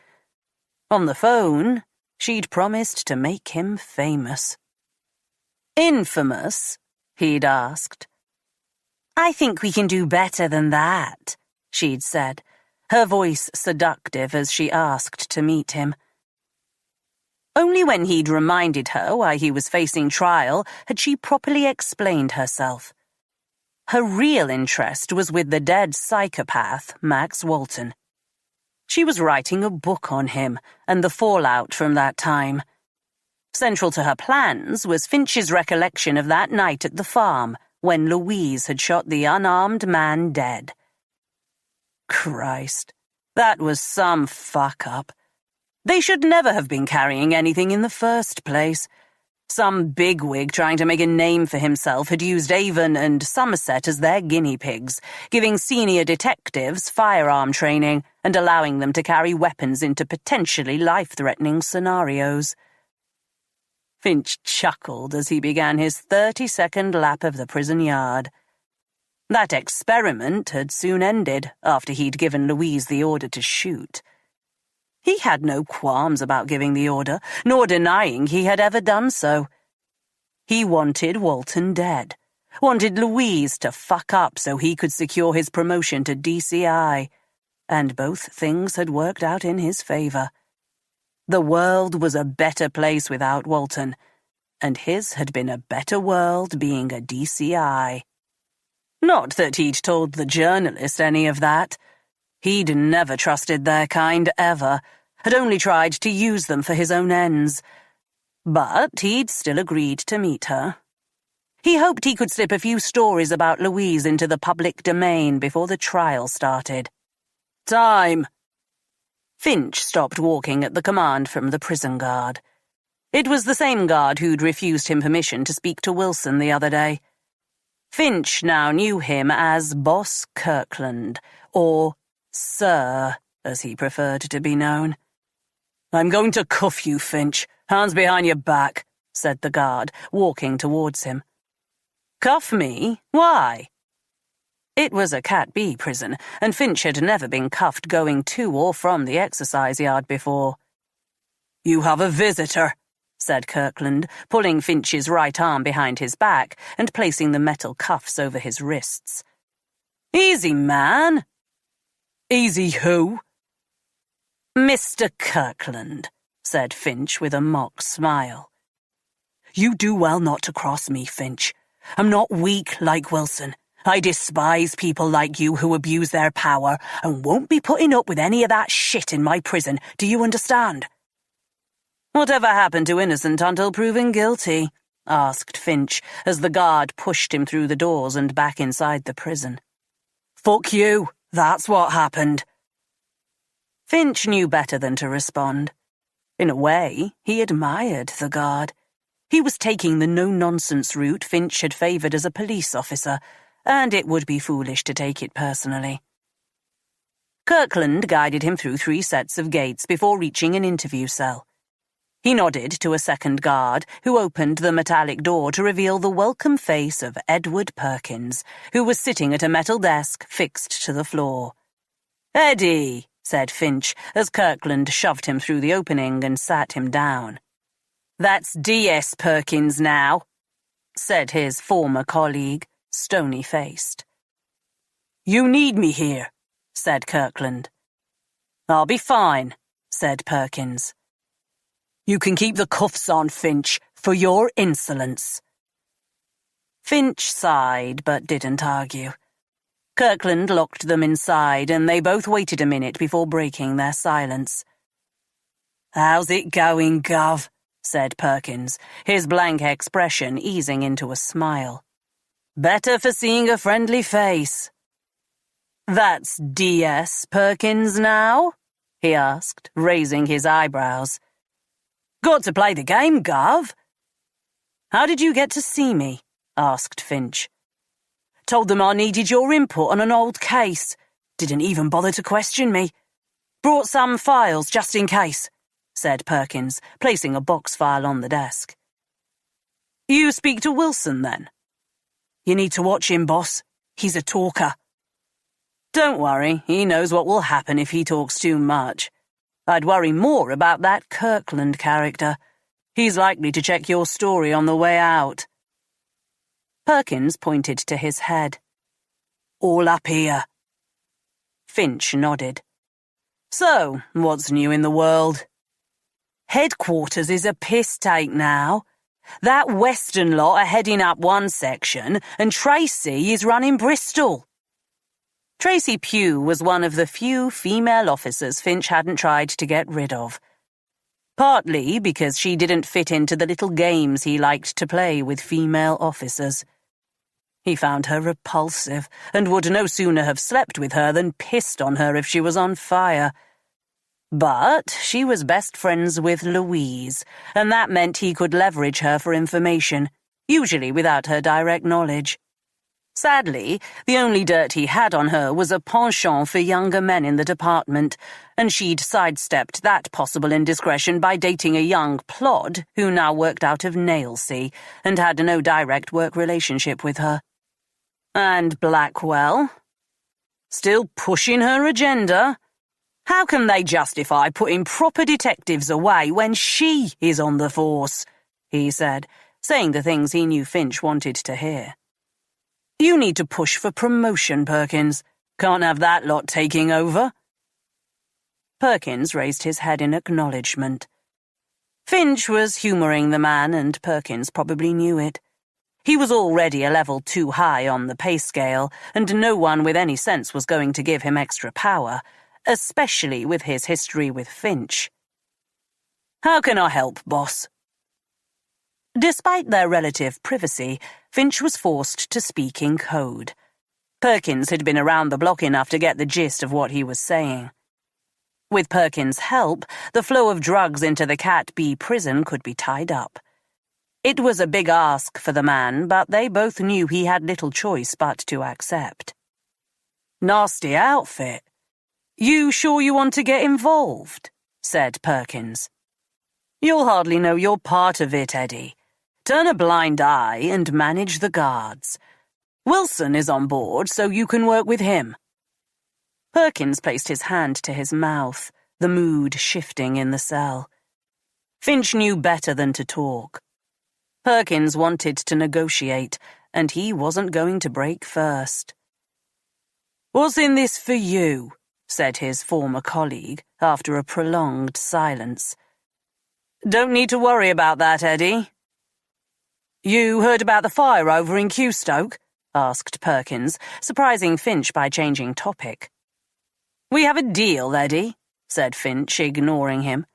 B: On the phone, she'd promised to make him famous. Infamous? He'd asked. I think we can do better than that, she'd said, her voice seductive as she asked to meet him. Only when he'd reminded her why he was facing trial had she properly explained herself. Her real interest was with the dead psychopath, Max Walton. She was writing a book on him and the fallout from that time. Central to her plans was Finch's recollection of that night at the farm when Louise had shot the unarmed man dead. Christ, that was some fuck-up. They should never have been carrying anything in the first place. Some bigwig trying to make a name for himself had used Avon and Somerset as their guinea pigs, giving senior detectives firearm training and allowing them to carry weapons into potentially life-threatening scenarios. Finch chuckled as he began his 30-second lap of the prison yard. That experiment had soon ended after he'd given Louise the order to shoot. He had no qualms about giving the order, nor denying he had ever done so. He wanted Walton dead, wanted Louise to fuck up so he could secure his promotion to DCI, and both things had worked out in his favor. The world was a better place without Walton, and his had been a better world being a DCI. Not that he'd told the journalist any of that. He'd never trusted their kind ever, had only tried to use them for his own ends. But he'd still agreed to meet her. He hoped he could slip a few stories about Louise into the public domain before the trial started. Time! Finch stopped walking at the command from the prison guard. It was the same guard who'd refused him permission to speak to Wilson the other day.
A: Finch now knew him as Boss Kirkland, or Sir, as he preferred to be known. "I'm going to cuff you, Finch. Hands behind your back," said the guard, walking towards him. "Cuff me? Why?" It was a Cat B prison, and Finch had never been cuffed going to or from the exercise yard before. "You have a visitor," said Kirkland, pulling Finch's right arm behind his back and placing the metal cuffs over his wrists. "Easy, man." "Easy who?" "Mr. Kirkland," said Finch with a mock smile. "You do well not to cross me, Finch. I'm not weak like Wilson. I despise people like you who abuse their power and won't be putting up with any of that shit in my prison, do you understand?" "Whatever happened to innocent until proven guilty?" asked Finch as the guard pushed him through the doors and back inside the prison. "Fuck you, that's what happened." Finch knew better than to respond. In a way, he admired the guard. He was taking the no-nonsense route Finch had favoured as a police officer, and it would be foolish to take it personally. Kirkland guided him through 3 sets of gates before reaching an interview cell. He nodded to a second guard, who opened the metallic door to reveal the welcome face of Edward Perkins, who was sitting at a metal desk fixed to the floor. "Eddie," said Finch, as Kirkland shoved him through the opening and sat him down. "That's D.S. Perkins now," said his former colleague, stony-faced. "You need me here," said Kirkland. "I'll be fine," said Perkins. "You can keep the cuffs on, Finch, for your insolence." Finch sighed, but didn't argue. Kirkland locked them inside, and they both waited a minute before breaking their silence. "How's it going, Gov?" said Perkins, his blank expression easing into a smile. "Better for seeing a friendly face." "That's D.S. Perkins now?" he asked, raising his eyebrows. "Got to play the game, Gov." "How did you get to see me?" asked Finch. "Told them I needed your input on an old case. Didn't even bother to question me. Brought some files just in case," said Perkins, placing a box file on the desk. "You speak to Wilson, then?" "You need to watch him, boss. He's a talker." "Don't worry, he knows what will happen if he talks too much. I'd worry more about that Kirkland character. He's likely to check your story on the way out." Perkins pointed to his head. "All up here." Finch nodded. "So, what's new in the world?" "Headquarters is a piss take now. That Western lot are heading up one section, and Tracy is running Bristol." Tracy Pugh was one of the few female officers Finch hadn't tried to get rid of. Partly because she didn't fit into the little games he liked to play with female officers. He found her repulsive, and would no sooner have slept with her than pissed on her if she was on fire. But she was best friends with Louise, and that meant he could leverage her for information, usually without her direct knowledge. Sadly, the only dirt he had on her was a penchant for younger men in the department, and she'd sidestepped that possible indiscretion by dating a young plod who now worked out of Nailsea and had no direct work relationship with her. And Blackwell? Still pushing her agenda? How can they justify putting proper detectives away when she is on the force? He said, saying the things he knew Finch wanted to hear. "You need to push for promotion, Perkins. Can't have that lot taking over." Perkins raised his head in acknowledgement. Finch was humouring the man, and Perkins probably knew it. He was already a level too high on the pay scale, and no one with any sense was going to give him extra power, especially with his history with Finch. "How can I help, boss?" Despite their relative privacy, Finch was forced to speak in code. Perkins had been around the block enough to get the gist of what he was saying. With Perkins' help, the flow of drugs into the Cat B prison could be tied up. It was a big ask for the man, but they both knew he had little choice but to accept. "Nasty outfit. You sure you want to get involved?" said Perkins. "You'll hardly know you're part of it, Eddie. Turn a blind eye and manage the guards. Wilson is on board, so you can work with him." Perkins placed his hand to his mouth, the mood shifting in the cell. Finch knew better than to talk. Perkins wanted to negotiate, and he wasn't going to break first. "What's in this for you?" said his former colleague, after a prolonged silence. "Don't need to worry about that, Eddie." "You heard about the fire over in Qstoke?" asked Perkins, surprising Finch by changing topic. "We have a deal, Eddie," said Finch, ignoring him.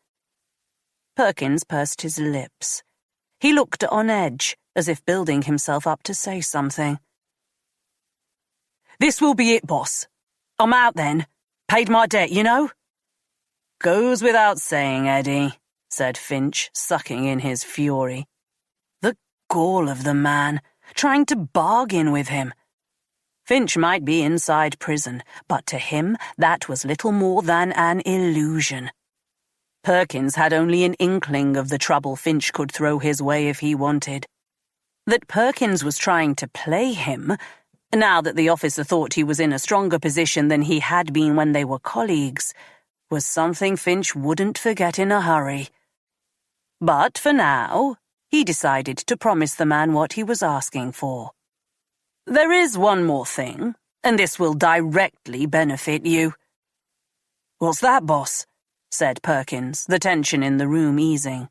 A: Perkins pursed his lips. He looked on edge, as if building himself up to say something. "This will be it, boss. I'm out then. Paid my debt, you know?" "Goes without saying, Eddie," said Finch, sucking in his fury. The gall of the man, trying to bargain with him. Finch might be inside prison, but to him that was little more than an illusion. Perkins had only an inkling of the trouble Finch could throw his way if he wanted. That Perkins was trying to play him, now that the officer thought he was in a stronger position than he had been when they were colleagues, was something Finch wouldn't forget in a hurry. But for now, he decided to promise the man what he was asking for. "There is one more thing, and this will directly benefit you." "What's that, boss?" said Perkins, the tension in the room easing.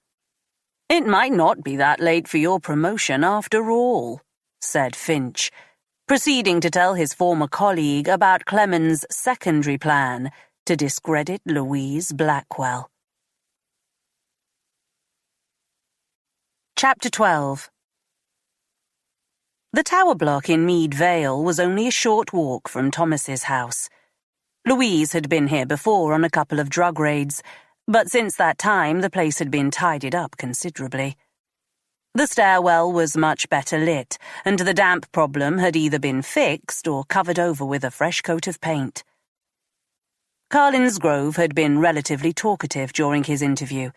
A: "It might not be that late for your promotion after all," said Finch, proceeding to tell his former colleague about Clemen's secondary plan to discredit Louise Blackwell. Chapter 12. The tower block in Mead Vale was only a short walk from Thomas's house. Louise had been here before on a couple of drug raids, but since that time the place had been tidied up considerably. The stairwell was much better lit, and the damp problem had either been fixed or covered over with a fresh coat of paint. Carl Innsgrove had been relatively talkative during his interview.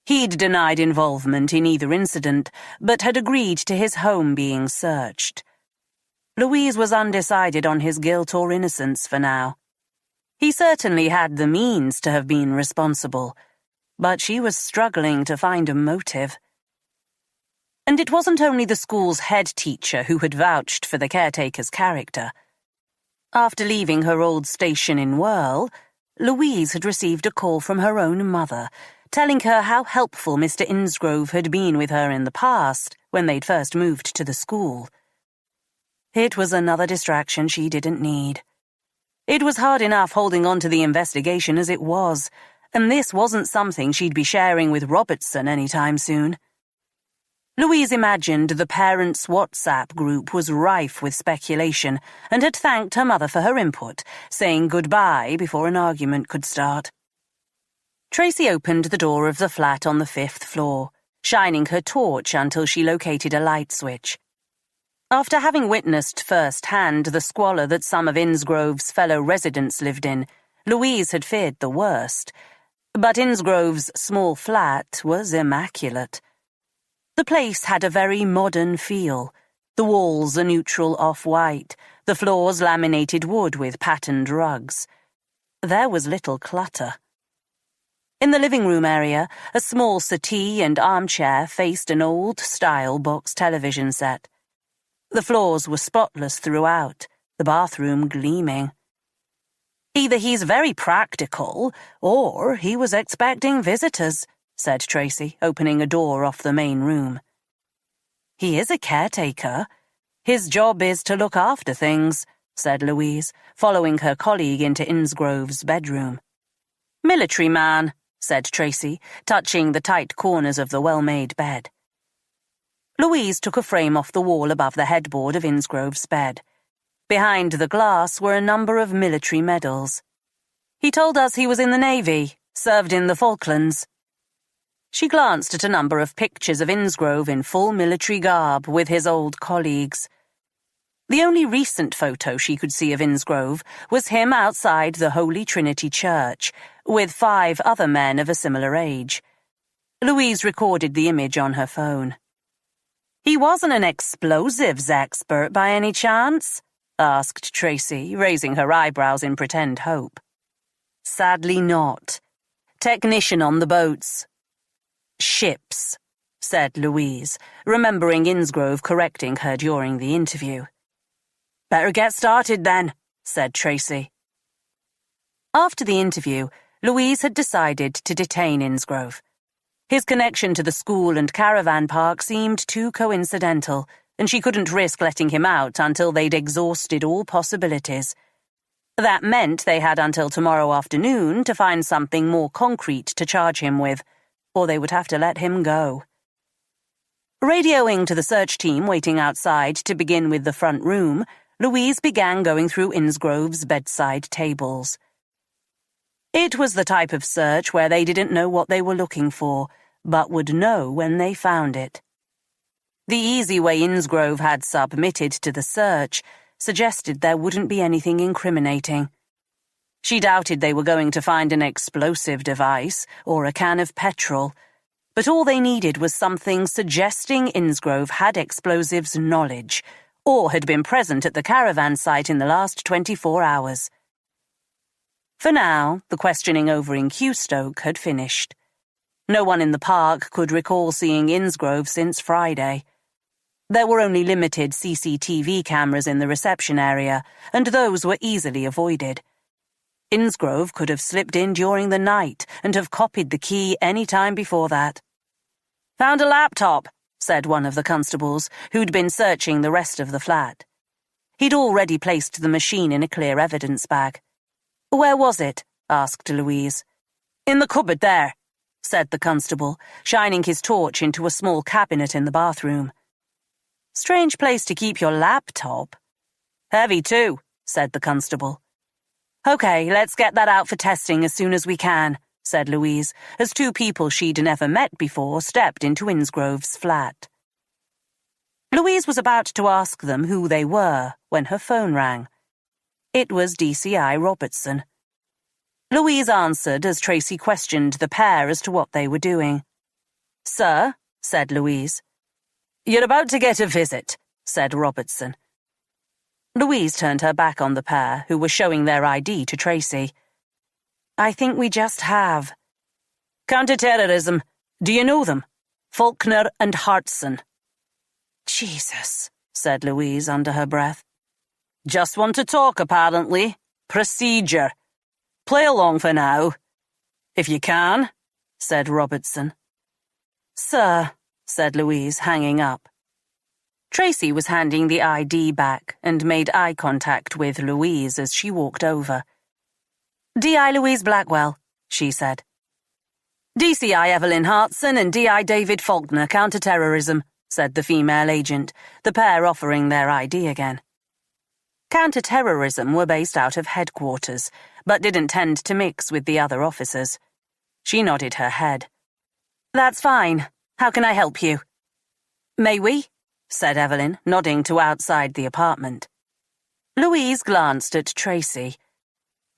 A: He'd denied involvement in either incident, but had agreed to his home being searched. Louise was undecided on his guilt or innocence for now. He certainly had the means to have been responsible, but she was struggling to find a motive. And it wasn't only the school's head teacher who had vouched for the caretaker's character. After leaving her old station in Whirl, Louise had received a call from her own mother, telling her how helpful Mr. Innsgrove had been with her in the past when they'd first moved to the school. It was another distraction she didn't need. It was hard enough holding on to the investigation as it was, and this wasn't something she'd be sharing with Robertson anytime soon. Louise imagined the parents' WhatsApp group was rife with speculation and had thanked her mother for her input, saying goodbye before an argument could start. Tracy opened the door of the flat on the 5th floor, shining her torch until she located a light switch. After having witnessed firsthand the squalor that some of Innsgrove's fellow residents lived in, Louise had feared the worst. But Innsgrove's small flat was immaculate. The place had a very modern feel, the walls a neutral off-white, the floors laminated wood with patterned rugs. There was little clutter. In the living room area, a small settee and armchair faced an old-style box television set. The floors were spotless throughout, the bathroom gleaming. "Either he's very practical, or he was expecting visitors," said Tracy, opening a door off the main room. "He is a caretaker. His job is to look after things," said Louise, following her colleague into Innsgrove's bedroom. "Military man," said Tracy, touching the tight corners of the well-made bed. Louise took a frame off the wall above the headboard of Innsgrove's bed. Behind the glass were a number of military medals. "He told us he was in the Navy, served in the Falklands." She glanced at a number of pictures of Innsgrove in full military garb with his old colleagues. The only recent photo she could see of Innsgrove was him outside the Holy Trinity Church, with 5 other men of a similar age. Louise recorded the image on her phone. "He wasn't an explosives expert by any chance?" asked Tracy, raising her eyebrows in pretend hope. "Sadly not. Technician on the boats." "Ships," said Louise, remembering Innsgrove correcting her during the interview. "Better get started then," said Tracy. After the interview, Louise had decided to detain Innsgrove. His connection to the school and caravan park seemed too coincidental, and she couldn't risk letting him out until they'd exhausted all possibilities. That meant they had until tomorrow afternoon to find something more concrete to charge him with, or they would have to let him go. Radioing to the search team waiting outside to begin with the front room, Louise began going through Innsgrove's bedside tables. It was the type of search where they didn't know what they were looking for, but would know when they found it. The easy way Innsgrove had submitted to the search suggested there wouldn't be anything incriminating. She doubted they were going to find an explosive device or a can of petrol, but all they needed was something suggesting Innsgrove had explosives knowledge or had been present at the caravan site in the last 24 hours. For now, the questioning over in Qstoke had finished. No one in the park could recall seeing Innsgrove since Friday. There were only limited CCTV cameras in the reception area, and those were easily avoided. Innsgrove could have slipped in during the night and have copied the key any time before that. "Found a laptop," said one of the constables, who'd been searching the rest of the flat. He'd already placed the machine in a clear evidence bag. "Where was it?" asked Louise. "In the cupboard there," said the constable, shining his torch into a small cabinet in the bathroom. "Strange place to keep your laptop." "Heavy too," said the constable. "Okay, let's get that out for testing as soon as we can," said Louise, as 2 people she'd never met before stepped into Innsgrove's flat. Louise was about to ask them who they were when her phone rang. It was DCI Robertson. Louise answered as Tracy questioned the pair as to what they were doing. "Sir," said Louise. "You're about to get a visit," said Robertson. Louise turned her back on the pair, who were showing their ID to Tracy. "I think we just have." "Counter-terrorism. Do you know them? Faulkner and Hartson." "Jesus," said Louise under her breath. "Just want to talk, apparently. Procedure. Play along for now. If you can," said Robertson. "Sir," said Louise, hanging up. Tracy was handing the ID back and made eye contact with Louise as she walked over. "DI Louise Blackwell," she said. "DCI Evelyn Hartson and DI David Faulkner, counter-terrorism," said the female agent, the pair offering their ID again. Counter-terrorism were based out of headquarters, but didn't tend to mix with the other officers. She nodded her head. "That's fine. How can I help you?" "May we?" said Evelyn, nodding to outside the apartment. Louise glanced at Tracy.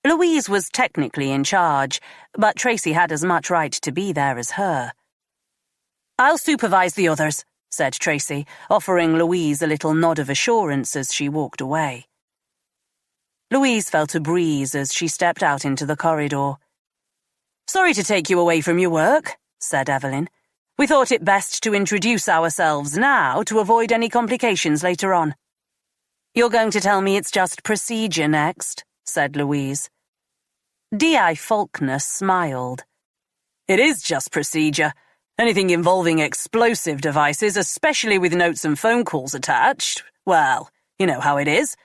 A: Louise was technically in charge, but Tracy had as much right to be there as her. "I'll supervise the others," said Tracy, offering Louise a little nod of assurance as she walked away. Louise felt a breeze as she stepped out into the corridor. "Sorry to take you away from your work," said Evelyn. "We thought it best to introduce ourselves now to avoid any complications later on." "You're going to tell me it's just procedure next," said Louise. D.I. Faulkner smiled. "It is just procedure. Anything involving explosive devices, especially with notes and phone calls attached, well, you know how it is.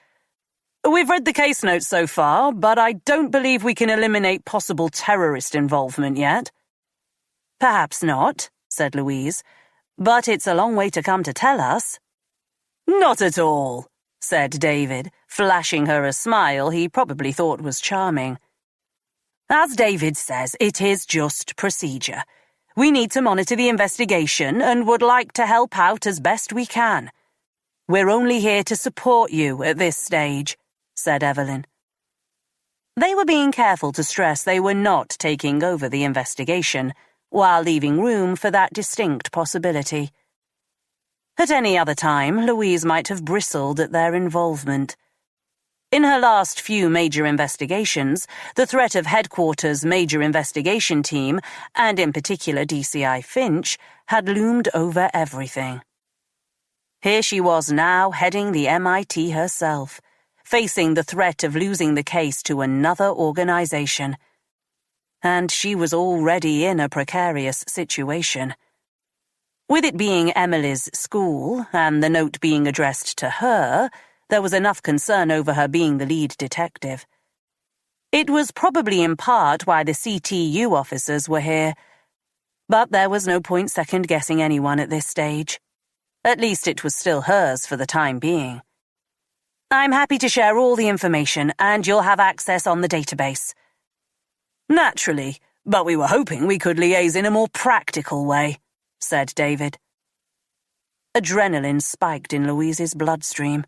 A: We've read the case notes so far, but I don't believe we can eliminate possible terrorist involvement yet." "Perhaps not," said Louise, "but it's a long way to come to tell us." "Not at all," said David, flashing her a smile he probably thought was charming. "As David says, it is just procedure.
B: We need to monitor the investigation and would like to help out as best we can. We're only here to support you at this stage," said Evelyn. They were being careful to stress they were not taking over the investigation, while leaving room for that distinct possibility. At any other time, Louise might have bristled at their involvement. In her last few major investigations, the threat of Headquarters' Major Investigation Team, and in particular DCI Finch, had loomed over everything. Here she was now heading the MIT herself, facing the threat of losing the case to another organization. And she was already in a precarious situation. With it being Emily's school, and the note being addressed to her, there was enough concern over her being the lead detective. It was probably in part why the CTU officers were here, but there was no point second-guessing anyone at this stage. At least it was still hers for the time being. "I'm happy to share all the information, and you'll have access on the database." "Naturally, but we were hoping we could liaise in a more practical way," said David. Adrenaline spiked in Louise's bloodstream.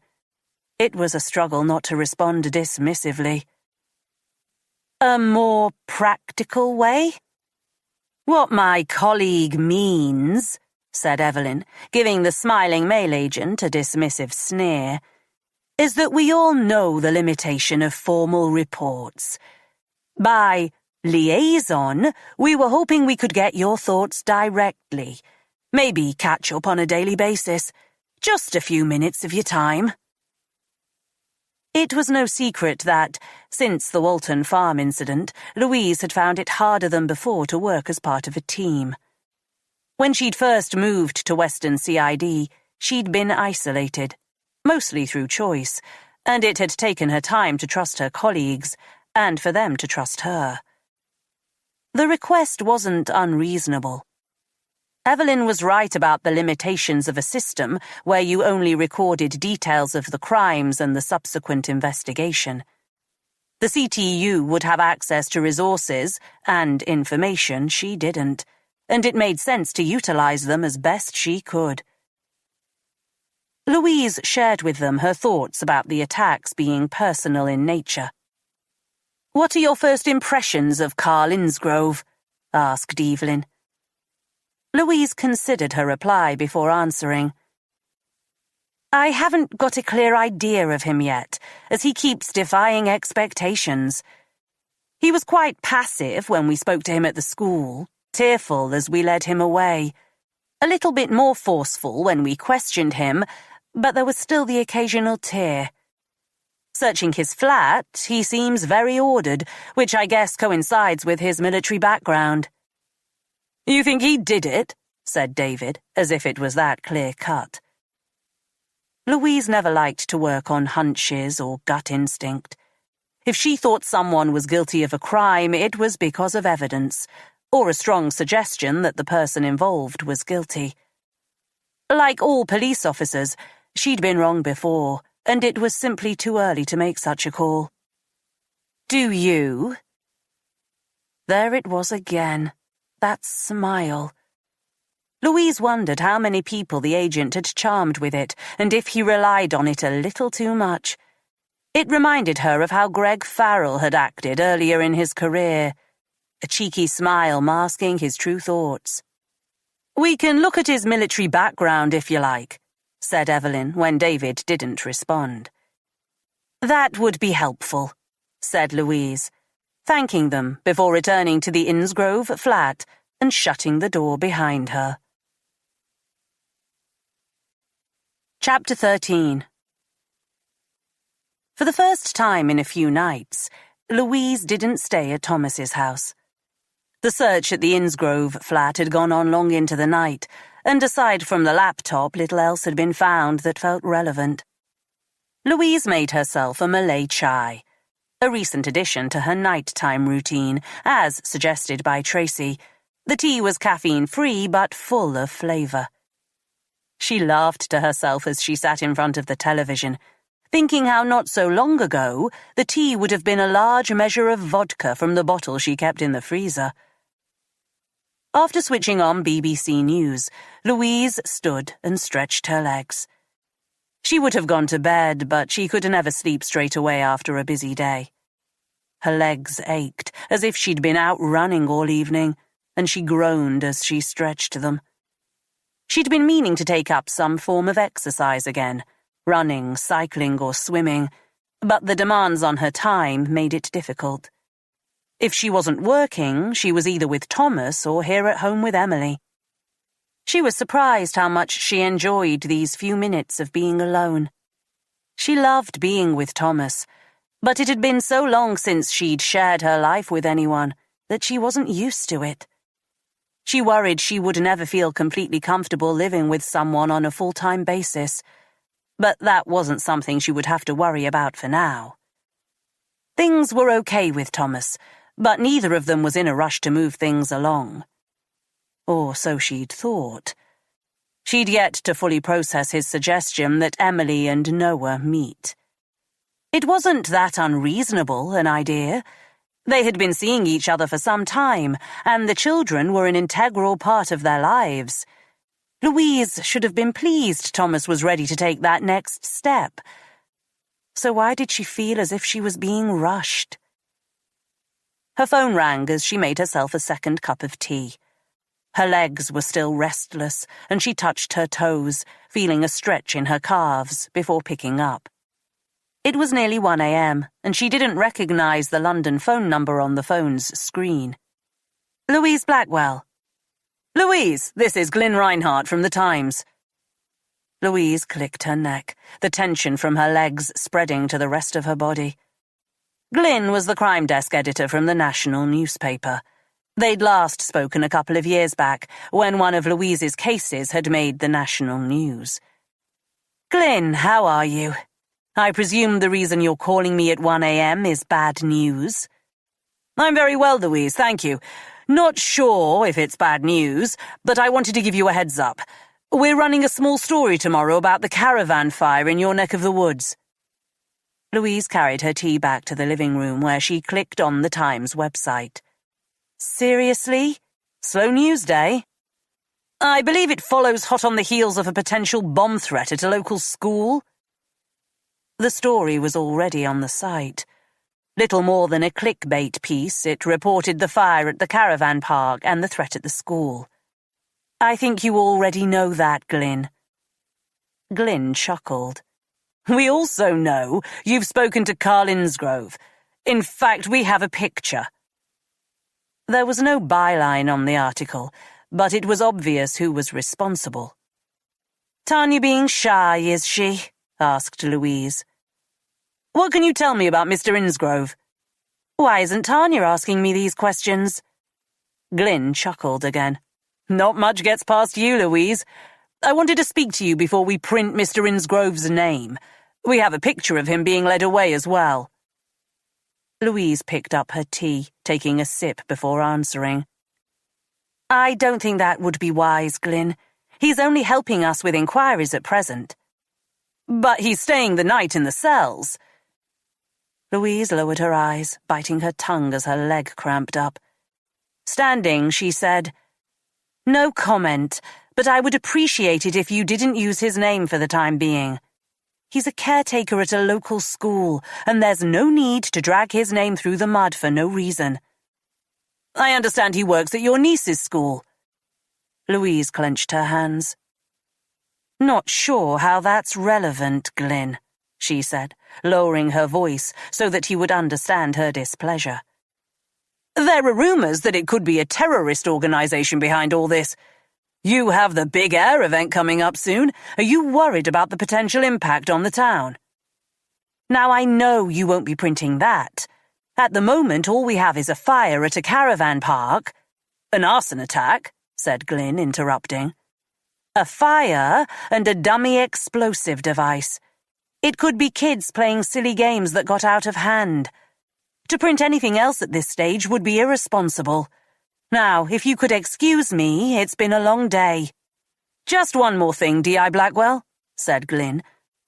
B: It was a struggle not to respond dismissively. "A more practical way?" "What my colleague means," said Evelyn, giving the smiling mail agent a dismissive sneer, "is that we all know the limitation of formal reports. By liaison, we were hoping we could get your thoughts directly. Maybe catch up on a daily basis. Just a few minutes of your time." It was no secret that, since the Walton Farm incident, Louise had found it harder than before to work as part of a team. When she'd first moved to Western CID, she'd been isolated, mostly through choice, and it had taken her time to trust her colleagues, and for them to trust her. The request wasn't unreasonable. Evelyn was right about the limitations of a system where you only recorded details of the crimes and the subsequent investigation. The CTU would have access to resources and information she didn't, and it made sense to utilize them as best she could. Louise shared with them her thoughts about the attacks being personal in nature. "What are your first impressions of Carl Innsgrove?" asked Evelyn. Louise considered her reply before answering. "I haven't got a clear idea of him yet, as he keeps defying expectations. He was quite passive when we spoke to him at the school, tearful as we led him away. A little bit more forceful when we questioned him, but there was still the occasional tear. Searching his flat, he seems very ordered, which I guess coincides with his military background." "You think he did it?" said David, as if it was that clear-cut. Louise never liked to work on hunches or gut instinct. If she thought someone was guilty of a crime, it was because of evidence, or a strong suggestion that the person involved was guilty. Like all police officers, she'd been wrong before, and it was simply too early to make such a call. "Do you?" There it was again. That smile. Louise wondered how many people the agent had charmed with it, and if he relied on it a little too much. It reminded her of how Greg Farrell had acted earlier in his career, a cheeky smile masking his true thoughts. "We can look at his military background if you like," said Evelyn when David didn't respond. "That would be helpful," said Louise, thanking them before returning to the Innsgrove flat and shutting the door behind her. Chapter 13. For the first time in a few nights, Louise didn't stay at Thomas's house. The search at the Innsgrove flat had gone on long into the night, and aside from the laptop, little else had been found that felt relevant. Louise made herself a Malay chai, a recent addition to her nighttime routine, as suggested by Tracy. The tea was caffeine-free but full of flavor. She laughed to herself as she sat in front of the television, thinking how not so long ago the tea would have been a large measure of vodka from the bottle she kept in the freezer.
A: After switching on BBC News, Louise stood and stretched her legs. She would have gone to bed, but she could never sleep straight away after a busy day. Her legs ached, as if she'd been out running all evening, and she groaned as she stretched them. She'd been meaning to take up some form of exercise again, running, cycling, or swimming, but the demands on her time made it difficult. If she wasn't working, she was either with Thomas or here at home with Emily. She was surprised how much she enjoyed these few minutes of being alone. She loved being with Thomas, but it had been so long since she'd shared her life with anyone that she wasn't used to it. She worried she would never feel completely comfortable living with someone on a full-time basis, but that wasn't something she would have to worry about for now. Things were okay with Thomas, but neither of them was in a rush to move things along. Or so she'd thought. She'd yet to fully process his suggestion that Emily and Noah meet. It wasn't that unreasonable an idea. They had been seeing each other for some time, and the children were an integral part of their lives. Louise should have been pleased Thomas was ready to take that next step. So why did she feel as if she was being rushed? Her phone rang as she made herself a second cup of tea. Her legs were still restless, and she touched her toes, feeling a stretch in her calves before picking up. It was nearly 1 a.m., and she didn't recognize the London phone number on the phone's screen. Louise Blackwell. Louise, this is Glyn Reinhardt from The Times. Louise clicked her neck, the tension from her legs spreading to the rest of her body. Glyn was the crime desk editor from the national newspaper. They'd last spoken a couple of years back, when one of Louise's cases had made the national news. Glyn, how are you? I presume the reason you're calling me at 1 a.m. is bad news? I'm very well, Louise, thank you. Not sure if it's bad news, but I wanted to give you a heads up. We're running a small story tomorrow about the caravan fire in your neck of the woods. Louise carried her tea back to the living room where she clicked on the Times website. Seriously? Slow news day? I believe it follows hot on the heels of a potential bomb threat at a local school. The story was already on the site. Little more than a clickbait piece, it reported the fire at the caravan park and the threat at the school. I think you already know that, Glyn. Glyn chuckled. We also know you've spoken to Carl Innsgrove. In fact, we have a picture. There was no byline on the article, but it was obvious who was responsible. Tanya being shy, is she? Asked Louise. What can you tell me about Mr. Innsgrove? Why isn't Tanya asking me these questions? Glyn chuckled again. Not much gets past you, Louise. I wanted to speak to you before we print Mr. Innsgrove's name. We have a picture of him being led away as well. Louise picked up her tea, taking a sip before answering. I don't think that would be wise, Glyn. He's only helping us with inquiries at present. But he's staying the night in the cells. Louise lowered her eyes, biting her tongue as her leg cramped up. Standing, she said, No comment, but I would appreciate it if you didn't use his name for the time being. He's a caretaker at a local school, and there's no need to drag his name through the mud for no reason. I understand he works at your niece's school. Louise clenched her hands. Not sure how that's relevant, Glyn, she said, lowering her voice so that he would understand her displeasure. There are rumors that it could be a terrorist organization behind all this. You have the Big Air event coming up soon. Are you worried about the potential impact on the town? Now I know you won't be printing that. At the moment, all we have is a fire at a caravan park. An arson attack, said Glyn, interrupting. A fire and a dummy explosive device. It could be kids playing silly games that got out of hand. To print anything else at this stage would be irresponsible. Now, if you could excuse me, it's been a long day. Just one more thing, D.I. Blackwell, said Glyn,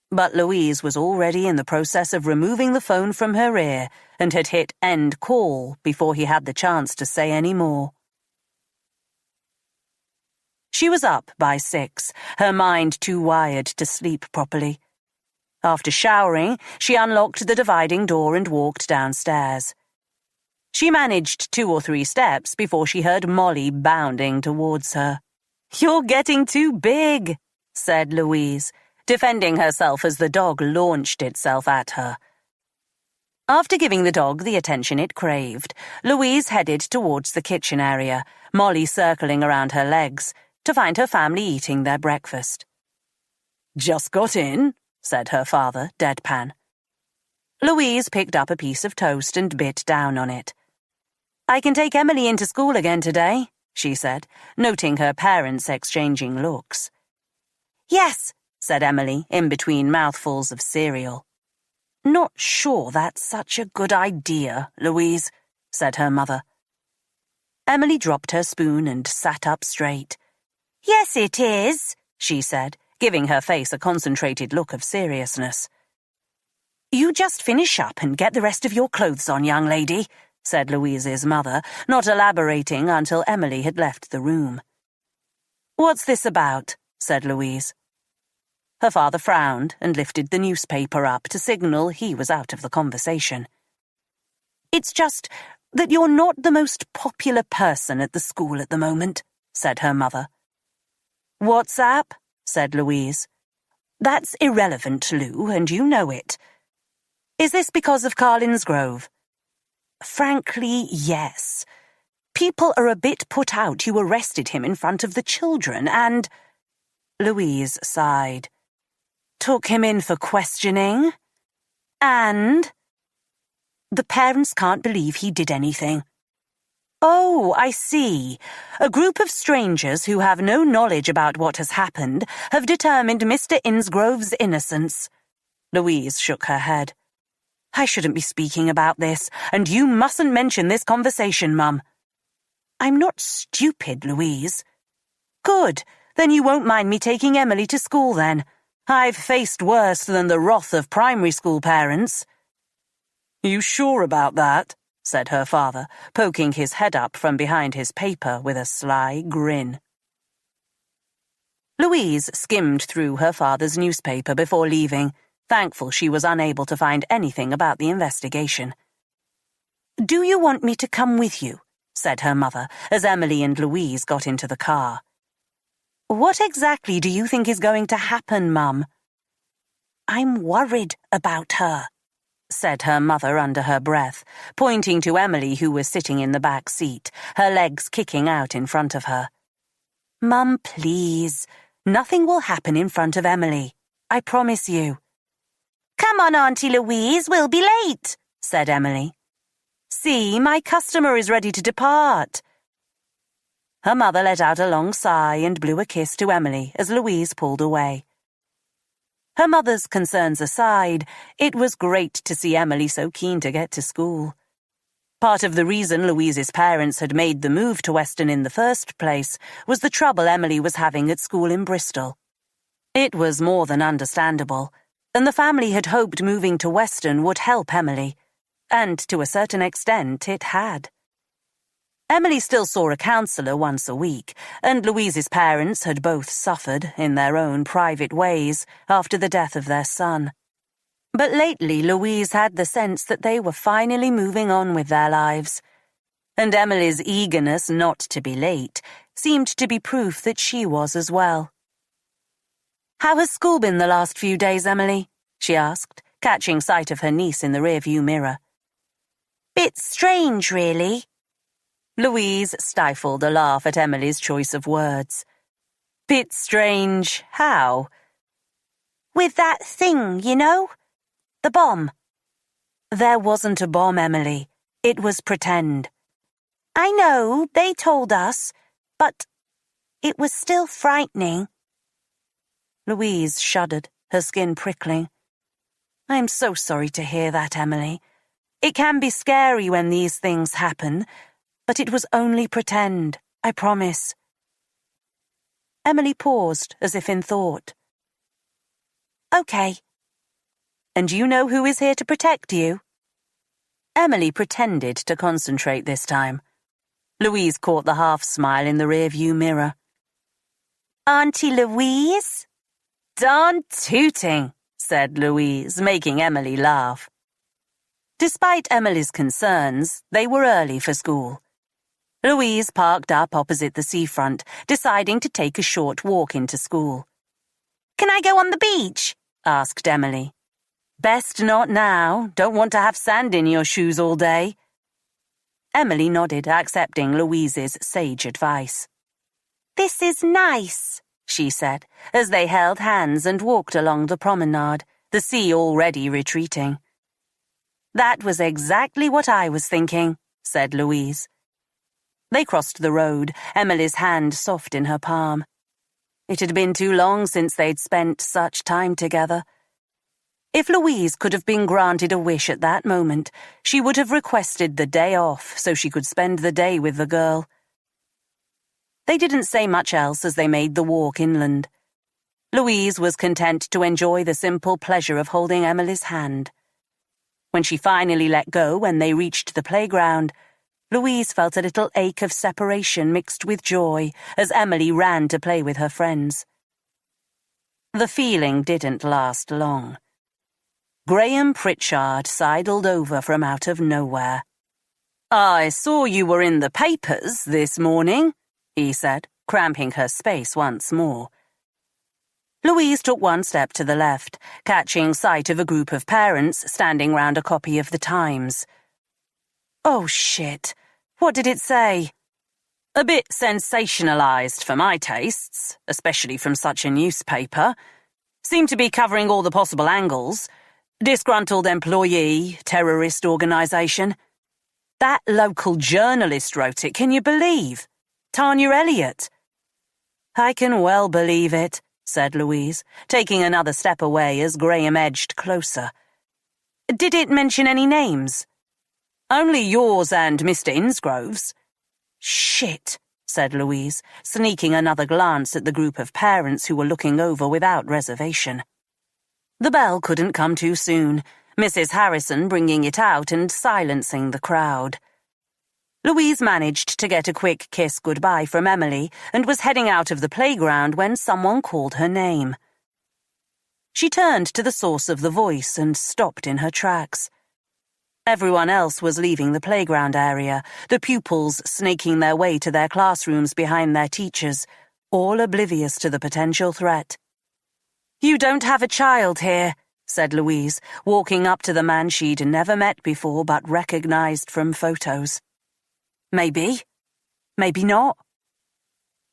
A: but Louise was already in the process of removing the phone from her ear and had hit end call before he had the chance to say any more. She was up by 6, her mind too wired to sleep properly. After showering, she unlocked the dividing door and walked downstairs. She managed 2 or 3 steps before she heard Molly bounding towards her. "You're getting too big," said Louise, defending herself as the dog launched itself at her. After giving the dog the attention it craved, Louise headed towards the kitchen area, Molly circling around her legs, to find her family eating their breakfast. "Just got in," said her father, deadpan. Louise picked up a piece of toast and bit down on it. "I can take Emily into school again today," she said, noting her parents exchanging looks. "Yes," said Emily, in between mouthfuls of cereal. "Not sure that's such a good idea, Louise," said her mother. Emily dropped her spoon and sat up straight. "Yes, it is," she said, giving her face a concentrated look of seriousness. "You just finish up and get the rest of your clothes on, young lady," said Louise's mother, not elaborating until Emily had left the room. "What's this about?" said Louise. Her father frowned and lifted the newspaper up to signal he was out of the conversation. "It's just that you're not the most popular person at the school at the moment," said her mother. "What's up?" said Louise. "That's irrelevant, Lou, and you know it. Is this because of Carlin's Grove?" "Frankly, yes. People are a bit put out you arrested him in front of the children and—" Louise sighed. "Took him in for questioning? And—" "The parents can't believe he did anything." "Oh, I see. A group of strangers who have no knowledge about what has happened have determined Mr. Innsgrove's innocence." Louise shook her head. "I shouldn't be speaking about this, and you mustn't mention this conversation, Mum." "I'm not stupid, Louise." "Good. Then you won't mind me taking Emily to school, then. I've faced worse than the wrath of primary school parents." "You sure about that?" said her father, poking his head up from behind his paper with a sly grin. Louise skimmed through her father's newspaper before leaving, thankful she was unable to find anything about the investigation. "Do you want me to come with you?" said her mother, as Emily and Louise got into the car. "What exactly do you think is going to happen, Mum?" "I'm worried about her," said her mother under her breath, pointing to Emily, who was sitting in the back seat, her legs kicking out in front of her. "Mum, please. Nothing will happen in front of Emily. I promise you." "Come on, Auntie Louise, we'll be late," said Emily. "See, my customer is ready to depart." Her mother let out a long sigh and blew a kiss to Emily as Louise pulled away. Her mother's concerns aside, it was great to see Emily so keen to get to school. Part of the reason Louise's parents had made the move to Weston in the first place was the trouble Emily was having at school in Bristol. It was more than understandable, and the family had hoped moving to Weston would help Emily, and to a certain extent it had. Emily still saw a counsellor once a week, and Louise's parents had both suffered in their own private ways after the death of their son. But lately Louise had the sense that they were finally moving on with their lives, and Emily's eagerness not to be late seemed to be proof that she was as well. "How has school been the last few days, Emily?" she asked, catching sight of her niece in the rearview mirror. "Bit strange, really." Louise stifled a laugh at Emily's choice of words. "Bit strange, how?" "With that thing, you know? The bomb." "There wasn't a bomb, Emily. It was pretend." "I know, they told us, but it was still frightening." Louise shuddered, her skin prickling. "I'm so sorry to hear that, Emily. It can be scary when these things happen, but it was only pretend, I promise." Emily paused, as if in thought. "Okay." "And you know who is here to protect you?" Emily pretended to concentrate this time. Louise caught the half-smile in the rear-view mirror. Auntie Louise?"
B: "Darn tooting," said Louise, making Emily laugh. Despite Emily's concerns, they were early for school. Louise parked up opposite the seafront, deciding to take a short walk into school.
A: "Can I go on the beach?"
B: asked Emily. "Best not now. Don't want to have sand in your shoes all day." Emily nodded, accepting Louise's sage advice.
A: "This is nice,"
B: she said, as they held hands and walked along the promenade, the sea already retreating. "That was exactly what I was thinking," said Louise. They crossed the road, Emily's hand soft in her palm. It had been too long since they'd spent such time together. If Louise could have been granted a wish at that moment, she would have requested the day off so she could spend the day with the girl. They didn't say much else as they made the walk inland. Louise was content to enjoy the simple pleasure of holding Emily's hand. When she finally let go when they reached the playground, Louise felt a little ache of separation mixed with joy as Emily ran to play with her friends. The feeling didn't last long. Graham Pritchard sidled over from out of nowhere. "I saw you were in the papers this morning," he said, cramping her space once more. Louise took one step to the left, catching sight of a group of parents standing round a copy of the Times. "Oh, shit. What did it say?" "A bit sensationalized for my tastes, especially from such a newspaper. Seemed to be covering all the possible angles. Disgruntled employee, terrorist organization. That local journalist wrote it, can you believe? Tanya Elliott." "I can well believe it," said Louise, taking another step away as Graham edged closer. "Did it mention any names?" "Only yours and Mr. Insgrove's." "Shit," said Louise, sneaking another glance at the group of parents who were looking over without reservation. The bell couldn't come too soon, Mrs. Harrison bringing it out and silencing the crowd. Louise managed to get a quick kiss goodbye from Emily and was heading out of the playground when someone called her name. She turned to the source of the voice and stopped in her tracks. Everyone else was leaving the playground area, the pupils snaking their way to their classrooms behind their teachers, all oblivious to the potential threat. "You don't have a child here," said Louise, walking up to the man she'd never met before but recognized from photos. "Maybe. Maybe not."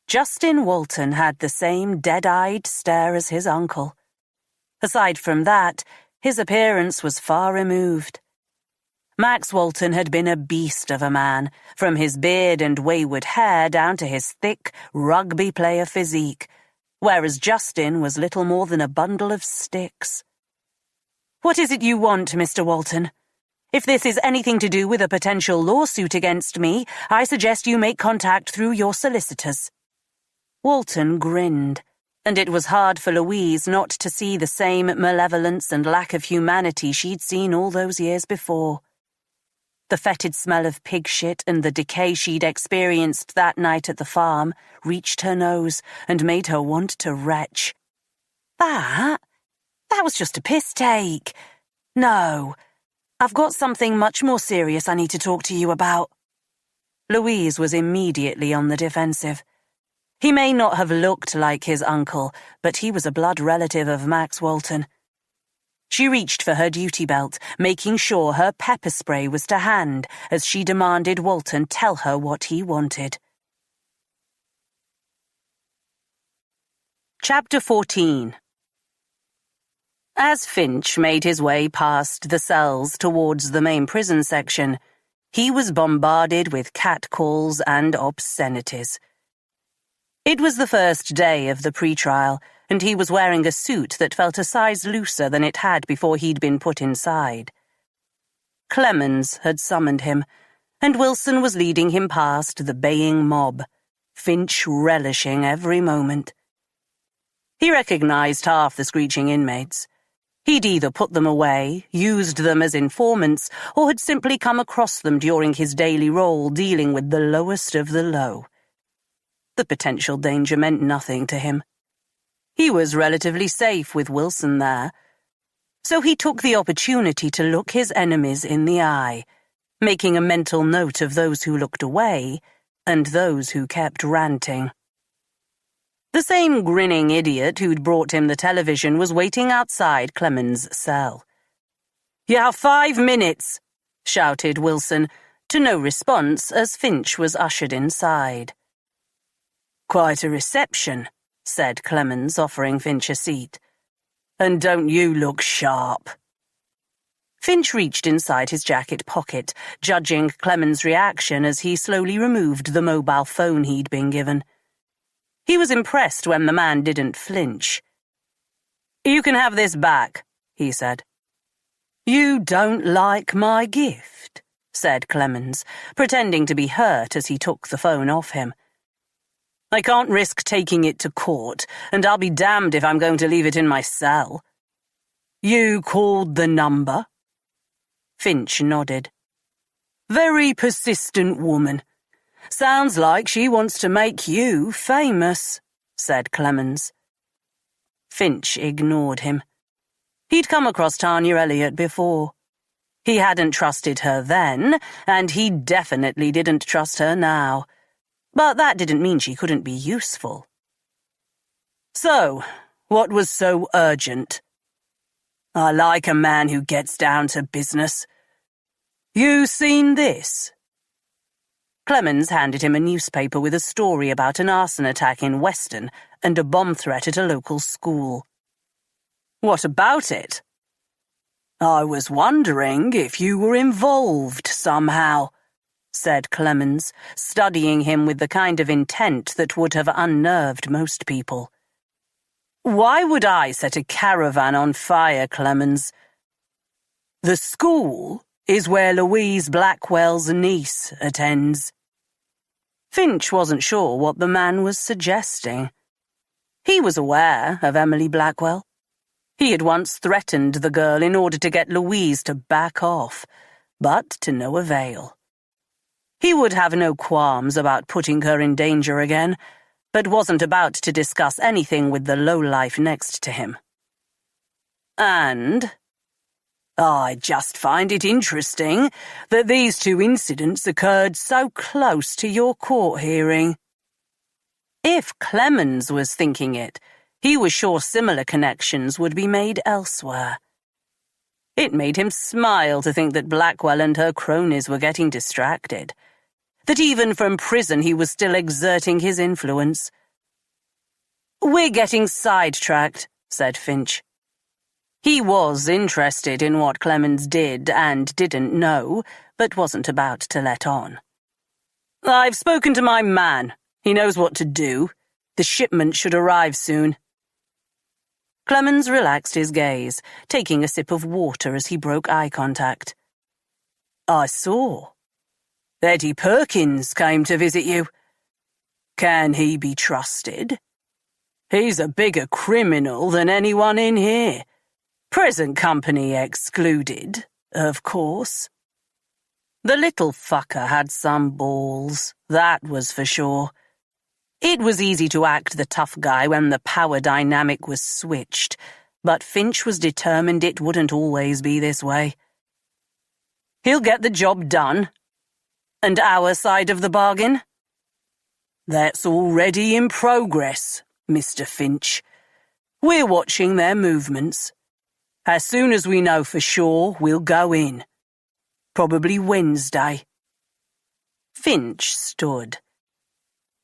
B: Justin Walton had the same dead-eyed stare as his uncle. Aside from that, his appearance was far removed. Max Walton had been a beast of a man, from his beard and wayward hair down to his thick, rugby player physique, whereas Justin was little more than a bundle of sticks. "What is it you want, Mr. Walton? If this is anything to do with a potential lawsuit against me, I suggest you make contact through your solicitors." Walton grinned, and it was hard for Louise not to see the same malevolence and lack of humanity she'd seen all those years before. The fetid smell of pig shit and the decay she'd experienced that night at the farm reached her nose and made her want to retch. That was just a piss take. No, I've got something much more serious I need to talk to you about." Louise was immediately on the defensive. He may not have looked like his uncle, but he was a blood relative of Max Walton. She reached for her duty belt, making sure her pepper spray was to hand as she demanded Walton tell her what he wanted. Chapter 14. As Finch made his way past the cells towards the main prison section, he was bombarded with catcalls and obscenities. It was the first day of the pretrial, and he was wearing a suit that felt a size looser than it had before he'd been put inside. Clemens had summoned him, and Wilson was leading him past the baying mob, Finch relishing every moment. He recognized half the screeching inmates. He'd either put them away, used them as informants, or had simply come across them during his daily role dealing with the lowest of the low. The the potential danger meant nothing to him. He was relatively safe with Wilson there, so he took the opportunity to look his enemies in the eye, making a mental note of those who looked away and those who kept ranting. The same grinning idiot who'd brought him the television was waiting outside Clemens' cell. "You have 5 minutes," shouted Wilson, to no response as Finch was ushered inside. "Quite a reception," said Clemens, offering Finch a seat. "And don't you look sharp." Finch reached inside his jacket pocket, judging Clemens' reaction as he slowly removed the mobile phone he'd been given. He was impressed when the man didn't flinch. "You can have this back," he said. "You don't like my gift," said Clemens, pretending to be hurt as he took the phone off him. "I can't risk taking it to court, and I'll be damned if I'm going to leave it in my cell." "You called the number?" Finch nodded. "Very persistent woman. Sounds like she wants to make you famous," said Clemens. Finch ignored him. He'd come across Tanya Elliott before. He hadn't trusted her then, and he definitely didn't trust her now. But that didn't mean she couldn't be useful. "So, what was so urgent?" "I like a man who gets down to business. You seen this?" Clemens handed him a newspaper with a story about an arson attack in Weston and a bomb threat at a local school. "What about it?" "I was wondering if you were involved somehow," said Clemens, studying him with the kind of intent that would have unnerved most people. "Why would I set a caravan on fire, Clemens?" "The school is where Louise Blackwell's niece attends." Finch wasn't sure what the man was suggesting. He was aware of Emily Blackwell. He had once threatened the girl in order to get Louise to back off, but to no avail. He would have no qualms about putting her in danger again, but wasn't about to discuss anything with the lowlife next to him. "And I just find it interesting that these 2 incidents occurred so close to your court hearing." If Clemens was thinking it, he was sure similar connections would be made elsewhere. It made him smile to think that Blackwell and her cronies were getting distracted, that even from prison he was still exerting his influence. "We're getting sidetracked," said Finch. He was interested in what Clemens did and didn't know, but wasn't about to let on. "I've spoken to my man. He knows what to do. The shipment should arrive soon." Clemens relaxed his gaze, taking a sip of water as he broke eye contact. "I saw. Eddie Perkins came to visit you. Can he be trusted? He's a bigger criminal than anyone in here. Present company excluded, of course." The little fucker had some balls, that was for sure. It was easy to act the tough guy when the power dynamic was switched, but Finch was determined it wouldn't always be this way. "He'll get the job done. And our side of the bargain?" "That's already in progress, Mr. Finch. We're watching their movements. As soon as we know for sure, we'll go in. Probably Wednesday." Finch stood.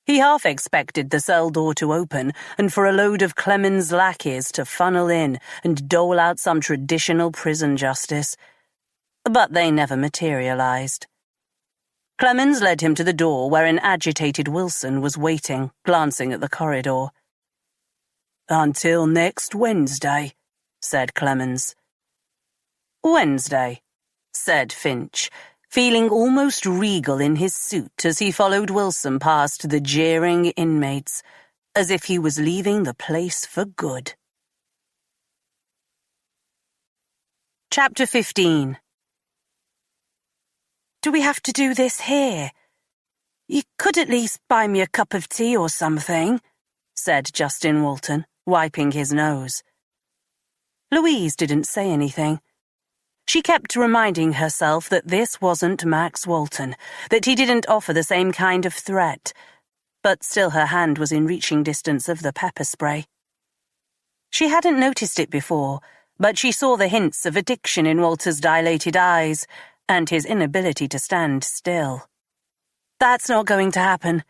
B: He half expected the cell door to open and for a load of Clemens' lackeys to funnel in and dole out some traditional prison justice. But they never materialized. Clemens led him to the door where an agitated Wilson was waiting, glancing at the corridor. "Until next Wednesday," said Clemens. "Wednesday," said Finch, feeling almost regal in his suit as he followed Wilson past the jeering inmates, as if he was leaving the place for good. Chapter 15. "Do we have to do this here?" You could at least buy me a cup of tea or something, said Justin Walton, wiping his nose.
A: Louise didn't say anything. She kept reminding herself that this wasn't Max Walton, that he didn't offer the same kind of threat, but still her hand was in reaching distance of the pepper spray. She hadn't noticed it before, but she saw the hints of addiction in Walter's dilated eyes and his inability to stand still. That's not going to happen.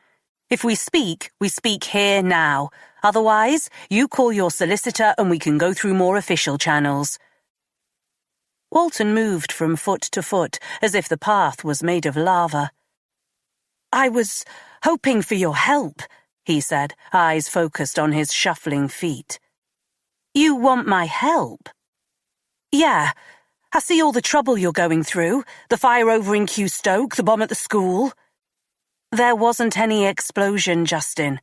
A: If we speak here now. Otherwise, you call your solicitor and we can go through more official channels. Walton moved from foot to foot as if the path was made of lava. I was hoping for your help, he said, eyes focused on his shuffling feet. You want my help? Yeah. I see all the trouble you're going through, the fire over in Kew Stoke, the bomb at the school. There wasn't any explosion, Justin.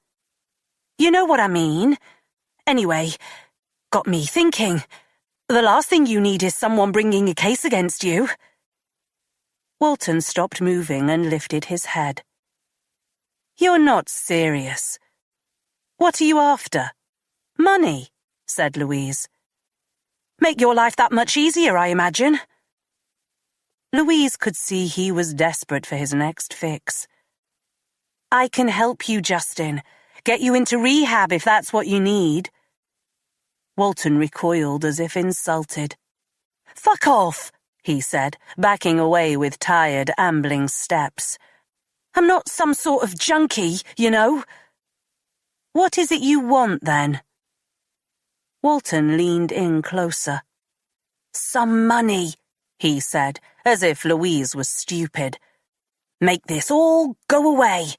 A: You know what I mean. Anyway, got me thinking. The last thing you need is someone bringing a case against you. Walton stopped moving and lifted his head. You're not serious. What are you after? Money, said Louise. Make your life that much easier, I imagine. Louise could see he was desperate for his next fix. I can help you, Justin. Get you into rehab if that's what you need. Walton recoiled as if insulted. Fuck off, he said, backing away with tired, ambling steps. I'm not some sort of junkie, you know. What is it you want, then? Walton leaned in closer. Some money, he said, as if Louise was stupid. Make this all go away.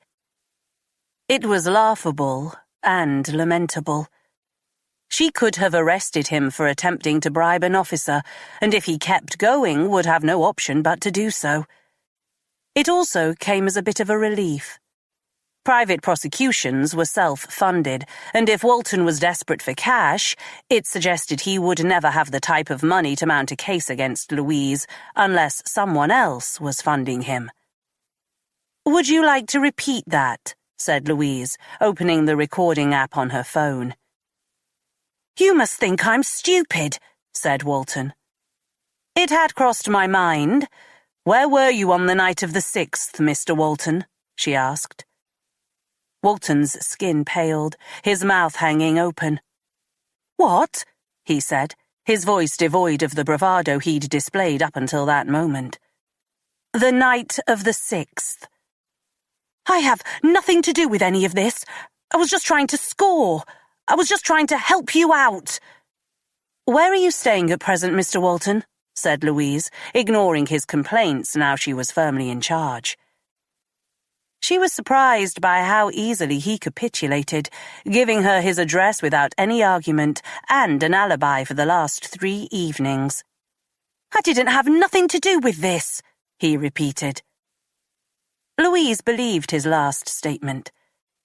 A: It was laughable and lamentable. She could have arrested him for attempting to bribe an officer, and if he kept going, would have no option but to do so. It also came as a bit of a relief. Private prosecutions were self-funded, and if Walton was desperate for cash, it suggested he would never have the type of money to mount a case against Louise unless someone else was funding him. Would you like to repeat that? Said Louise, opening the recording app on her phone. You must think I'm stupid, said Walton. It had crossed my mind. Where were you on the night of the 6th, Mr. Walton? She asked. Walton's skin paled, his mouth hanging open. What? He said, his voice devoid of the bravado he'd displayed up until that moment. The night of the 6th. I have nothing to do with any of this. I was just trying to score. I was just trying to help you out. Where are you staying at present, Mr. Walton? Said Louise, ignoring his complaints now she was firmly in charge. She was surprised by how easily he capitulated, giving her his address without any argument and an alibi for the last 3 evenings. I didn't have nothing to do with this, he repeated. Louise believed his last statement.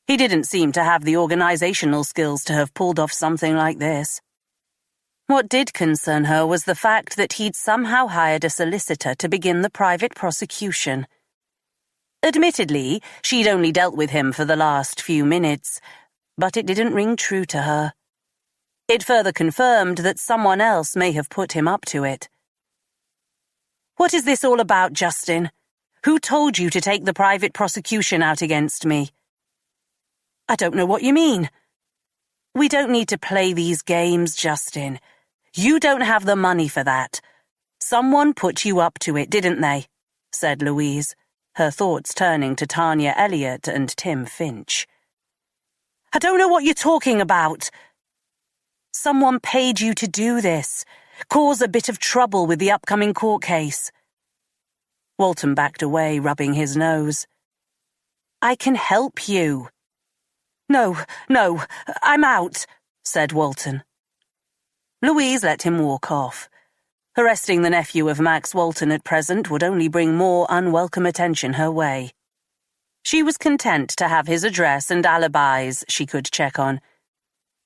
A: He didn't seem to have the organizational skills to have pulled off something like this. What did concern her was the fact that he'd somehow hired a solicitor to begin the private prosecution. Admittedly, she'd only dealt with him for the last few minutes, but it didn't ring true to her. It further confirmed that someone else may have put him up to it. What is this all about, Justin? Who told you to take the private prosecution out against me? I don't know what you mean. We don't need to play these games, Justin. You don't have the money for that. Someone put you up to it, didn't they? Said Louise, her thoughts turning to Tanya Elliott and Tim Finch. I don't know what you're talking about. Someone paid you to do this, cause a bit of trouble with the upcoming court case. Walton backed away, rubbing his nose. I can help you. No, I'm out, said Walton. Louise let him walk off. Arresting the nephew of Max Walton at present would only bring more unwelcome attention her way. She was content to have his address and alibis she could check on.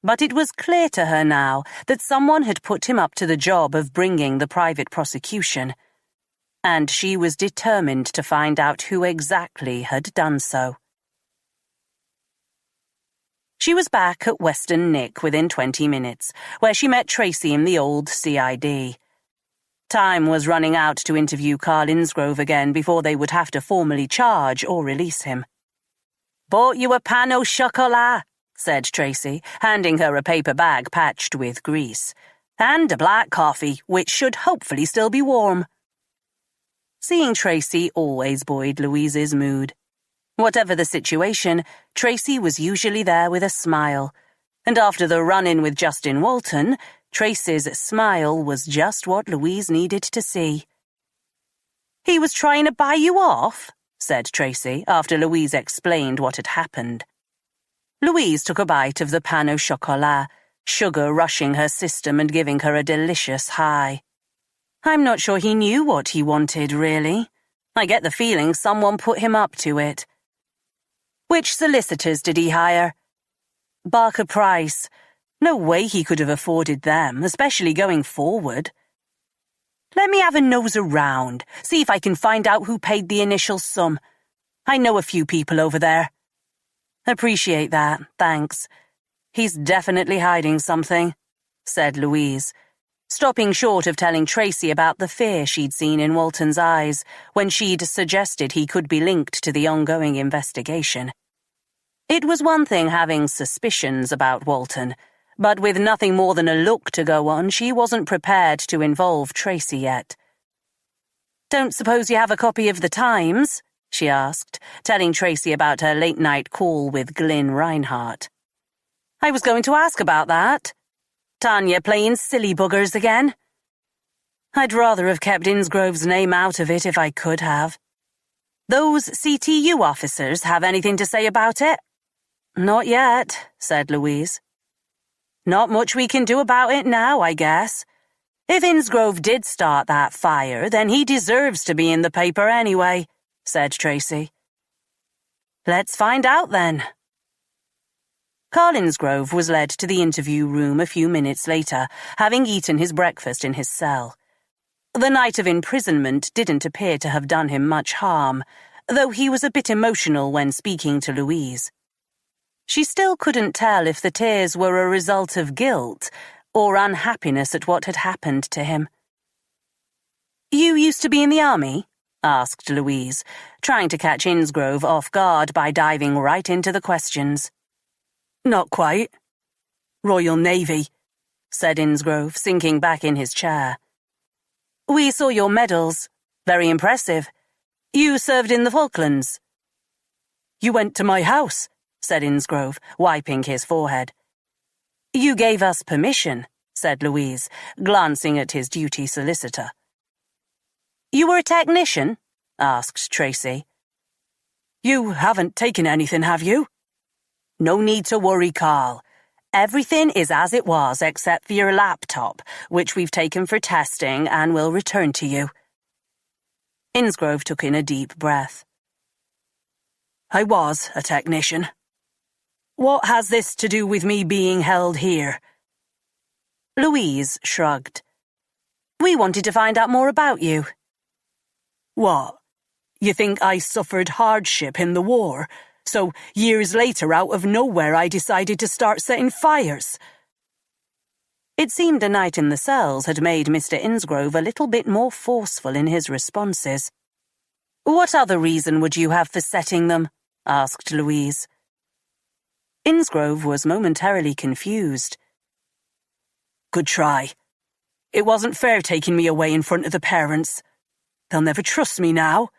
A: But it was clear to her now that someone had put him up to the job of bringing the private prosecution. and she was determined to find out who exactly had done so. She was back at Western Nick within 20 minutes, where she met Tracy in the old CID. Time was running out to interview Carl Innsgrove again before they would have to formally charge or release him. "Bought you a pan au chocolat," said Tracy, handing her a paper bag patched with grease. "And a black coffee, which should hopefully still be warm." Seeing Tracy always buoyed Louise's mood. Whatever the situation, Tracy was usually there with a smile, and after the run-in with Justin Walton, Tracy's smile was just what Louise needed to see. "He was trying to buy you off?" said Tracy, after Louise explained what had happened. Louise took a bite of the pan au chocolat, sugar rushing her system and giving her a delicious high. "I'm not sure he knew what he wanted, really. I get the feeling someone put him up to it." "Which solicitors did he hire?" "Barker Price. No way he could have afforded them, especially going forward." "Let me have a nose around, see if I can find out who paid the initial sum. I know a few people over there." "Appreciate that, thanks. He's definitely hiding something," said Louise, stopping short of telling Tracy about the fear she'd seen in Walton's eyes when she'd suggested he could be linked to the ongoing investigation. It was one thing having suspicions about Walton, but with nothing more than a look to go on, she wasn't prepared to involve Tracy yet. "Don't suppose you have a copy of the Times?" she asked, telling Tracy about her late-night call with Glyn Reinhardt. "I was going to ask about that. Tanya playing silly buggers again?" "I'd rather have kept Innsgrove's name out of it if I could have." "Those CTU officers have anything to say about it?" "Not yet," said Louise. "Not much we can do about it now, I guess. If Innsgrove did start that fire, then he deserves to be in the paper anyway," said Tracy. "Let's find out then." Carl Innsgrove was led to the interview room a few minutes later, having eaten his breakfast in his cell. The night of imprisonment didn't appear to have done him much harm, though he was a bit emotional when speaking to Louise. She still couldn't tell if the tears were a result of guilt or unhappiness at what had happened to him. "You used to be in the army?" asked Louise, trying to catch Innsgrove off guard by diving right into the questions. "Not quite. Royal Navy," said Innsgrove, sinking back in his chair. "We saw your medals. Very impressive. You served in the Falklands." "You went to my house," said Innsgrove, wiping his forehead. "You gave us permission," said Louise, glancing at his duty solicitor. "You were a technician?" asked Tracy. "You haven't taken anything, have you?" "No need to worry, Carl. Everything is as it was except for your laptop, which we've taken for testing and will return to you." Innsgrove took in a deep breath. "I was a technician. What has this to do with me being held here?" Louise shrugged. "We wanted to find out more about you." "What? You think I suffered hardship in the war, so years later out of nowhere I decided to start setting fires?" It seemed a night in the cells had made Mr. Innsgrove a little bit more forceful in his responses. "What other reason would you have for setting them?" asked Louise. Innsgrove was momentarily confused. "Good try. It wasn't fair taking me away in front of the parents. They'll never trust me now."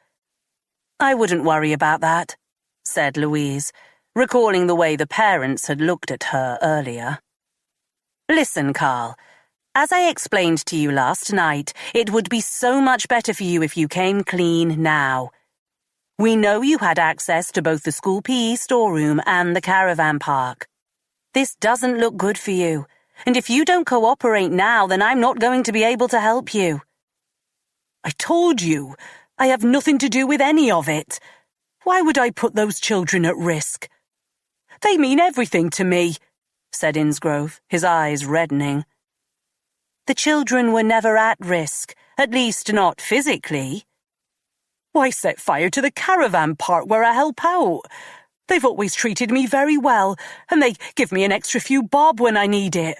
A: "I wouldn't worry about that," said Louise, recalling the way the parents had looked at her earlier. "Listen, Carl, as I explained to you last night, it would be so much better for you if you came clean now. We know you had access to both the school PE storeroom and the caravan park. This doesn't look good for you, and if you don't cooperate now, then I'm not going to be able to help you." "I told you, I have nothing to do with any of it. Why would I put those children at risk?" "They mean everything to me," said Innsgrove, his eyes reddening. "The children were never at risk, at least not physically,"
B: Why set fire to the caravan park where I help out? They've always treated me very well, and they give me an extra few bob when I need it.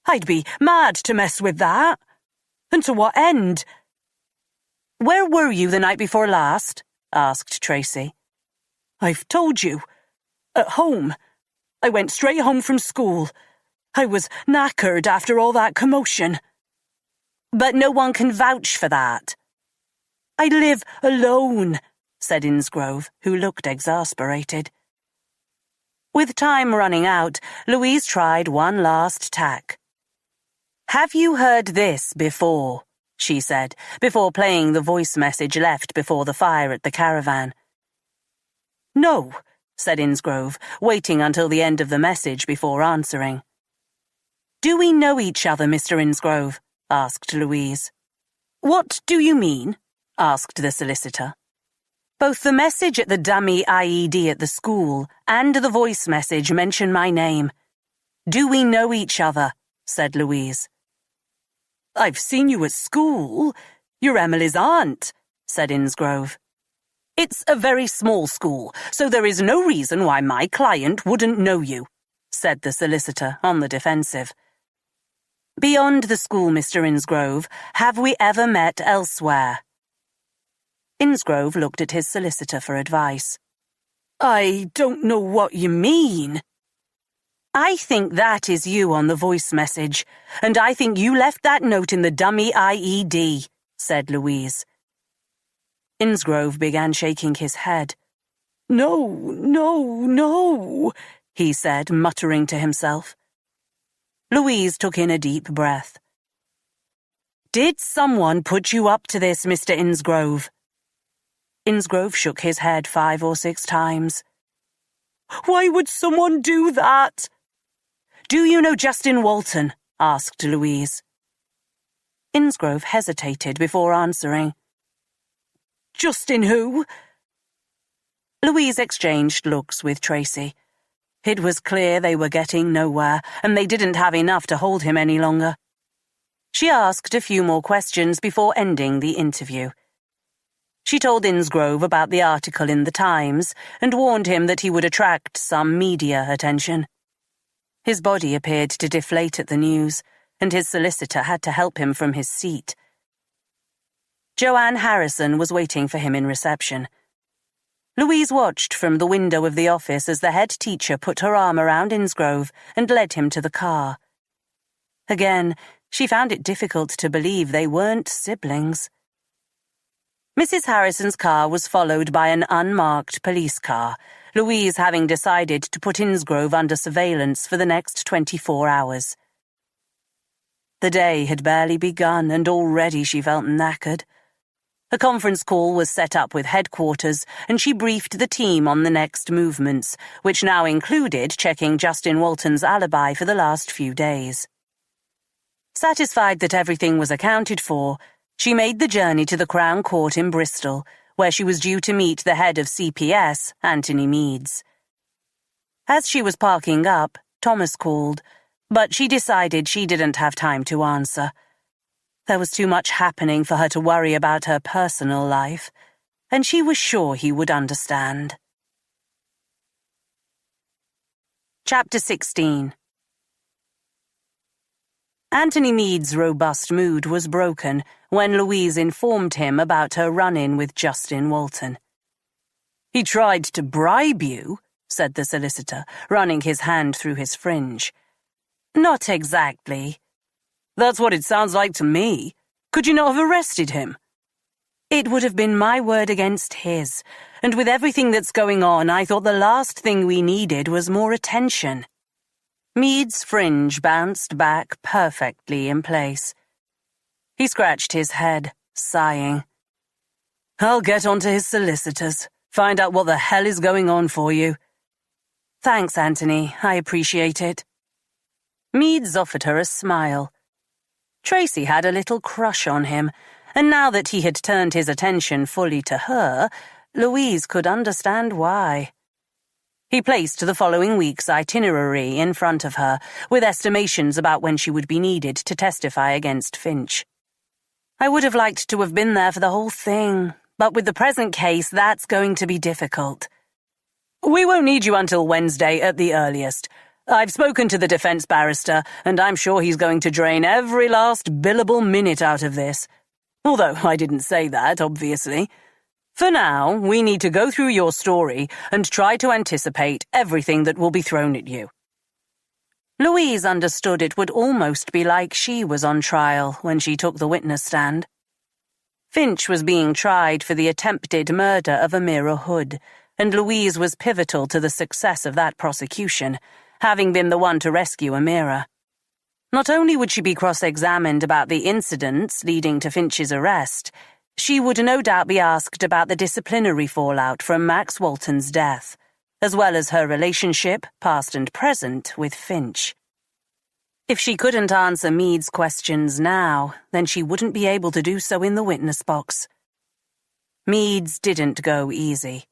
B: I'd be mad to mess with that. And to what end?
A: Where were you the night before last? Asked Tracy.
B: I've told you. At home. I went straight home from school. I was knackered after all that commotion.
A: But no one can vouch for that.
B: I live alone, said Innsgrove, who looked exasperated.
A: With time running out, Louise tried one last tack. Have you heard this before? She said, before playing the voice message left before the fire at the caravan.
B: No,
A: said Innsgrove, waiting until the end of the message before answering. Do we know each other, Mr. Innsgrove? Asked Louise.
B: What do you mean?
A: Asked the solicitor. Both the message at the dummy IED at the school and the voice message mention my name. Do we know each other? Said Louise.
B: I've seen you at school. You're Emily's aunt, said Innsgrove.
A: It's a very small school, so there is no reason why my client wouldn't know you, said the solicitor on the defensive. Beyond the school, Mr. Innsgrove, have we ever met elsewhere? Innsgrove looked at his solicitor for advice.
B: I don't know what you mean.
A: I think that is you on the voice message, and I think you left that note in the dummy IED, said Louise. Innsgrove began shaking his head.
B: No,
A: he said, muttering to himself. Louise took in a deep breath. Did someone put you up to this, Mr. Innsgrove? Innsgrove shook his head 5 or 6 times.
B: Why would someone do that?
A: Do you know Justin Walton? Asked Louise. Innsgrove hesitated before answering.
B: Justin who?
A: Louise exchanged looks with Tracy. It was clear they were getting nowhere, and they didn't have enough to hold him any longer. She asked a few more questions before ending the interview. She told Innsgrove about the article in the Times and warned him that he would attract some media attention. His body appeared to deflate at the news, and his solicitor had to help him from his seat. Joanne Harrison was waiting for him in reception. Louise watched from the window of the office as the head teacher put her arm around Innsgrove and led him to the car. Again, she found it difficult to believe they weren't siblings. Mrs. Harrison's car was followed by an unmarked police car, Louise having decided to put Innsgrove under surveillance for the next 24 hours. The day had barely begun, and already she felt knackered. A conference call was set up with headquarters, and she briefed the team on the next movements, which now included checking Justin Walton's alibi for the last few days. Satisfied that everything was accounted for, she made the journey to the Crown Court in Bristol, where she was due to meet the head of CPS, Anthony Meads. As she was parking up, Thomas called, but she decided she didn't have time to answer. There was too much happening for her to worry about her personal life, and she was sure he would understand. Chapter 16. Anthony Meads' robust mood was broken when Louise informed him about her run-in with Justin Walton.
B: He tried to bribe you, said the solicitor, running his hand through his fringe.
A: Not exactly.
B: That's what it sounds like to me. Could you not have arrested him?
A: It would have been my word against his, and with everything that's going on, I thought the last thing we needed was more attention. Meads' fringe bounced back perfectly in place. He scratched his head, sighing.
B: I'll get on to his solicitors, find out what the hell is going on for you.
A: Thanks, Anthony. I appreciate it. Meads offered her a smile. Tracy had a little crush on him, and now that he had turned his attention fully to her, Louise could understand why. He placed the following week's itinerary in front of her, with estimations about when she would be needed to testify against Finch. I would have liked to have been there for the whole thing, but with the present case, that's going to be difficult. We won't need you until Wednesday at the earliest. I've spoken to the defense barrister, and I'm sure he's going to drain every last billable minute out of this. Although I didn't say that, obviously. For now, we need to go through your story and try to anticipate everything that will be thrown at you. Louise understood it would almost be like she was on trial when she took the witness stand. Finch was being tried for the attempted murder of Amira Hood, and Louise was pivotal to the success of that prosecution, having been the one to rescue Amira. Not only would she be cross-examined about the incidents leading to Finch's arrest, she would no doubt be asked about the disciplinary fallout from Max Walton's death, as well as her relationship, past and present, with Finch. If she couldn't answer Meade's questions now, then she wouldn't be able to do so in the witness box. Meade's didn't go easy.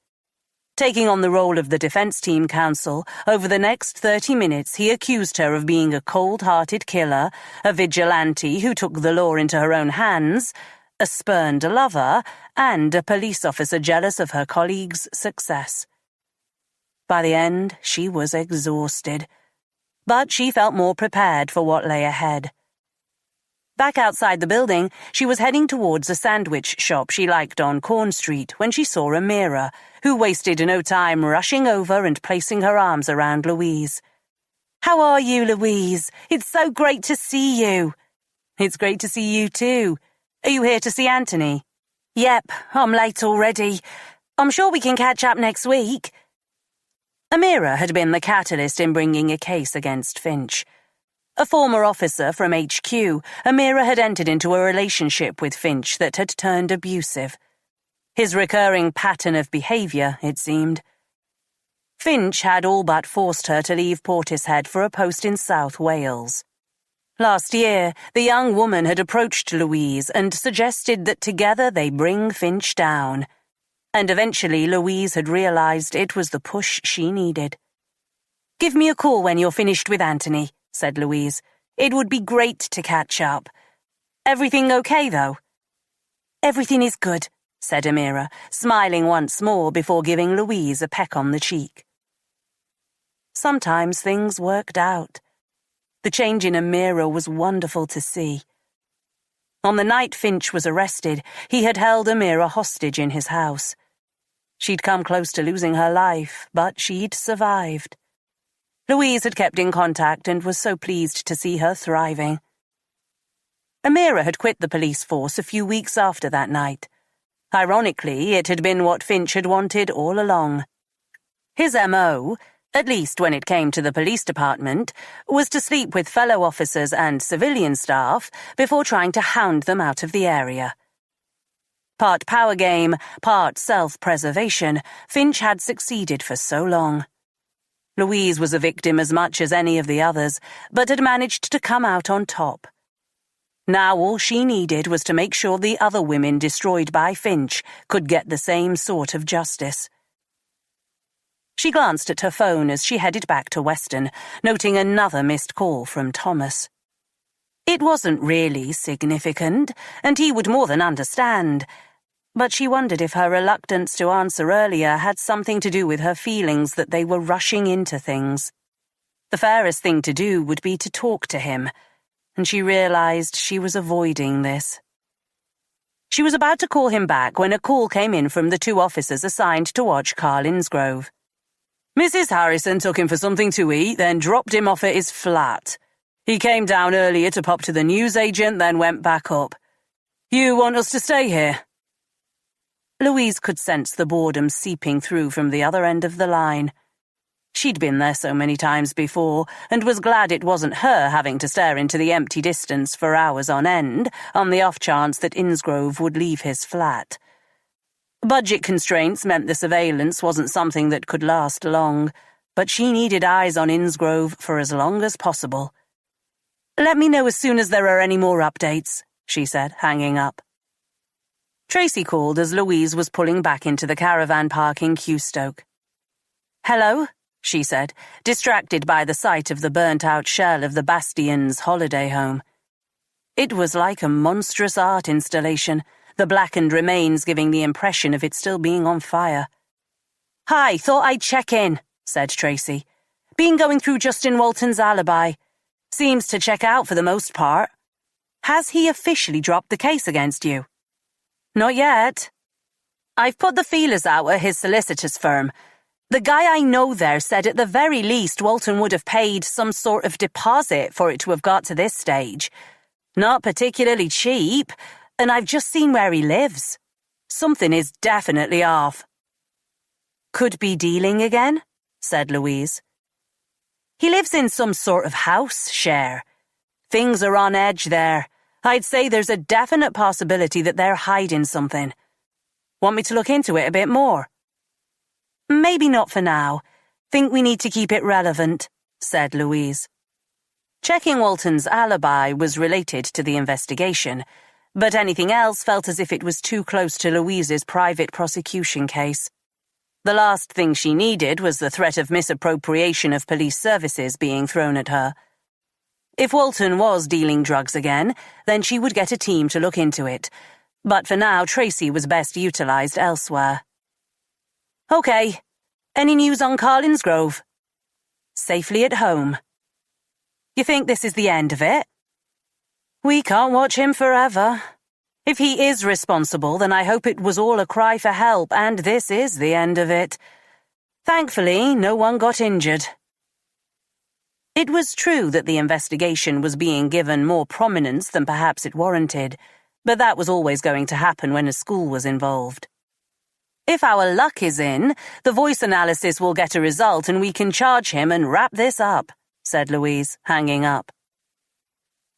A: Taking on the role of the defense team counsel, over the next 30 minutes he accused her of being a cold-hearted killer, a vigilante who took the law into her own hands, a spurned lover, and a police officer jealous of her colleagues' success. By the end, she was exhausted, but she felt more prepared for what lay ahead. Back outside the building, she was heading towards a sandwich shop she liked on Corn Street when she saw Amira, who wasted no time rushing over and placing her arms around Louise. "How are you, Louise? It's so great to see you." "It's great to see you too. Are you here to see Anthony?" "Yep, I'm late already. I'm sure we can catch up next week." Amira had been the catalyst in bringing a case against Finch. A former officer from HQ, Amira had entered into a relationship with Finch that had turned abusive. His recurring pattern of behavior, it seemed. Finch had all but forced her to leave Portishead for a post in South Wales. Last year, the young woman had approached Louise and suggested that together they bring Finch down. And eventually Louise had realized it was the push she needed. "Give me a call when you're finished with Anthony," said Louise. "It would be great to catch up. Everything okay, though?" "Everything is good," said Amira, smiling once more before giving Louise a peck on the cheek. Sometimes things worked out. The change in Amira was wonderful to see. On the night Finch was arrested, he had held Amira hostage in his house. She'd come close to losing her life, but she'd survived. Louise had kept in contact and was so pleased to see her thriving. Amira had quit the police force a few weeks after that night. Ironically, it had been what Finch had wanted all along. His MO, at least when it came to the police department, was to sleep with fellow officers and civilian staff before trying to hound them out of the area. Part power game, part self-preservation, Finch had succeeded for so long. Louise was a victim as much as any of the others, but had managed to come out on top. Now all she needed was to make sure the other women destroyed by Finch could get the same sort of justice. She glanced at her phone as she headed back to Weston, noting another missed call from Thomas. It wasn't really significant, and he would more than understand, but she wondered if her reluctance to answer earlier had something to do with her feelings that they were rushing into things. The fairest thing to do would be to talk to him, and she realized she was avoiding this. She was about to call him back when a call came in from the two officers assigned to watch Carl Innsgrove. "Mrs. Harrison took him for something to eat, then dropped him off at his flat. He came down earlier to pop to the newsagent, then went back up. You want us to stay here?" Louise could sense the boredom seeping through from the other end of the line. She'd been there so many times before, and was glad it wasn't her having to stare into the empty distance for hours on end, on the off chance that Innsgrove would leave his flat. Budget constraints meant the surveillance wasn't something that could last long, but she needed eyes on Innsgrove for as long as possible. "Let me know as soon as there are any more updates," she said, hanging up. Tracy called as Louise was pulling back into the caravan park in Cewstoke. "Hello?" she said, distracted by the sight of the burnt-out shell of the Bastion's holiday home. It was like a monstrous art installation,
B: the blackened remains giving the impression of it still being on fire. "Hi, thought I'd check in," said Tracy. "Been going through Justin Walton's alibi. Seems to check out for the most part. Has he officially dropped the case against you?" "Not yet. I've put the feelers out at his solicitor's firm. The guy I know there said at the very least Walton would have paid some sort of deposit for it to have got to this stage. Not particularly cheap, and I've just seen where he lives. Something is definitely off." "Could be dealing again?" said Louise. "He lives in some sort of house share. Things are on edge there. I'd say there's a definite possibility that they're hiding something. Want me to look into it a bit more?" "Maybe not for now. Think we need to keep it relevant," said Louise. Checking Walton's alibi was related to the investigation, but anything else felt as if it was too close to Louise's private prosecution case. The last thing she needed was the threat of misappropriation of police services being thrown at her. If Walton was dealing drugs again, then she would get a team to look into it, but for now Tracy was best utilized elsewhere. "Okay. Any news on Carlin's Grove?" "Safely at home." "You think this is the end of it?" "We can't watch him forever. If he is responsible, then I hope it was all a cry for help, and this is the end of it. Thankfully, no one got injured." It was true that the investigation was being given more prominence than perhaps it warranted, but that was always going to happen when a school was involved. "If our luck is in, the voice analysis will get a result and we can charge him and wrap this up," said Louise, hanging up.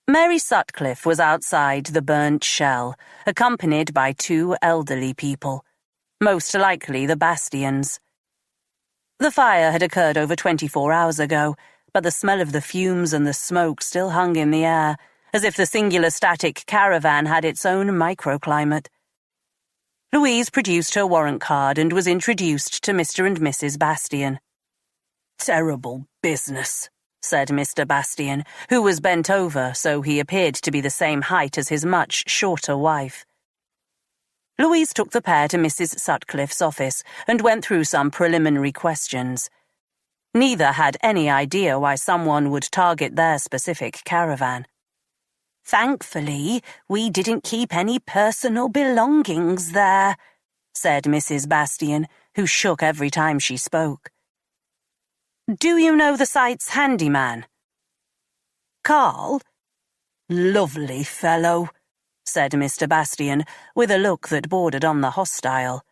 B: Mary Sutcliffe was outside the burnt shell, accompanied by two elderly people, most likely the Bastians. The fire had occurred over 24 hours ago, but the smell of the fumes and the smoke still hung in the air, as if the singular static caravan had its own microclimate. Louise produced her warrant card and was introduced to Mr. and Mrs. Bastian. "Terrible business," said Mr. Bastian, who was bent over so he appeared to be the same height as his much shorter wife. Louise took the pair to Mrs. Sutcliffe's office and went through some preliminary questions. Neither had any idea why someone would target their specific caravan. "Thankfully, we didn't keep any personal belongings there," said Mrs. Bastian, who shook every time she spoke. "Do you know the site's handyman?" "Carl? Lovely fellow," said Mr. Bastian, with a look that bordered on the hostile.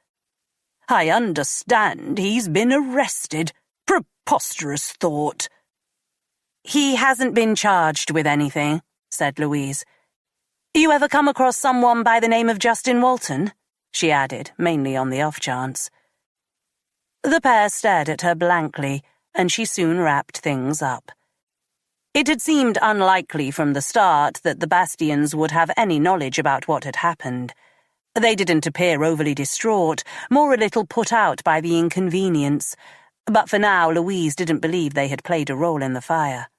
B: "I understand he's been arrested. Preposterous thought." "He hasn't been charged with anything," said Louise. "You ever come across someone by the name of Justin Walton?" she added, mainly on the off chance. The pair stared at her blankly, and she soon wrapped things up. It had seemed unlikely from the start that the Bastians would have any knowledge about what had happened. They didn't appear overly distraught, more a little put out by the inconvenience, but for now Louise didn't believe they had played a role in the fire.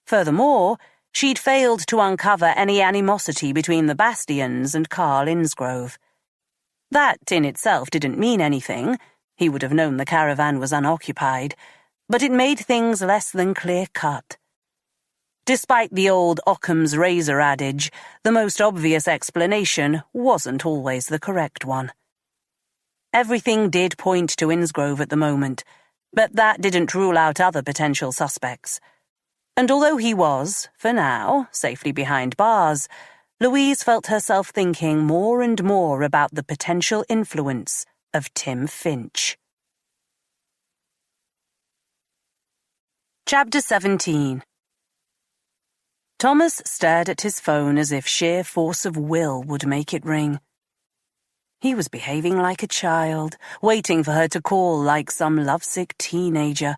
B: Furthermore, she'd failed to uncover any animosity between the Bastians and Carl Innsgrove. That in itself didn't mean anything. He would have known the caravan was unoccupied, but it made things less than clear-cut. Despite the old Occam's razor adage, the most obvious explanation wasn't always the correct one. Everything did point to Innsgrove at the moment, but that didn't rule out other potential suspects. And although he was, for now, safely behind bars, Louise felt herself thinking more and more about the potential influence of Tim Finch. Chapter 17. Thomas stared at his phone as if sheer force of will would make it ring. He was behaving like a child, waiting for her to call like some lovesick teenager.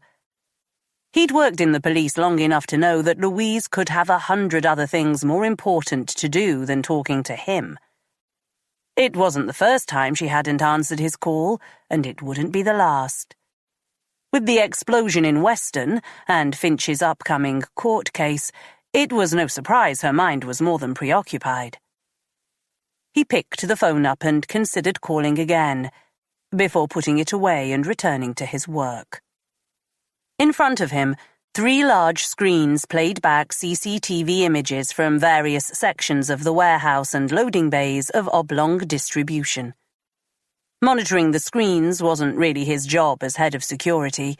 B: He'd worked in the police long enough to know that Louise could have 100 other things more important to do than talking to him. It wasn't the first time she hadn't answered his call, and it wouldn't be the last. With the explosion in Weston and Finch's upcoming court case, it was no surprise her mind was more than preoccupied. He picked the phone up and considered calling again, before putting it away and returning to his work. In front of him, 3 large screens played back CCTV images from various sections of the warehouse and loading bays of Oblong Distribution. Monitoring the screens wasn't really his job as head of security.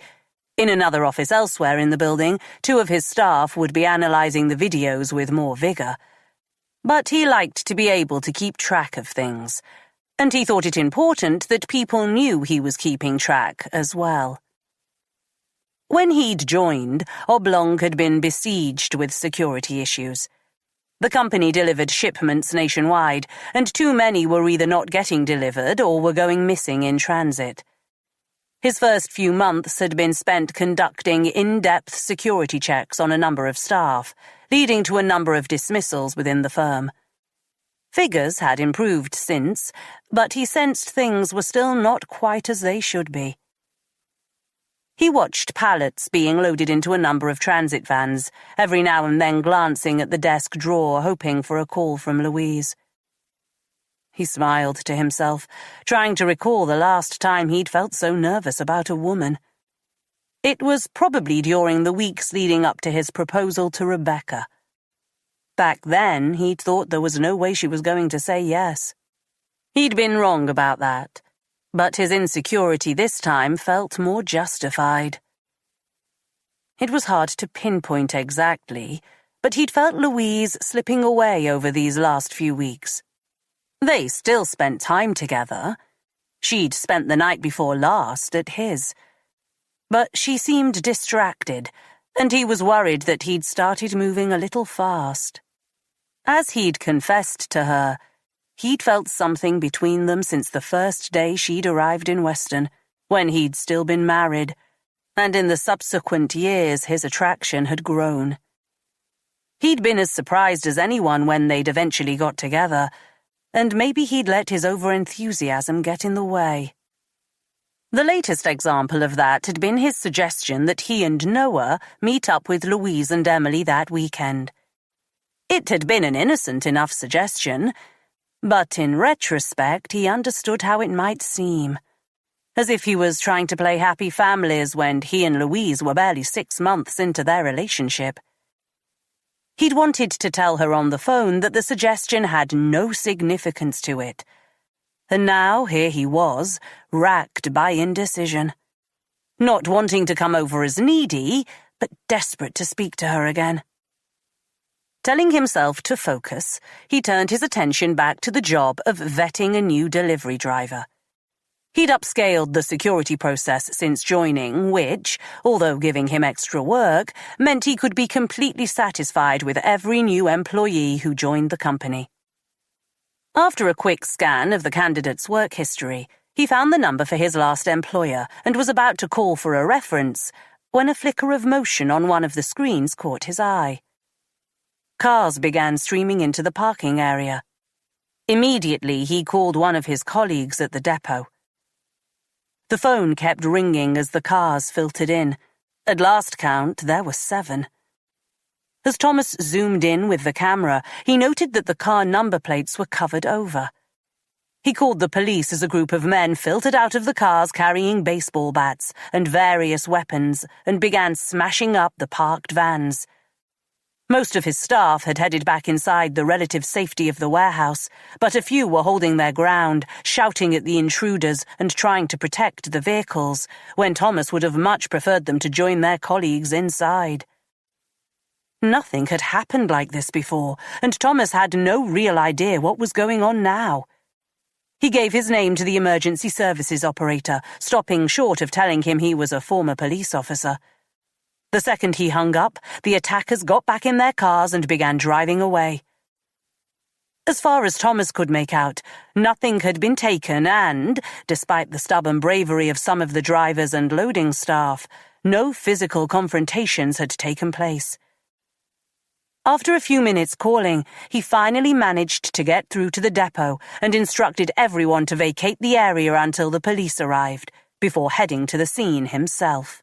B: In another office elsewhere in the building, 2 of his staff would be analyzing the videos with more vigor. But he liked to be able to keep track of things, and he thought it important that people knew he was keeping track as well. When he'd joined, Oblong had been besieged with security issues. The company delivered shipments nationwide, and too many were either not getting delivered or were going missing in transit. His first few months had been spent conducting in-depth security checks on a number of staff, leading to a number of dismissals within the firm. Figures had improved since, but he sensed things were still not quite as they should be. He watched pallets being loaded into a number of transit vans, every now and then glancing at the desk drawer, hoping for a call from Louise. He smiled to himself, trying to recall the last time he'd felt so nervous about a woman. It was probably during the weeks leading up to his proposal to Rebecca. Back then, he'd thought there was no way she was going to say yes. He'd been wrong about that, but his insecurity this time felt more justified. It was hard to pinpoint exactly, but he'd felt Louise slipping away over these last few weeks. They still spent time together. She'd spent the night before last at his. But she seemed distracted, and he was worried that he'd started moving a little fast. As he'd confessed to her, he'd felt something between them since the first day she'd arrived in Weston, when he'd still been married, and in the subsequent years his attraction had grown. He'd been as surprised as anyone when they'd eventually got together, and maybe he'd let his over-enthusiasm get in the way. The latest example of that had been his suggestion that he and Noah meet up with Louise and Emily that weekend. It had been an innocent enough suggestion, but in retrospect he understood how it might seem. As if he was trying to play happy families when he and Louise were barely 6 months into their relationship. He'd wanted to tell her on the phone that the suggestion had no significance to it. And now here he was, racked by indecision. Not wanting to come over as needy, but desperate to speak to her again. Telling himself to focus, he turned his attention back to the job of vetting a new delivery driver. He'd upscaled the security process since joining, which, although giving him extra work, meant he could be completely satisfied with every new employee who joined the company. After a quick scan of the candidate's work history, he found the number for his last employer and was about to call for a reference when a flicker of motion on one of the screens caught his eye. Cars began streaming into the parking area. Immediately, he called one of his colleagues at the depot. The phone kept ringing as the cars filtered in. At last count, there were 7. As Thomas zoomed in with the camera, he noted that the car number plates were covered over. He called the police as a group of men filtered out of the cars carrying baseball bats and various weapons and began smashing up the parked vans. Most of his staff had headed back inside the relative safety of the warehouse, but a few were holding their ground, shouting at the intruders and trying to protect the vehicles, when Thomas would have much preferred them to join their colleagues inside. Nothing had happened like this before, and Thomas had no real idea what was going on now. He gave his name to the emergency services operator, stopping short of telling him he was a former police officer. The second he hung up, the attackers got back in their cars and began driving away. As far as Thomas could make out, nothing had been taken and, despite the stubborn bravery of some of the drivers and loading staff, no physical confrontations had taken place. After a few minutes calling, he finally managed to get through to the depot and instructed everyone to vacate the area until the police arrived, before heading to the scene himself.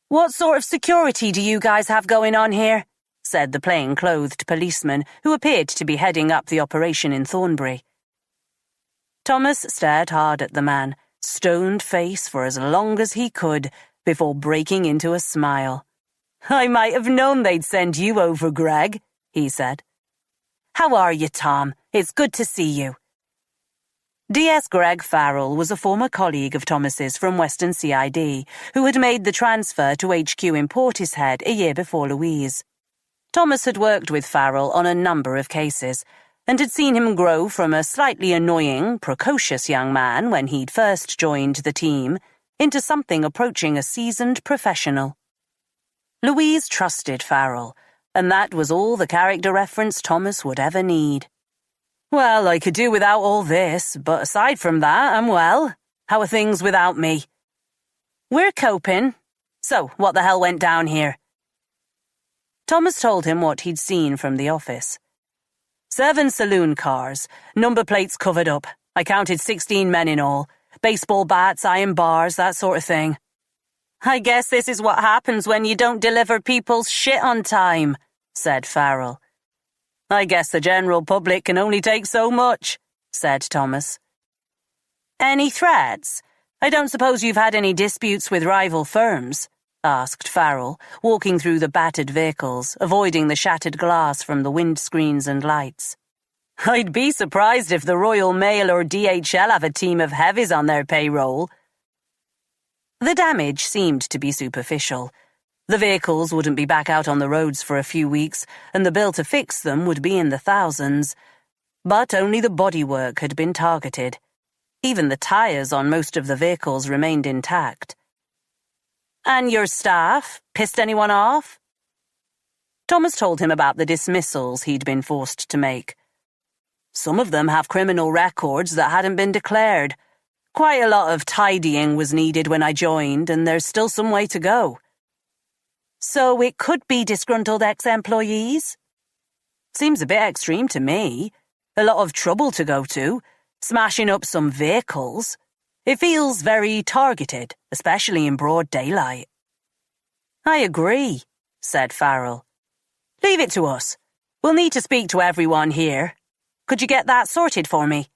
B: "What sort of security do you guys have going on here?" said the plain-clothed policeman who appeared to be heading up the operation in Thornbury. Thomas stared hard at the man, stoned face for as long as he could, before breaking into a smile. "I might have known they'd send you over, Greg," he said. "How are you, Tom? It's good to see you." DS Greg Farrell was a former colleague of Thomas's from Western CID, who had made the transfer to HQ in Portishead a year before Louise. Thomas had worked with Farrell on a number of cases, and had seen him grow from a slightly annoying, precocious young man when he'd first joined the team into something approaching a seasoned professional. Louise trusted Farrell, and that was all the character reference Thomas would ever need. "Well, I could do without all this, but aside from that, I'm well. How are things without me?" "We're coping. So, what the hell went down here?" Thomas told him what he'd seen from the office. 7 saloon cars, number plates covered up. I counted 16 men in all. Baseball bats, iron bars, that sort of thing. "I guess this is what happens when you don't deliver people's shit on time," said Farrell. "I guess the general public can only take so much," said Thomas. "Any threats? I don't suppose you've had any disputes with rival firms?" asked Farrell, walking through the battered vehicles, avoiding the shattered glass from the windscreens and lights. "I'd be surprised if the Royal Mail or DHL have a team of heavies on their payroll." The damage seemed to be superficial. The vehicles wouldn't be back out on the roads for a few weeks, and the bill to fix them would be in the thousands. But only the bodywork had been targeted. Even the tyres on most of the vehicles remained intact. "And your staff? Pissed anyone off?" Thomas told him about the dismissals he'd been forced to make. "Some of them have criminal records that hadn't been declared. Quite a lot of tidying was needed when I joined, and there's still some way to go." "So it could be disgruntled ex-employees?" "Seems a bit extreme to me. A lot of trouble to go to, smashing up some vehicles. It feels very targeted, especially in broad daylight." "I agree," said Farrell. "Leave it to us. We'll need to speak to everyone here. Could you get that sorted for me?"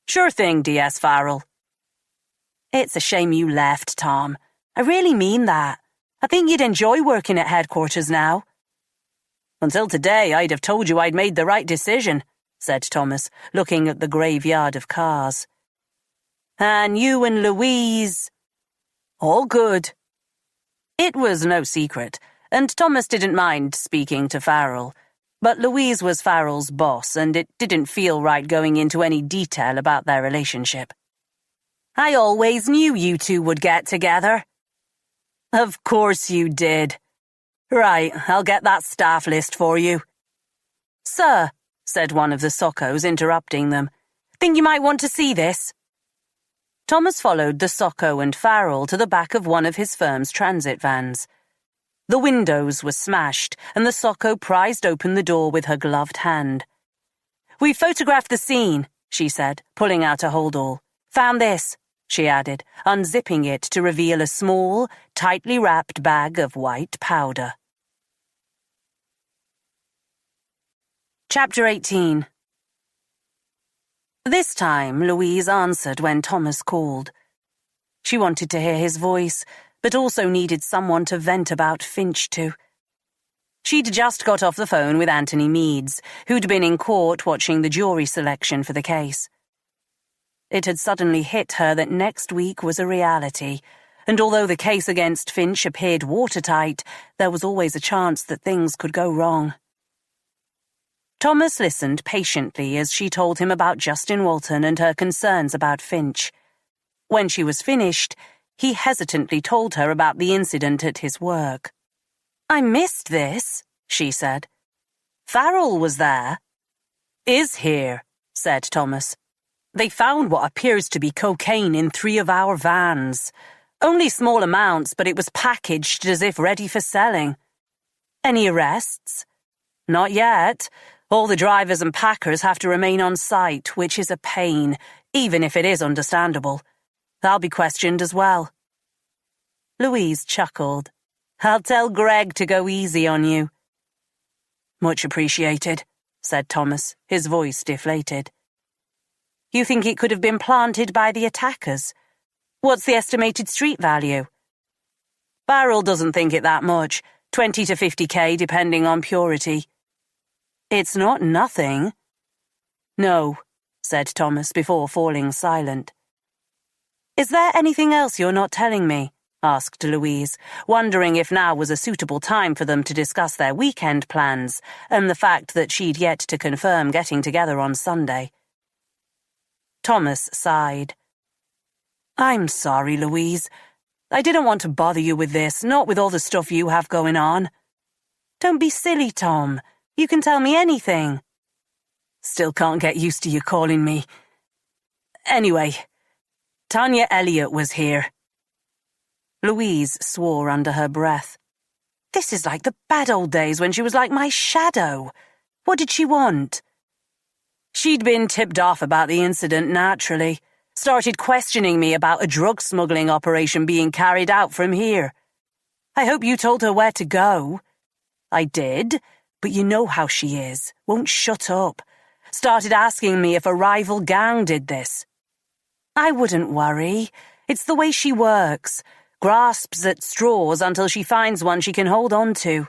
B: "Sure thing, DS Farrell." "It's a shame you left, Tom. I really mean that. I think you'd enjoy working at headquarters now." "Until today, I'd have told you I'd made the right decision," said Thomas, looking at the graveyard of cars. "And you and Louise?" "All good." It was no secret, and Thomas didn't mind speaking to Farrell, but Louise was Farrell's boss, and it didn't feel right going into any detail about their relationship. "I always knew you two would get together." "Of course you did. Right, I'll get that staff list for you." "Sir," said one of the Soccos, interrupting them, "think you might want to see this." Thomas followed the Socco and Farrell to the back of one of his firm's transit vans. The windows were smashed, and the Socco prized open the door with her gloved hand. "We've photographed the scene," she said, pulling out a holdall. "Found this," she added, unzipping it to reveal a small, tightly wrapped bag of white powder. Chapter 18. This time, Louise answered when Thomas called. She wanted to hear his voice, but also needed someone to vent about Finch to. She'd just got off the phone with Anthony Meads, who'd been in court watching the jury selection for the case. It had suddenly hit her that next week was a reality, and although the case against Finch appeared watertight, there was always a chance that things could go wrong. Thomas listened patiently as she told him about Justin Walton and her concerns about Finch. When she was finished, he hesitantly told her about the incident at his work. "I missed this," she said. "Farrell was there." "Is here," said Thomas. "They found what appears to be cocaine in 3 of our vans. Only small amounts, but it was packaged as if ready for selling." "Any arrests?" "Not yet. All the drivers and packers have to remain on site, which is a pain, even if it is understandable. They'll be questioned as well." Louise chuckled. "I'll tell Greg to go easy on you." Much appreciated, said Thomas, his voice deflated. You think it could have been planted by the attackers? What's the estimated street value? Barrel doesn't think it that much, 20 to 50k depending on purity. It's not nothing. No, said Thomas before falling silent. Is there anything else you're not telling me? Asked Louise, wondering if now was a suitable time for them to discuss their weekend plans and the fact that she'd yet to confirm getting together on Sunday. Thomas sighed. I'm sorry, Louise. I didn't want to bother you with this, not with all the stuff you have going on. Don't be silly, Tom. You can tell me anything. Still can't get used to you calling me. Anyway, Tanya Elliott was here. Louise swore under her breath. This is like the bad old days when she was like my shadow. What did she want? She'd been tipped off about the incident naturally. Started questioning me about a drug smuggling operation being carried out from here. I hope you told her where to go. I did, but you know how she is. Won't shut up. Started asking me if a rival gang did this. I wouldn't worry. It's the way she works. Grasps at straws until she finds one she can hold on to.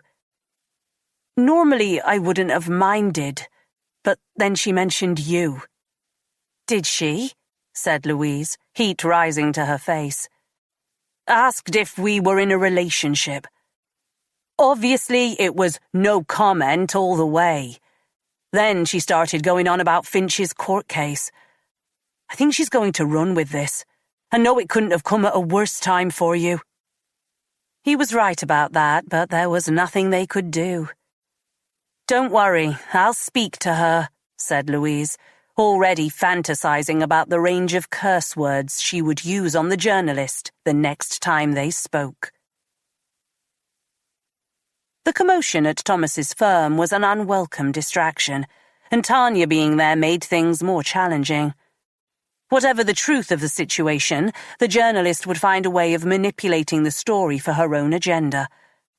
B: Normally, I wouldn't have minded, but then she mentioned you. Did she? Said Louise, heat rising to her face. Asked if we were in a relationship. Obviously, it was no comment all the way. Then she started going on about Finch's court case. I think she's going to run with this. I know it couldn't have come at a worse time for you. He was right about that, but there was nothing they could do. Don't worry, I'll speak to her, said Louise, already fantasizing about the range of curse words she would use on the journalist the next time they spoke. The commotion at Thomas's firm was an unwelcome distraction, and Tanya being there made things more challenging. Whatever the truth of the situation, the journalist would find a way of manipulating the story for her own agenda.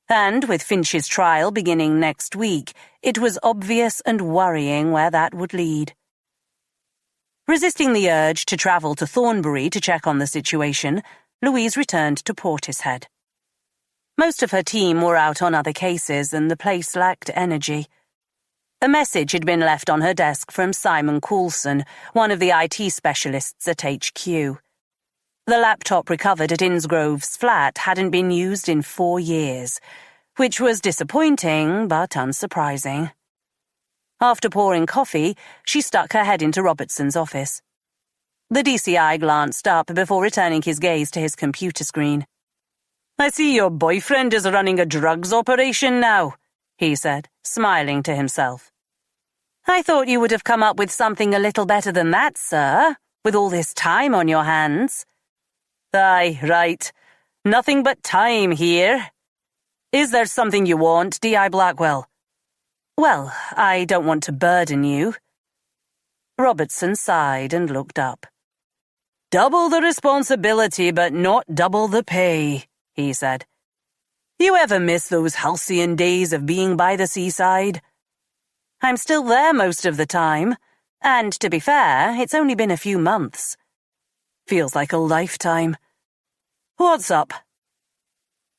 B: And with Finch's trial beginning next week, it was obvious and worrying where that would lead. Resisting the urge to travel to Thornbury to check on the situation, Louise returned to Portishead. Most of her team were out on other cases and the place lacked energy. A message had been left on her desk from Simon Coulson, one of the IT specialists at HQ. The laptop recovered at Innsgrove's flat hadn't been used in 4 years, which was disappointing but unsurprising. After pouring coffee, she stuck her head into Robertson's office. The DCI glanced up before returning his gaze to his computer screen. I see your boyfriend is running a drugs operation now, he said, smiling to himself. I thought you would have come up with something a little better than that, sir, with all this time on your hands. Aye, right. Nothing but time here. Is there something you want, D.I. Blackwell? Well, I don't want to burden you. Robertson sighed and looked up. Double the responsibility, but not double the pay, he said. You ever miss those halcyon days of being by the seaside? I'm still there most of the time, and to be fair, it's only been a few months. Feels like a lifetime. What's up?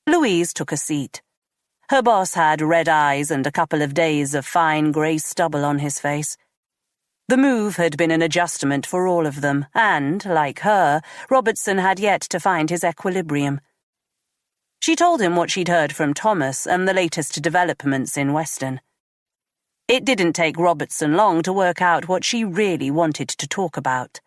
B: Louise took a seat. Her boss had red eyes and a couple of days of fine grey stubble on his face. The move had been an adjustment for all of them, and, like her, Robertson had yet to find his equilibrium. She told him what she'd heard from Thomas and the latest developments in Weston. It didn't take Robertson long to work out what she really wanted to talk about.